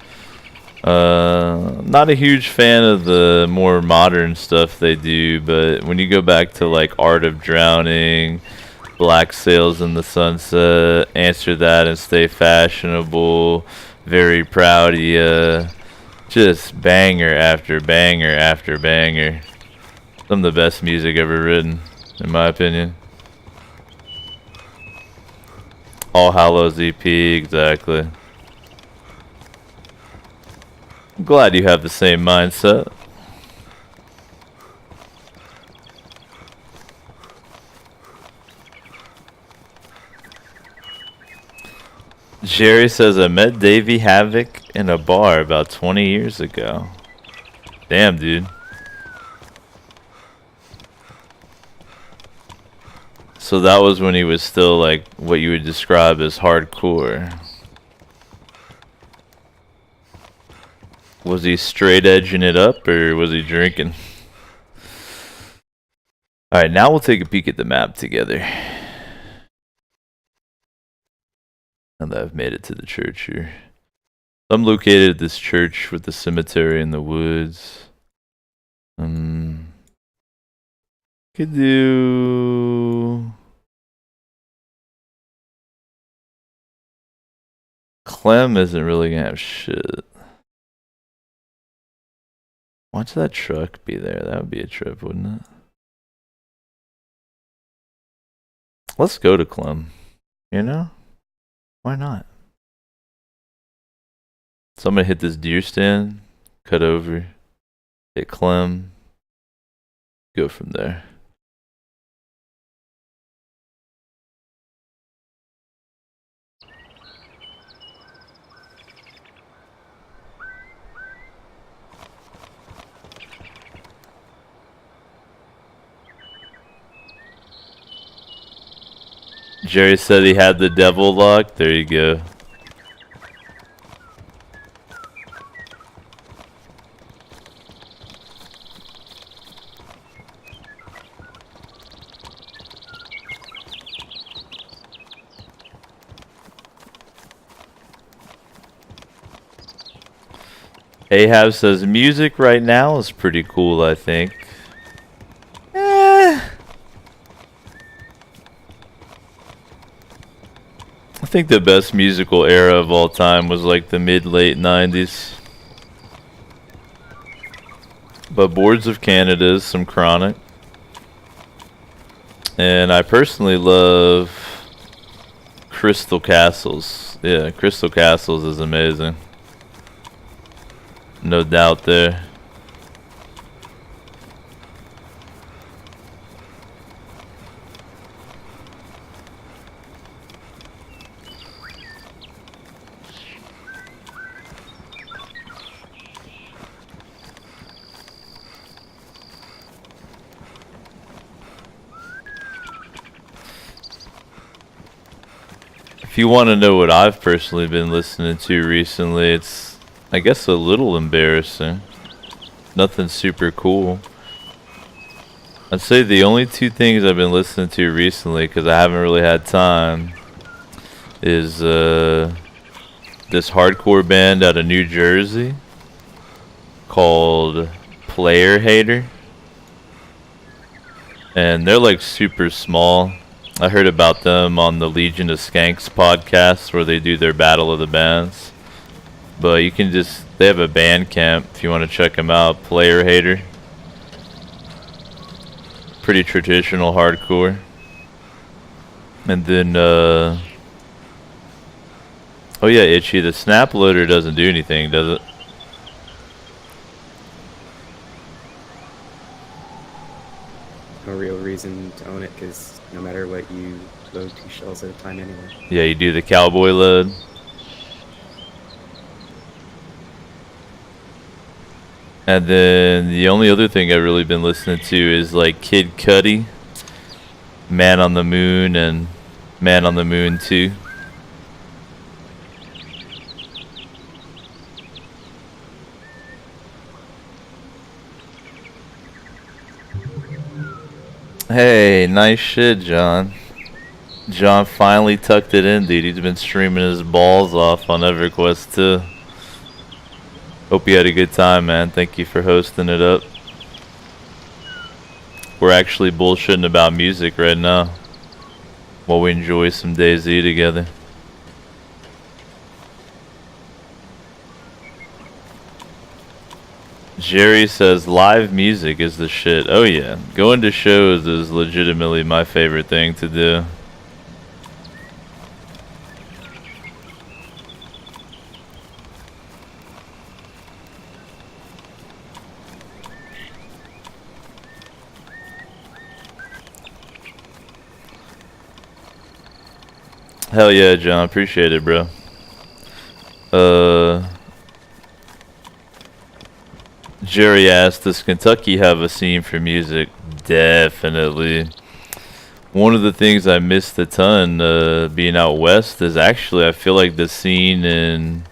Not a huge fan of the more modern stuff they do, but when you go back to like Art of Drowning, Black Sails in the Sunset, Answer That and Stay Fashionable, Very Proud of Ya, just banger after banger after banger. Some of the best music ever written, in my opinion. All Hallows EP, exactly. I'm glad you have the same mindset. Jerry says, I met Davey Havoc in a bar about 20 years ago. Damn, dude. So that was when he was still like what you would describe as hardcore. Was he straight edging it up or was he drinking? Alright, now we'll take a peek at the map together. Now that I've made it to the church here. I'm located at this church with the cemetery in the woods. Could do... Clem isn't really gonna have shit. Watch that truck be there. That would be a trip, wouldn't it? Let's go to Clem. You know? Why not? So I'm gonna hit this deer stand, cut over, hit Clem, go from there. Jerry said he had the devil lock. There you go. Ahab says music right now is pretty cool, I think. I think the best musical era of all time was like the mid-late 90s. But Boards of Canada is some Chronic. And I personally love Crystal Castles. Yeah, Crystal Castles is amazing. No doubt there. If you want to know what I've personally been listening to recently, it's, I guess, a little embarrassing. Nothing super cool. I'd say the only two things I've been listening to recently, because I haven't really had time, is this hardcore band out of New Jersey called Player Hater. And they're like super small. I heard about them on the Legion of Skanks podcast where they do their Battle of the Bands. But you can just, they have a band camp if you want to check them out. Player Hater. Pretty traditional hardcore. And then, oh yeah, Itchy, the snap loader doesn't do anything, does it? No real reason to own it, because no matter what, you load 2 shells at a time anyway. Yeah, you do the cowboy load. And then the only other thing I've really been listening to is like Kid Cudi, Man on the Moon, and Man on the Moon 2. Hey, nice shit, John. John finally tucked it in, dude. He's been streaming his balls off on EverQuest 2. Hope you had a good time, man. Thank you for hosting it up. We're actually bullshitting about music right now while we enjoy some DayZ together. Jerry says live music is the shit. Oh yeah, going to shows is legitimately my favorite thing to do. Hell yeah, John. Appreciate it, bro. Jerry asked, does Kentucky have a scene for music? Definitely. One of the things I missed a ton being out west is actually I feel like the scene in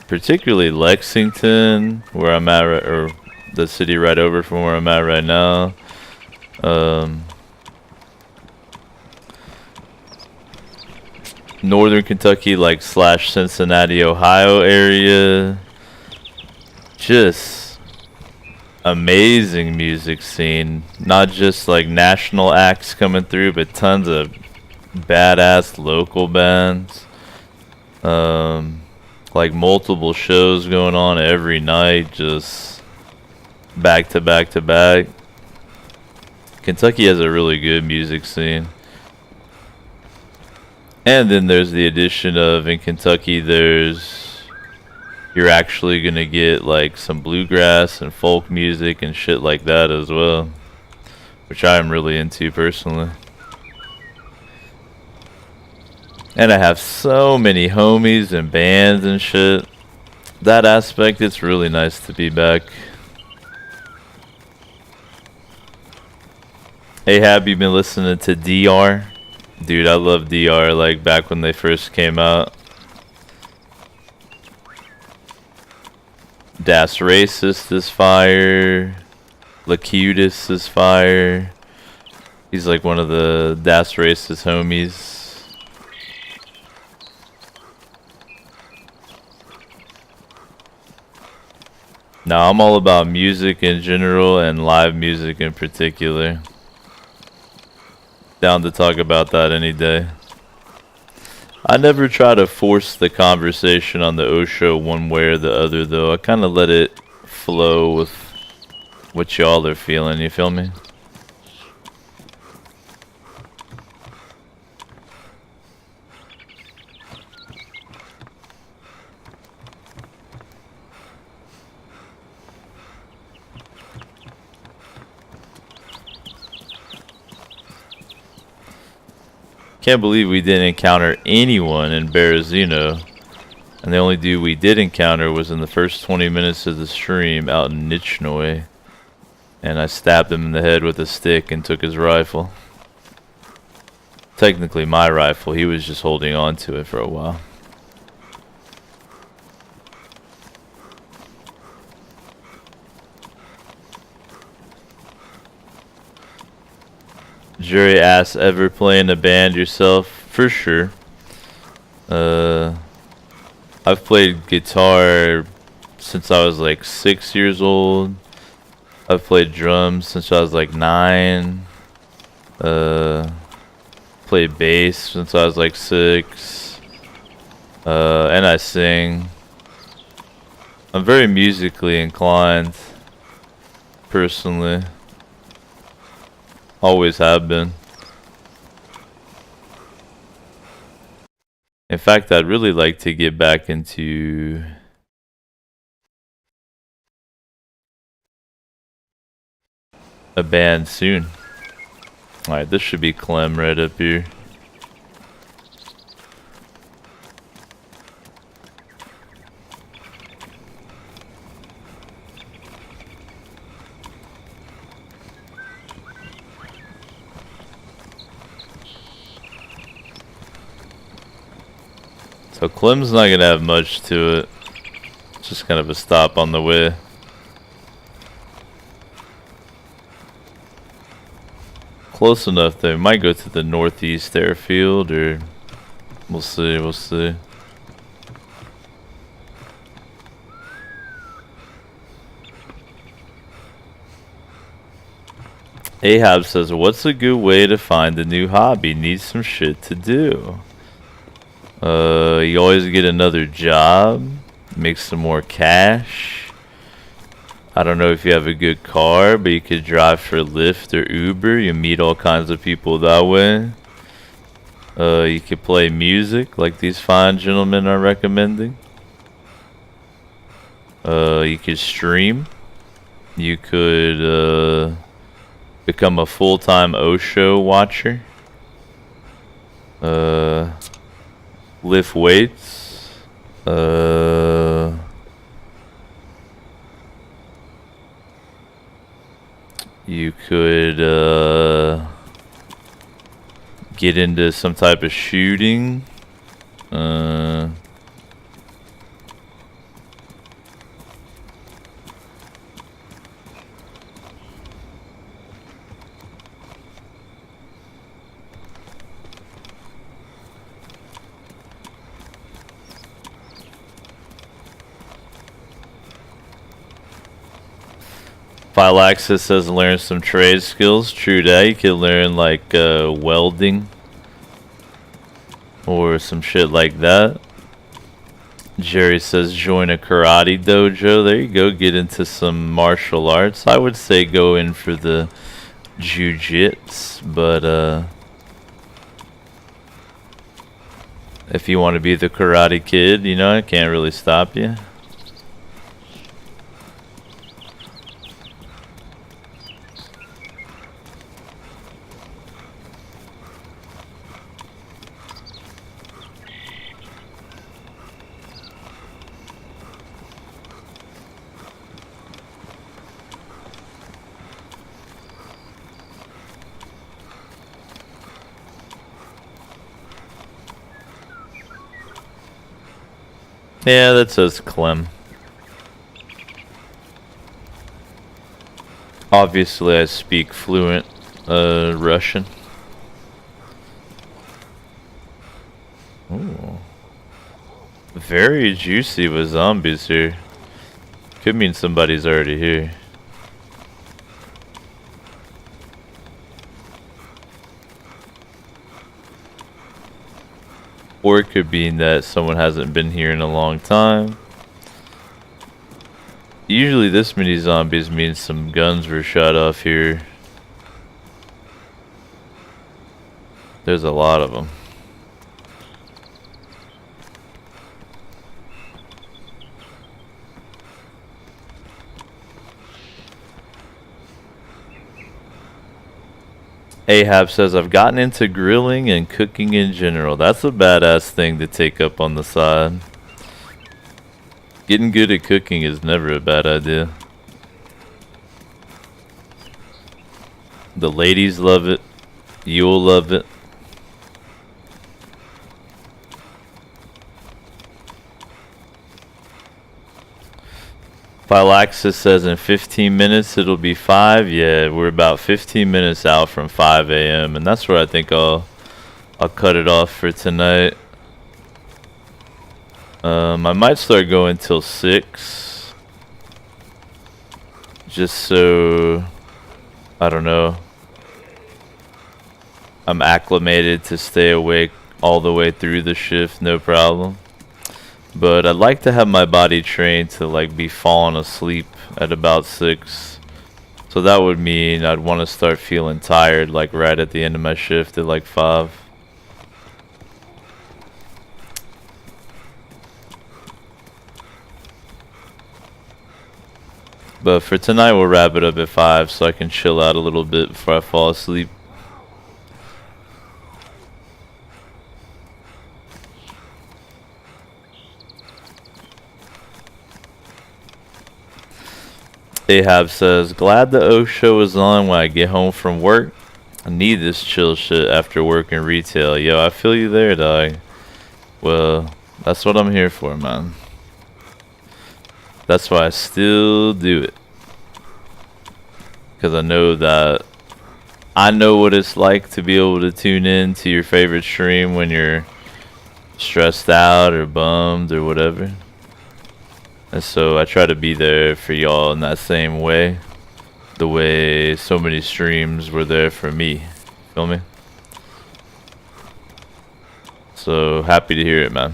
particularly Lexington, where I'm at, or the city right over from where I'm at right now. Northern Kentucky, like / Cincinnati, Ohio area. Just amazing music scene. Not just like national acts coming through, but tons of badass local bands. Like multiple shows going on every night, just back to back to back. Kentucky has a really good music scene. And then there's the addition of, in Kentucky, you're actually gonna get like some bluegrass and folk music and shit like that as well, which I'm really into personally. And I have so many homies and bands and shit. That aspect, it's really nice to be back. Hey, have you been listening to DR? Dude, I love DR, like back when they first came out. Das Racist is fire. Lacutus is fire. He's like one of the Das Racist homies. Now, I'm all about music in general and live music in particular. Down to talk about that any day. I never try to force the conversation on the O show one way or the other, though. I kind of let it flow with what y'all are feeling, you feel me? Can't believe we didn't encounter anyone in Berezino, and the only dude we did encounter was in the first 20 minutes of the stream out in Nichnoi, and I stabbed him in the head with a stick and took his rifle. Technically my rifle, he was just holding on to it for a while. Jerry asks, ever play in a band yourself? For sure. I've played guitar since I was like 6 years old. I've played drums since I was like 9. Played bass since I was like 6. And I sing. I'm very musically inclined, personally. Always have been. In fact, I'd really like to get back into a band soon. Alright, this should be Clem right up here. So Clem's not gonna have much to it. It's just kind of a stop on the way. Close enough though. Might go to the northeast airfield, or we'll see, we'll see. Ahab says, what's a good way to find a new hobby? Need some shit to do. You always get another job. Make some more cash. I don't know if you have a good car, but you could drive for Lyft or Uber. You meet all kinds of people that way. You could play music like these fine gentlemen are recommending. You could stream. You could become a full-time Osho watcher. Lift weights. You could get into some type of shooting. Phylaxis says learn some trade skills. True that. You could learn like welding or some shit like that. Jerry says join a karate dojo. There you go. Get into some martial arts. I would say go in for the jiu-jitsu, but if you want to be the karate kid, you know, I can't really stop you. Yeah, that says Clem. Obviously, I speak fluent Russian. Ooh. Very juicy with zombies here. Could mean somebody's already here. Or it could mean that someone hasn't been here in a long time. Usually this many zombies means some guns were shot off here. There's a lot of them. Ahab says, I've gotten into grilling and cooking in general. That's a badass thing to take up on the side. Getting good at cooking is never a bad idea. The ladies love it. You'll love it. Phylaxis says in 15 minutes it'll be 5. Yeah, we're about 15 minutes out from 5 a.m. and that's where I think I'll cut it off for tonight. I might start going till 6. Just so, I don't know, I'm acclimated to stay awake all the way through the shift, no problem. But I'd like to have my body trained to like be falling asleep at about 6. So that would mean I'd want to start feeling tired like right at the end of my shift at like 5. But for tonight we'll wrap it up at 5 so I can chill out a little bit before I fall asleep. Ahab says, glad the O show is on when I get home from work. I need this chill shit after working retail. Yo, I feel you there, dog. Well, that's what I'm here for, man. That's why I still do it. Because I know that I know what it's like to be able to tune in to your favorite stream when you're stressed out or bummed or whatever. And so I try to be there for y'all in that same way. the way so many streams were there for me. Feel me? So happy to hear it, man.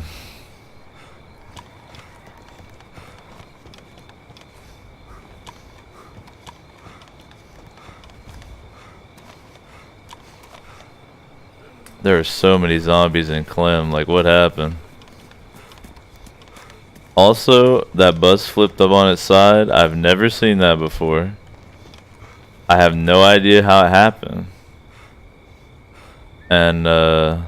There are so many zombies in Clem. Like, what happened? Also, that bus flipped up on its side. I've never seen that before. I have no idea how it happened. And, I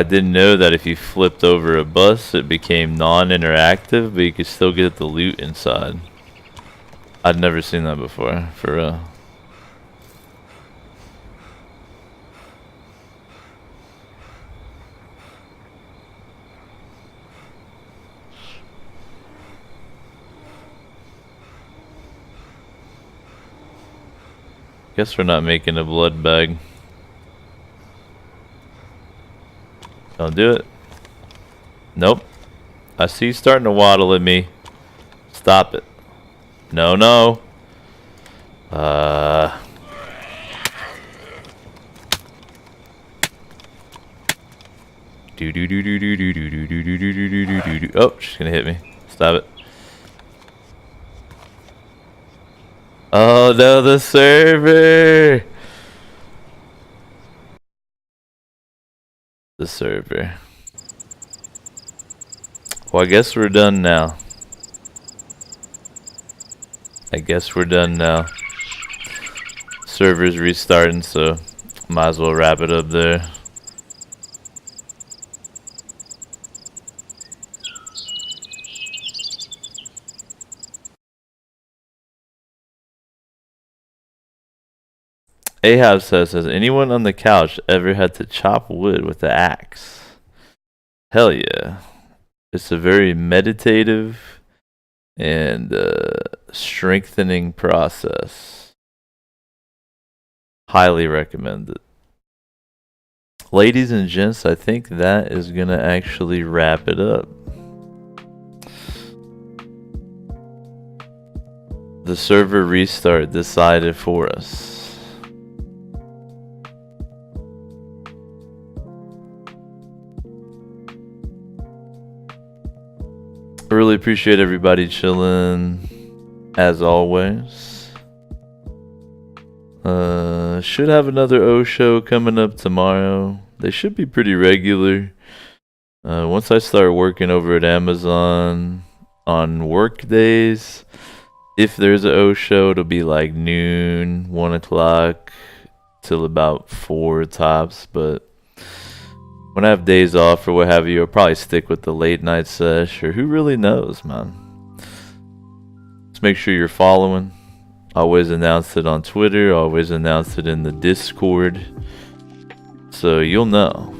didn't know that if you flipped over a bus, it became non-interactive, but you could still get the loot inside. I'd never seen that before, for real. Guess we're not making a blood bag. Don't do it. Nope. I see you starting to waddle at me. Stop it. No, no. Do do do do do do do do do do do do do do. Oh, she's gonna hit me. Stop it. Oh no, the server. The server. Well, I guess we're done now. Server's restarting, so might as well wrap it up there. Ahab says, has anyone on the couch ever had to chop wood with the axe? Hell yeah. It's a very meditative and strengthening process. Highly recommend it. Ladies and gents, I think that is gonna actually wrap it up. The server restart decided for us. I really appreciate everybody chilling, as always. Should have another O show coming up tomorrow. They should be pretty regular. Once I start working over at Amazon on work days, if there's an O show, it'll be like noon, 1 o'clock, till about 4 tops, but when I have days off or what have you, I'll probably stick with the late night sesh, or who really knows, man. Just make sure you're following. Always announce it on Twitter, always announce it in the Discord, so you'll know.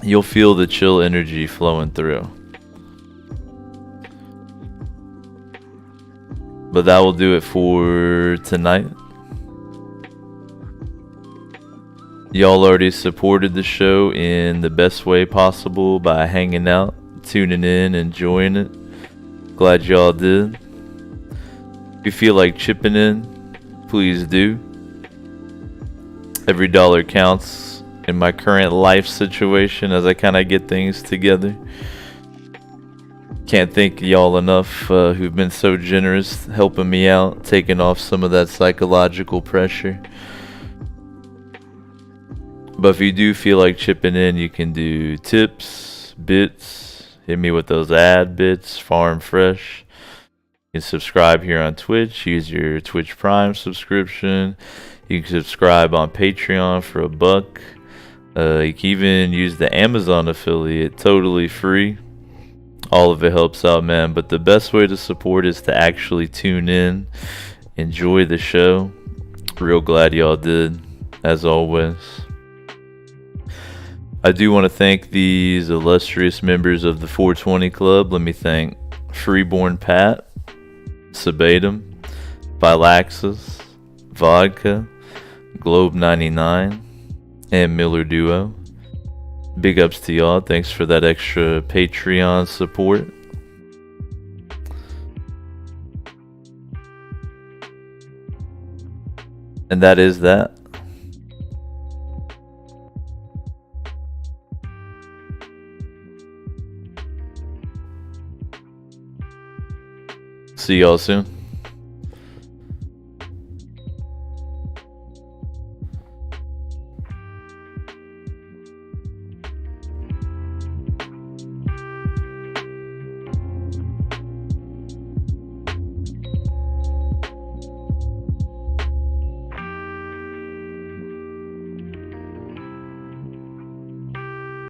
You'll feel the chill energy flowing through. But that will do it for tonight. Y'all already supported the show in the best way possible by hanging out, tuning in, enjoying it. Glad y'all did. If you feel like chipping in, please do. Every dollar counts in my current life situation as I kind of get things together. Can't thank y'all enough who've been so generous helping me out, taking off some of that psychological pressure. But if you do feel like chipping in, you can do tips, bits, hit me with those ad bits, farm fresh. You can subscribe here on Twitch, use your Twitch Prime subscription. You can subscribe on Patreon for $1. You can even use the Amazon affiliate, totally free. All of it helps out, man. But the best way to support is to actually tune in, enjoy the show. Real glad y'all did, as always. I do want to thank these illustrious members of the 420 Club. Let me thank Freeborn Pat, Sebatum, Phylaxis, Vodka, Globe 99, and Miller Duo. Big ups to y'all. Thanks for that extra Patreon support. And that is that. See y'all soon.